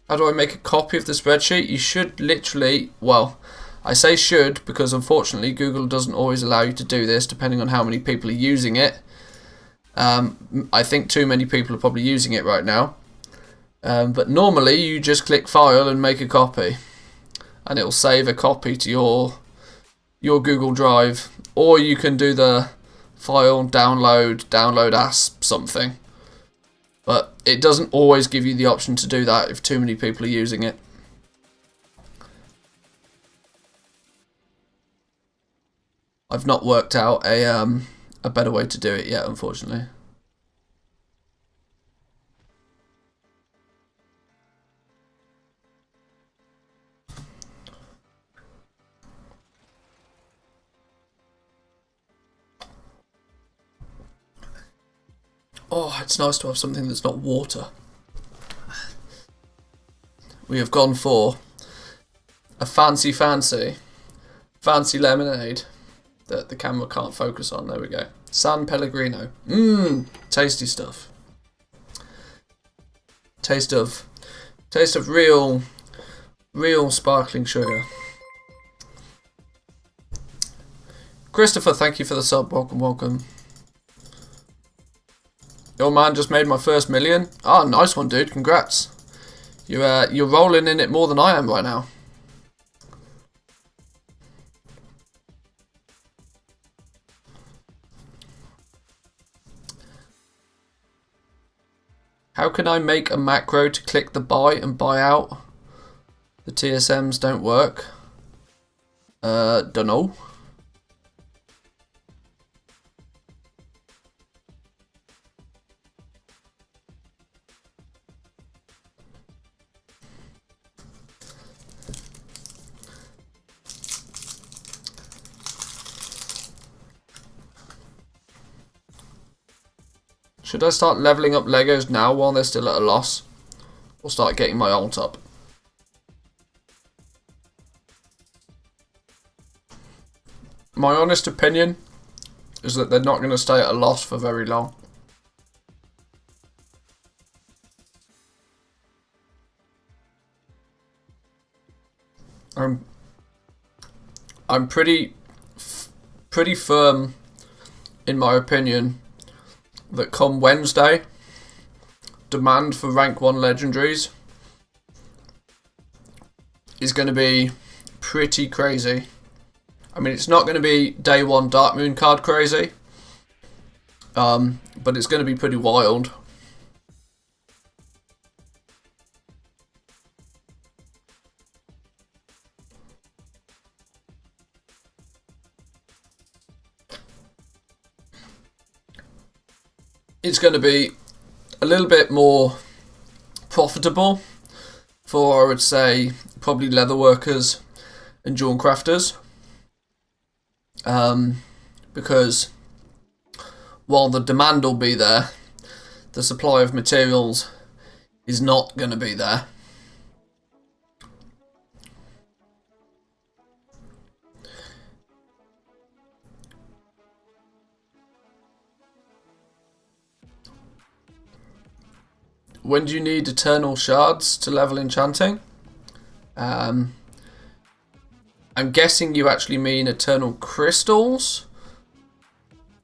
Speaker 1: How do I make a copy of the spreadsheet? You should literally, well, I say should because unfortunately Google doesn't always allow you to do this depending on how many people are using it. I think too many people are probably using it right now. But normally you just click file and make a copy. And it'll save a copy to your Google Drive. Or you can do the file, download as something. But it doesn't always give you the option to do that if too many people are using it. I've not worked out a better way to do it yet, unfortunately. Oh, it's nice to have something that's not water. We have gone for a fancy lemonade that the camera can't focus on. There we go. San Pellegrino. Tasty stuff. Taste of real sparkling sugar. Christopher, thank you for the sub. Welcome, welcome. Your man just made my first million. Ah, nice one, dude. Congrats. You're rolling in it more than I am right now. How can I make a macro to click the buy and buy out? The TSMs don't work. Dunno. Should I start leveling up Legos now while they're still at a loss? Or start getting my alt up? My honest opinion is that they're not going to stay at a loss for very long. I'm pretty firm in my opinion that come Wednesday, demand for rank 1 legendaries is going to be pretty crazy. I mean, it's not going to be day 1 Dark Moon card crazy, but it's going to be pretty wild. It's going to be a little bit more profitable for, I would say, probably leather workers and jewel crafters. Because while the demand will be there, the supply of materials is not going to be there. When do you need eternal shards to level enchanting? I'm guessing you actually mean eternal crystals,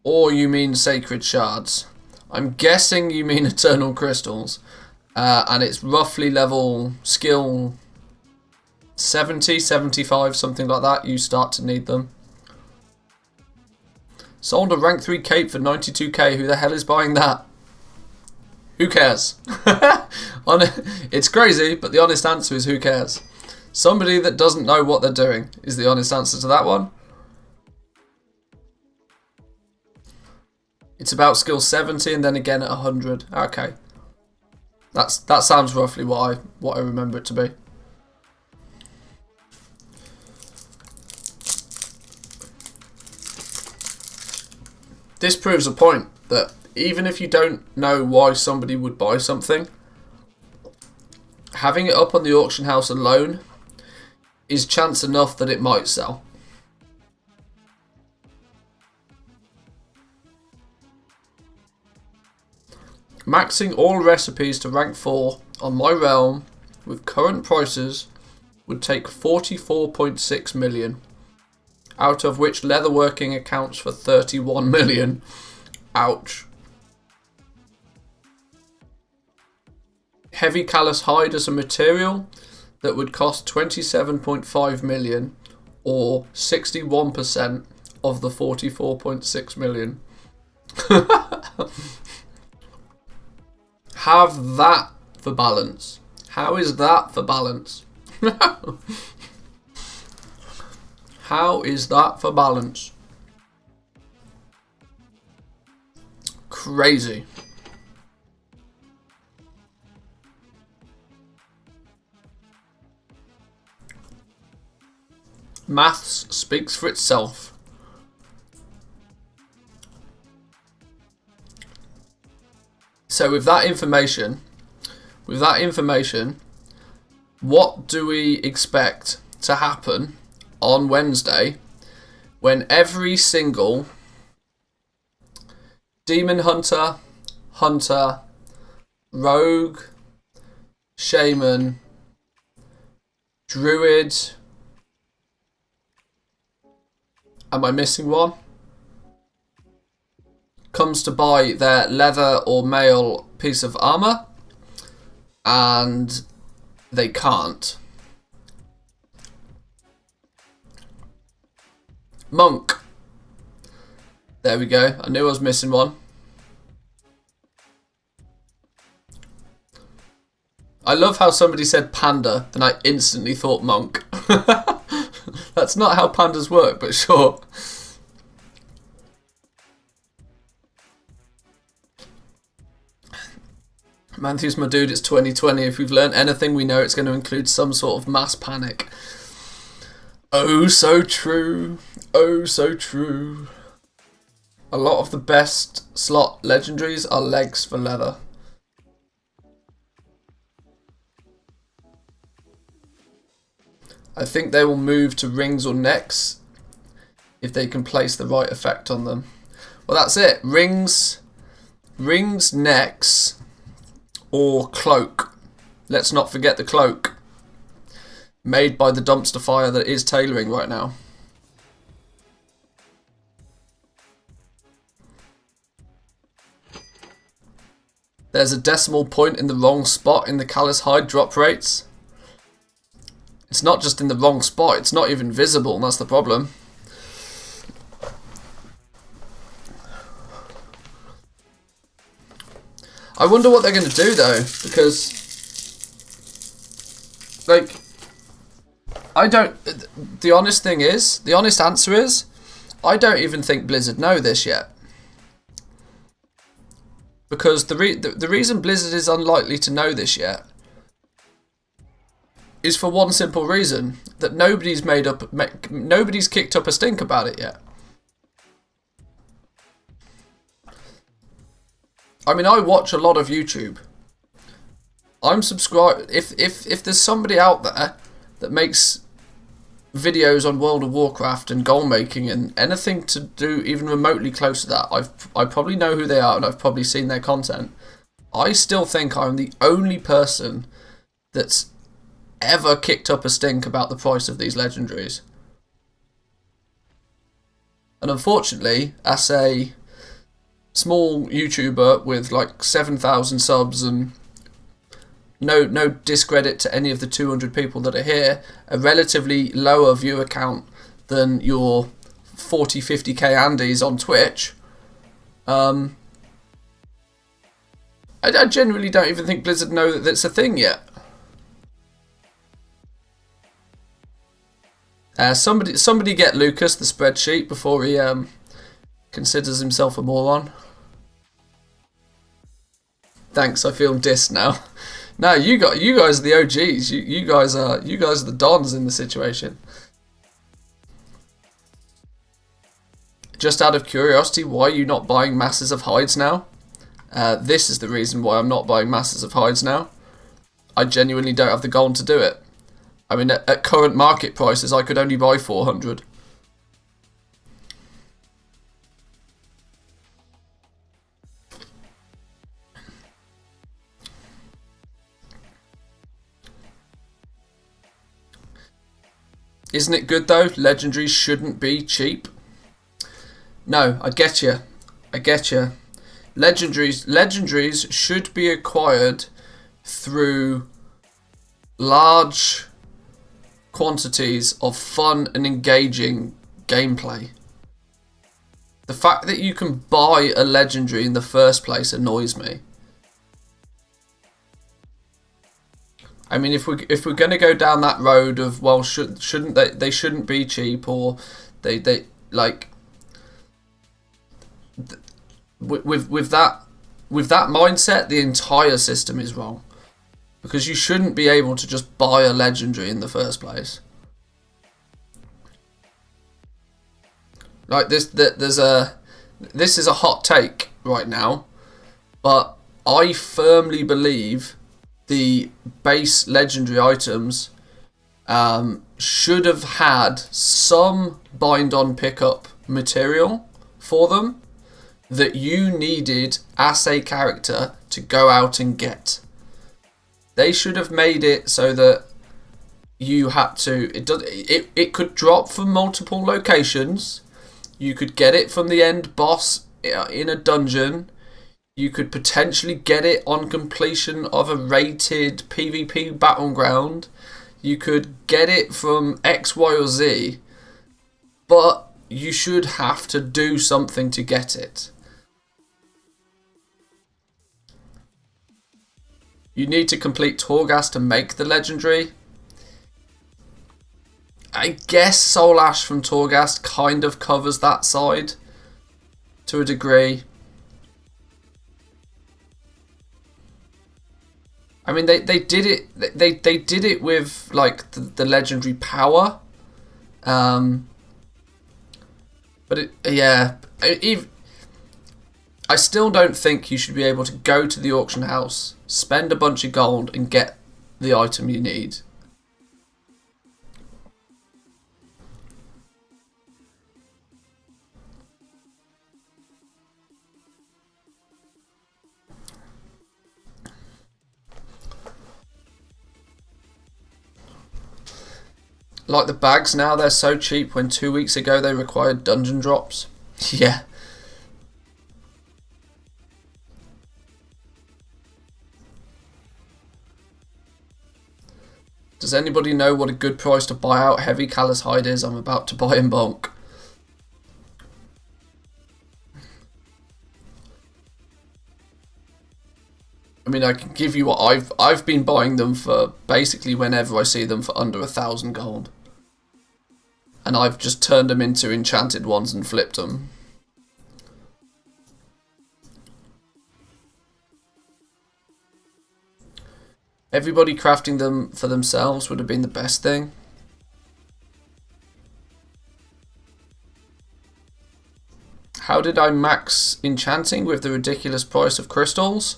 Speaker 1: or you mean sacred shards. I'm guessing you mean eternal crystals, and it's roughly level skill 70, 75, something like that. You start to need them. Sold a rank 3 cape for 92k. Who the hell is buying that? Who cares? It's crazy, but the honest answer is who cares? Somebody that doesn't know what they're doing is the honest answer to that one. It's about skill 70 and then again at 100. Okay. That sounds roughly what I remember it to be. This proves a point that even if you don't know why somebody would buy something, having it up on the auction house alone is chance enough that it might sell. Maxing all recipes to rank 4 on my realm with current prices would take 44.6 million, out of which leatherworking accounts for 31 million. Ouch. Heavy callus hide as a material that would cost 27.5 million, or 61% of the 44.6 million. Have that for balance. How is that for balance? How is that for balance? Crazy. Maths speaks for itself. So with that information, what do we expect to happen on Wednesday when every single demon hunter, rogue, shaman, druid, am I missing one, comes to buy their leather or mail piece of armor and they can't? Monk. There we go. I knew I was missing one. I love how somebody said panda and I instantly thought monk. That's not how pandas work, but sure. Manthieus, my dude, it's 2020. If we've learned anything, we know it's going to include some sort of mass panic. Oh, so true. Oh, so true. A lot of the best slot legendaries are legs for leather. I think they will move to rings or necks if they can place the right effect on them. Well, that's it. Rings, necks, or cloak. Let's not forget the cloak. Made by the dumpster fire that is tailoring right now. There's a decimal point in the wrong spot in the callus hide drop rates. It's not just in the wrong spot, it's not even visible, and that's the problem. I wonder what they're going to do though, because, like, the honest answer is, I don't even think Blizzard know this yet. Because the reason Blizzard is unlikely to know this yet is for one simple reason, that nobody's kicked up a stink about it yet. I mean, I watch a lot of YouTube. I'm subscribed. If there's somebody out there that makes videos on World of Warcraft and goal making and anything to do even remotely close to that, I probably know who they are and I've probably seen their content. I still think I'm the only person that's ever kicked up a stink about the price of these legendaries. And unfortunately, as a small YouTuber with like 7,000 subs and no discredit to any of the 200 people that are here, a relatively lower viewer count than your 40, 50k Andys on Twitch, I genuinely don't even think Blizzard know that it's a thing yet. Somebody get Lucas the spreadsheet before he considers himself a moron. Thanks, I feel dissed now. No, you guys are the OGs. You guys are the dons in the situation. Just out of curiosity, why are you not buying masses of hides now? This is the reason why I'm not buying masses of hides now. I genuinely don't have the gold to do it. I mean, at current market prices, I could only buy 400. Isn't it good though? Legendaries shouldn't be cheap. No, I get you. I get you. Legendaries should be acquired through large quantities of fun and engaging gameplay. The fact that you can buy a legendary in the first place annoys me. I mean, if we're going to go down that road of, well, shouldn't they shouldn't be cheap, or they like with that mindset, the entire system is wrong, because you shouldn't be able to just buy a legendary in the first place. Like this is a hot take right now, but I firmly believe the base legendary items should have had some bind-on pickup material for them that you needed as a character to go out and get. They should have made it so that you had to. It could drop from multiple locations. You could get it from the end boss in a dungeon. You could potentially get it on completion of a rated PvP battleground. You could get it from X, Y, or Z. But you should have to do something to get it. You need to complete Torghast to make the legendary. I guess Soul Ash from Torghast kind of covers that side to a degree. I mean, they did it. They did it with like the legendary power, but I still don't think you should be able to go to the auction house, spend a bunch of gold, and get the item you need. Like the bags now, they're so cheap when 2 weeks ago they required dungeon drops. Yeah. Does anybody know what a good price to buy out heavy callous hide is? I'm about to buy in bulk. I mean, I can give you what I've been buying them for basically whenever I see them for under 1,000 gold. And I've just turned them into enchanted ones and flipped them. Everybody crafting them for themselves would have been the best thing. How did I max enchanting with the ridiculous price of crystals?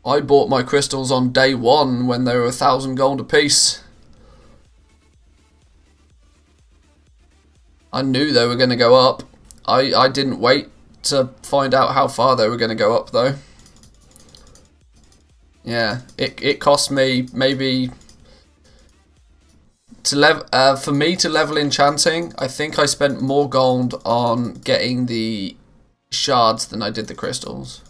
Speaker 1: I bought my crystals on day one when they were 1,000 gold a piece. I knew they were going to go up. I didn't wait to find out how far they were going to go up though. Yeah, it cost me maybe for me to level enchanting. I think I spent more gold on getting the shards than I did the crystals.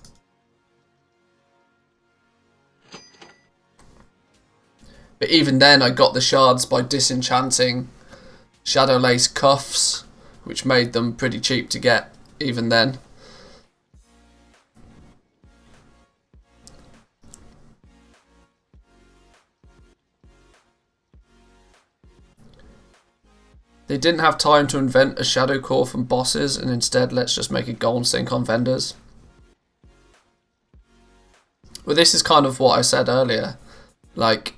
Speaker 1: But even then, I got the shards by disenchanting Shadowlands cuffs, which made them pretty cheap to get even then. They didn't have time to invent a shadow core from bosses, and instead let's just make a gold sink on vendors. Well, this is kind of what I said earlier. Like,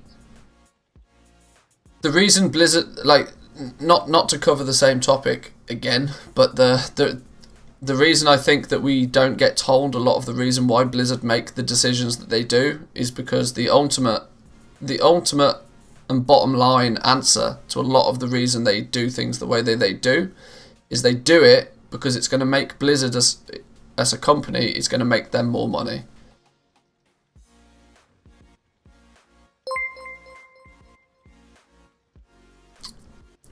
Speaker 1: the reason Blizzard, like, not to cover the same topic again, but the reason I think that we don't get told a lot of the reason why Blizzard make the decisions that they do is because the ultimate and bottom line answer to a lot of the reason they do things the way they do is they do it because it's going to make Blizzard as a company, it's going to make them more money.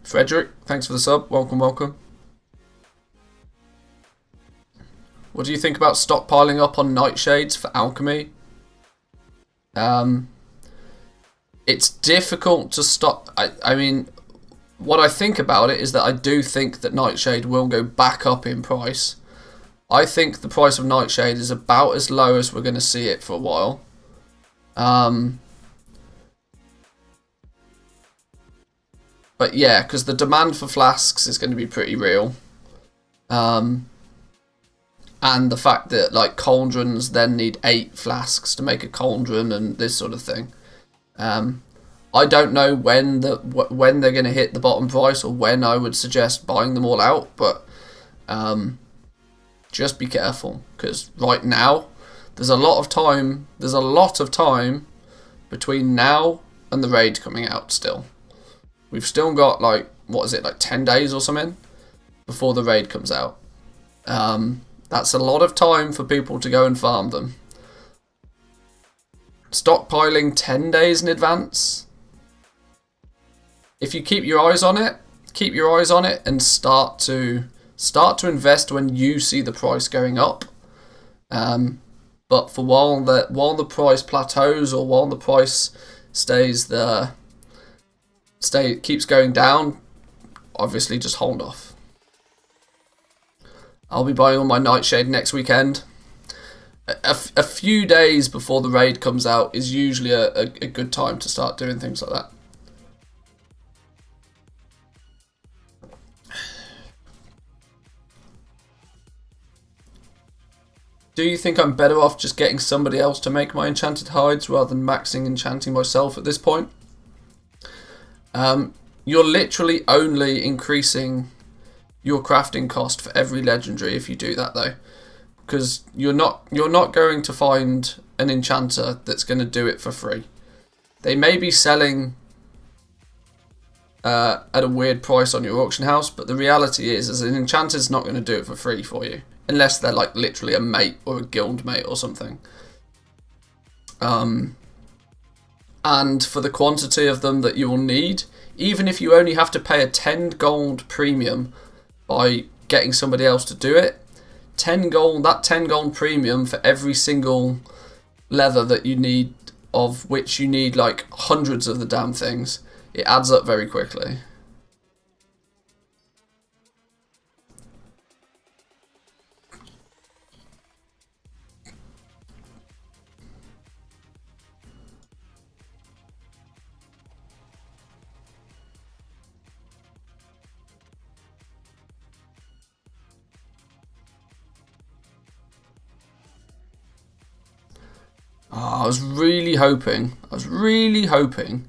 Speaker 1: Frederick, thanks for the sub. Welcome, welcome. What do you think about stockpiling up on nightshades for alchemy? It's difficult to stop. I mean, what I think about it is that I do think that nightshade will go back up in price. I think the price of nightshade is about as low as we're going to see it for a while. But yeah, because the demand for flasks is going to be pretty real. And the fact that like cauldrons then need 8 flasks to make a cauldron and this sort of thing. I don't know when they're going to hit the bottom price or when I would suggest buying them all out, but just be careful because right now there's a lot of time. There's a lot of time between now and the raid coming out still. We've still got like, what is it, like 10 days or something before the raid comes out. That's a lot of time for people to go and farm them. Stockpiling 10 days in advance. If you keep your eyes on it, and start to invest when you see the price going up. But for while the price plateaus or while the price keeps going down, obviously just hold off. I'll be buying all my nightshade next weekend. A few days before the raid comes out is usually a good time to start doing things like that. Do you think I'm better off just getting somebody else to make my enchanted hides rather than maxing enchanting myself at this point? You're literally only increasing your crafting cost for every legendary if you do that though, because you're not going to find an enchanter that's going to do it for free. They may be selling at a weird price on your auction house, but the reality is as an enchanter's not going to do it for free for you unless they're like literally a mate or a guild mate or something. And for the quantity of them that you will need, even if you only have to pay a 10 gold premium by getting somebody else to do it, 10 gold premium for every single leather that you need, of which you need like hundreds of the damn things, it adds up very quickly. I was really hoping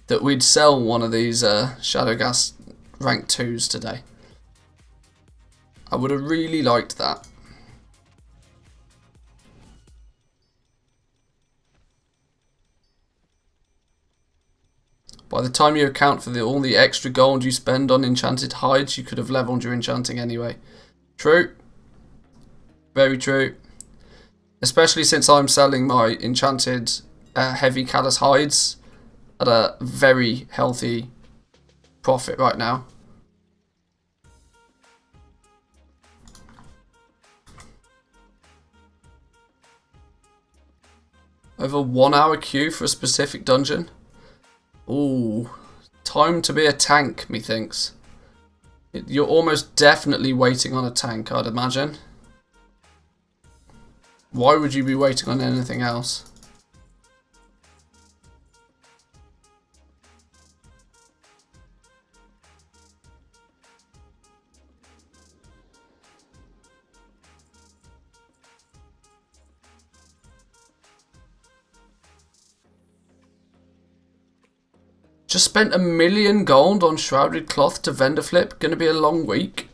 Speaker 1: that we'd sell one of these Shadowgas rank 2s today. I would have really liked that. By the time you account for all the extra gold you spend on enchanted hides, you could have leveled your enchanting anyway. True. Very true. Especially since I'm selling my enchanted heavy callous hides at a very healthy profit right now. Over 1 hour queue for a specific dungeon. Ooh, time to be a tank, methinks. You're almost definitely waiting on a tank, I'd imagine. Why would you be waiting on anything else? Just spent 1 million gold on shrouded cloth to vendor flip. Gonna be a long week.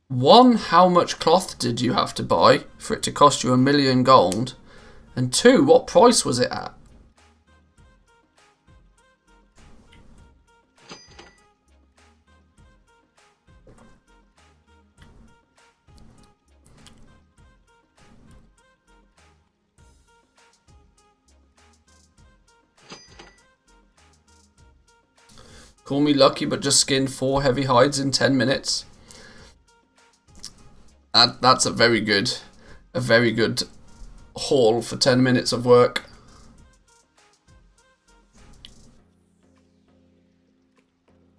Speaker 1: 1, how much cloth did you have to buy for it to cost you 1 million gold? And 2, what price was it at? Call me lucky, but just skinned 4 heavy hides in 10 minutes. That's a very good haul for 10 minutes of work.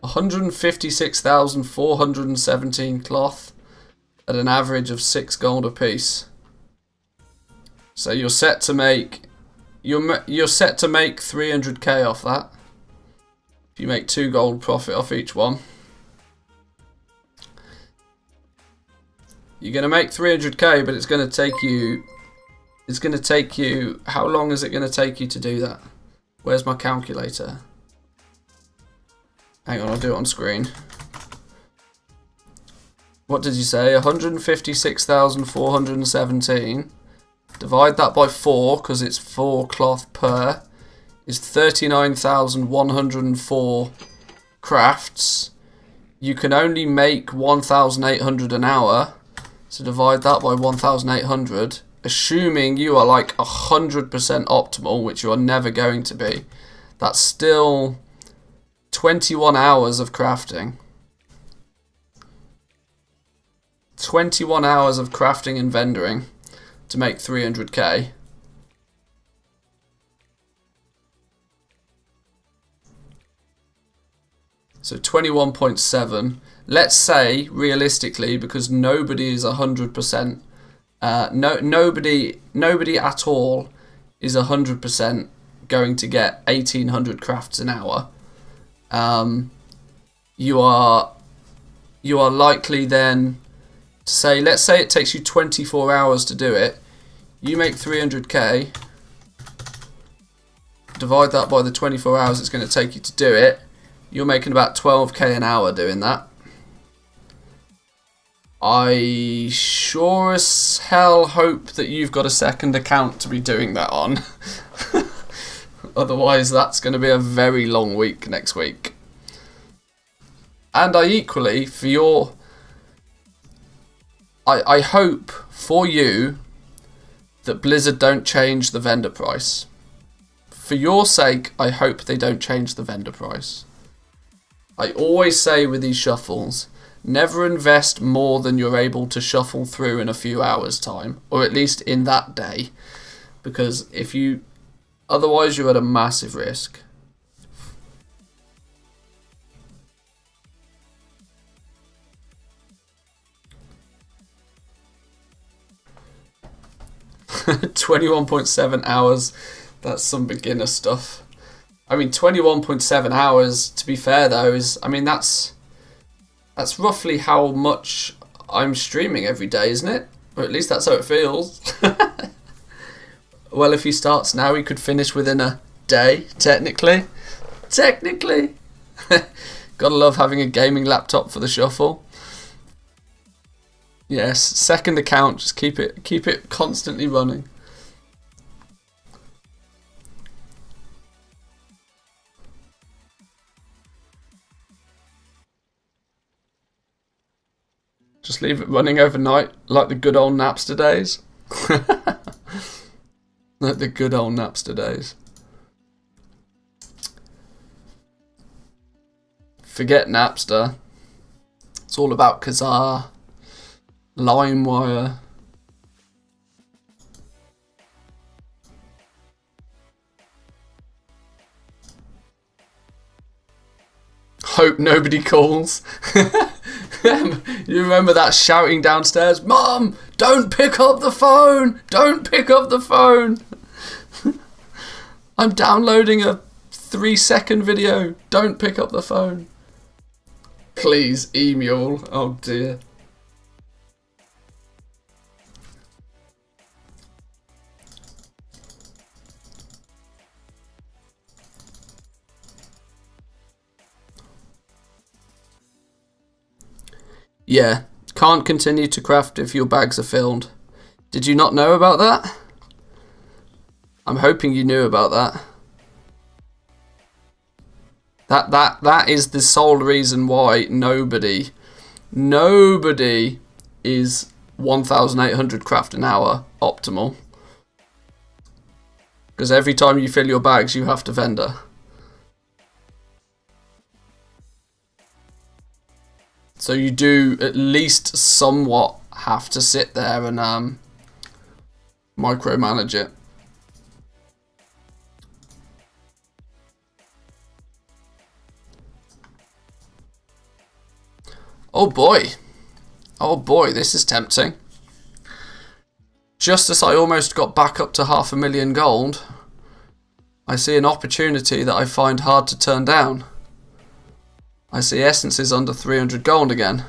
Speaker 1: $156,417 cloth at an average of 6 gold a piece. So you're set to make 300k off that. If you make 2 gold profit off each one. You're going to make 300k, but it's going to take you, how long is it going to take you to do that? Where's my calculator? Hang on, I'll do it on screen. What did you say? 156,417. Divide that by 4, because it's 4 cloth per, is 39,104 crafts. You can only make 1,800 an hour. So divide that by 1,800, assuming you are like 100% optimal, which you are never going to be. That's still 21 hours of crafting. 21 hours of crafting and vendoring to make 300k. So 21.7. Let's say, realistically, because nobody is 100%, nobody at all is 100% going to get 1,800 crafts an hour. You are likely then to say, let's say it takes you 24 hours to do it. You make 300k. Divide that by the 24 hours it's going to take you to do it. You're making about 12k an hour doing that. I sure as hell hope that you've got a second account to be doing that on. Otherwise, that's going to be a very long week next week. And I equally, for your... I hope for you that Blizzard don't change the vendor price. For your sake, I hope they don't change the vendor price. I always say with these shuffles, never invest more than you're able to shuffle through in a few hours' time, or at least in that day, because if you, otherwise you're at a massive risk. $21.7 hours, that's some beginner stuff. I mean, 21.7 hours, to be fair though, is, I mean, that's roughly how much I'm streaming every day, isn't it? Or at least that's how it feels. Well, if he starts now, he could finish within a day, technically. Technically. Gotta love having a gaming laptop for the shuffle. Yes, second account, just keep it constantly running. Just leave it running overnight, like the good old Napster days. Like the good old Napster days. Forget Napster. It's all about Kazaa, LimeWire. Hope nobody calls. You remember that shouting downstairs? Mom, don't pick up the phone! Don't pick up the phone! I'm downloading a 3-second video. Don't pick up the phone. Please, Emule. Oh dear. Yeah, can't continue to craft if your bags are filled. Did you not know about that? I'm hoping you knew about that. That is the sole reason why nobody is 1,800 craft an hour optimal. Because every time you fill your bags, you have to vendor. So you do at least somewhat have to sit there and micromanage it. Oh boy. Oh boy, this is tempting. Just as I almost got back up to 500,000 gold, I see an opportunity that I find hard to turn down. I see essences under 300 gold again.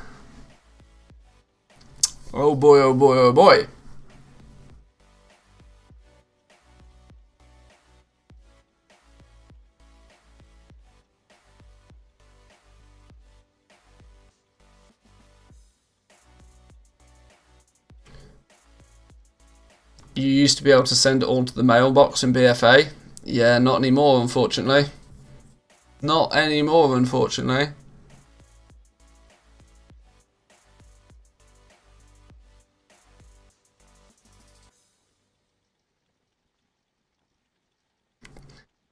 Speaker 1: Oh boy, oh boy, oh boy. You used to be able to send it all to the mailbox in BFA. Yeah, not anymore, unfortunately. Not anymore, unfortunately.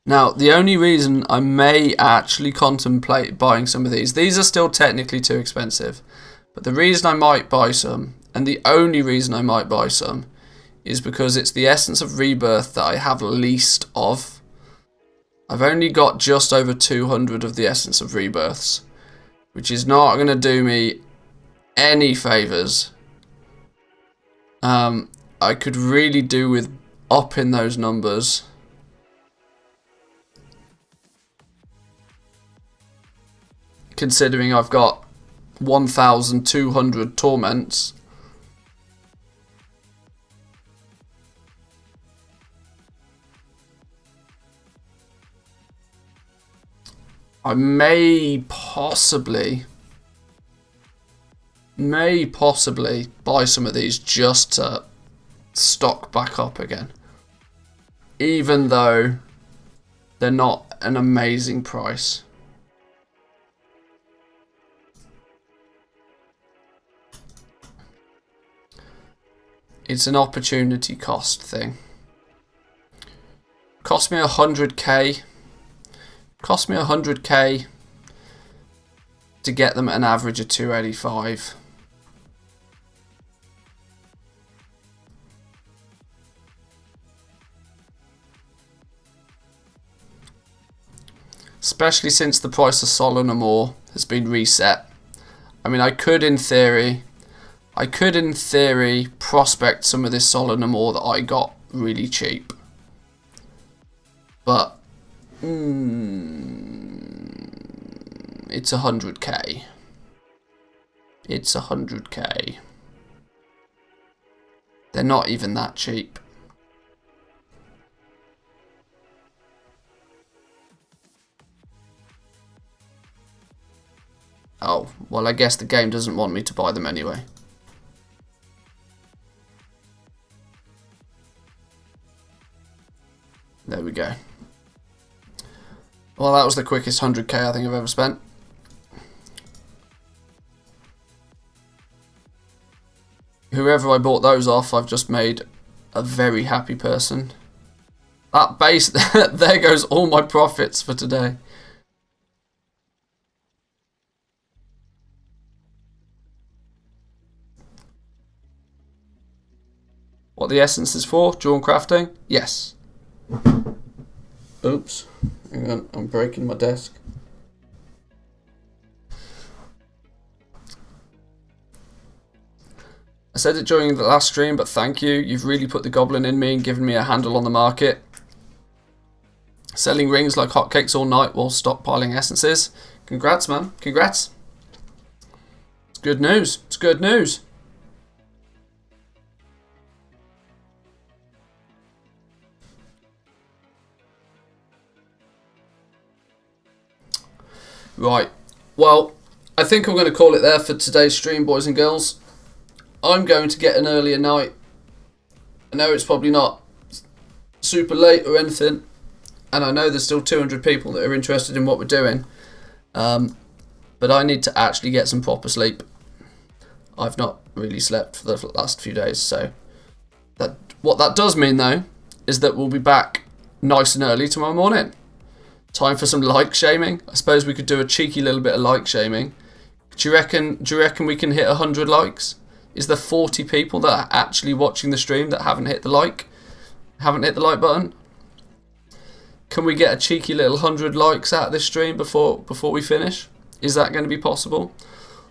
Speaker 1: Now, the only reason I may actually contemplate buying some of these are still technically too expensive, but the reason I might buy some, and the only reason I might buy some, is because it's the Essence of Rebirth that I have least of. I've only got just over 200 of the Essence of Rebirths, which is not going to do me any favours. I could really do with upping those numbers. Considering I've got 1,200 torments. I may possibly buy some of these just to stock back up again. Even though they're not an amazing price. It's an opportunity cost thing. Cost me 100k. Cost me 100k to get them at an average of 285. Especially since the price of Solon Amor has been reset. I mean, I could in theory prospect some of this Solon Amor that I got really cheap. But it's 100k. It's 100k. They're not even that cheap. Oh, well, I guess the game doesn't want me to buy them anyway. There we go. Well, that was the quickest 100k I think I've ever spent. Whoever I bought those off, I've just made a very happy person. That base, there goes all my profits for today. What the essence is for? Drawn crafting? Yes. Oops. Hang on, I'm breaking my desk. I said it during the last stream, but thank you. You've really put the goblin in me and given me a handle on the market. Selling rings like hotcakes all night while stockpiling essences. Congrats, man. Congrats. It's good news. It's good news. Right. Well, I think I'm going to call it there for today's stream, boys and girls. I'm going to get an earlier night. I know it's probably not super late or anything, and I know there's still 200 people that are interested in what we're doing, but I need to actually get some proper sleep. I've not really slept for the last few days, so what that does mean though is that we'll be back nice and early tomorrow morning. Time for some like shaming. I suppose we could do a cheeky little bit of like shaming. Do you reckon we can hit 100 likes? Is there 40 people that are actually watching the stream that haven't hit the like button? Can we get a cheeky little 100 likes out of this stream before we finish? Is that going to be possible?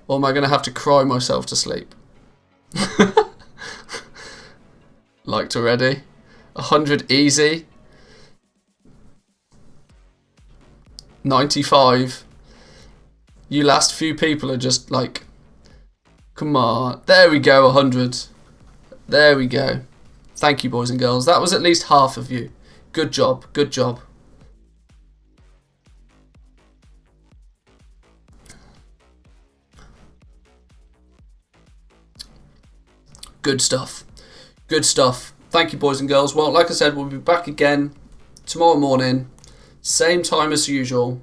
Speaker 1: Or am I going to have to cry myself to sleep? Liked already. 100 easy. 95. You last few people are just like, come on. There we go, 100. There we go. Thank you, boys and girls. That was at least half of you. Good job. Good job. Good stuff. Good stuff. Thank you, boys and girls. Well, like I said, we'll be back again tomorrow morning. Same time as usual.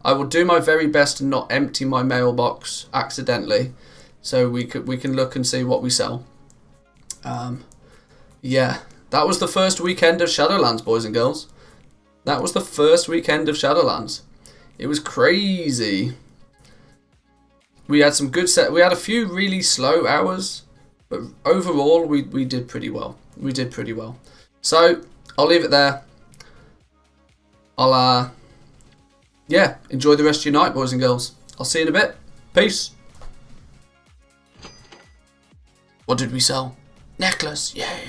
Speaker 1: I will do my very best to not empty my mailbox accidentally, so we can look and see what we sell. Yeah, that was the first weekend of Shadowlands, boys and girls. That was the first weekend of Shadowlands. It was crazy. We had some good we had a few really slow hours, but overall we did pretty well. We did pretty well. So I'll leave it there. Yeah, enjoy the rest of your night, boys and girls. I'll see you in a bit. Peace. What did we sell? Necklace, yay.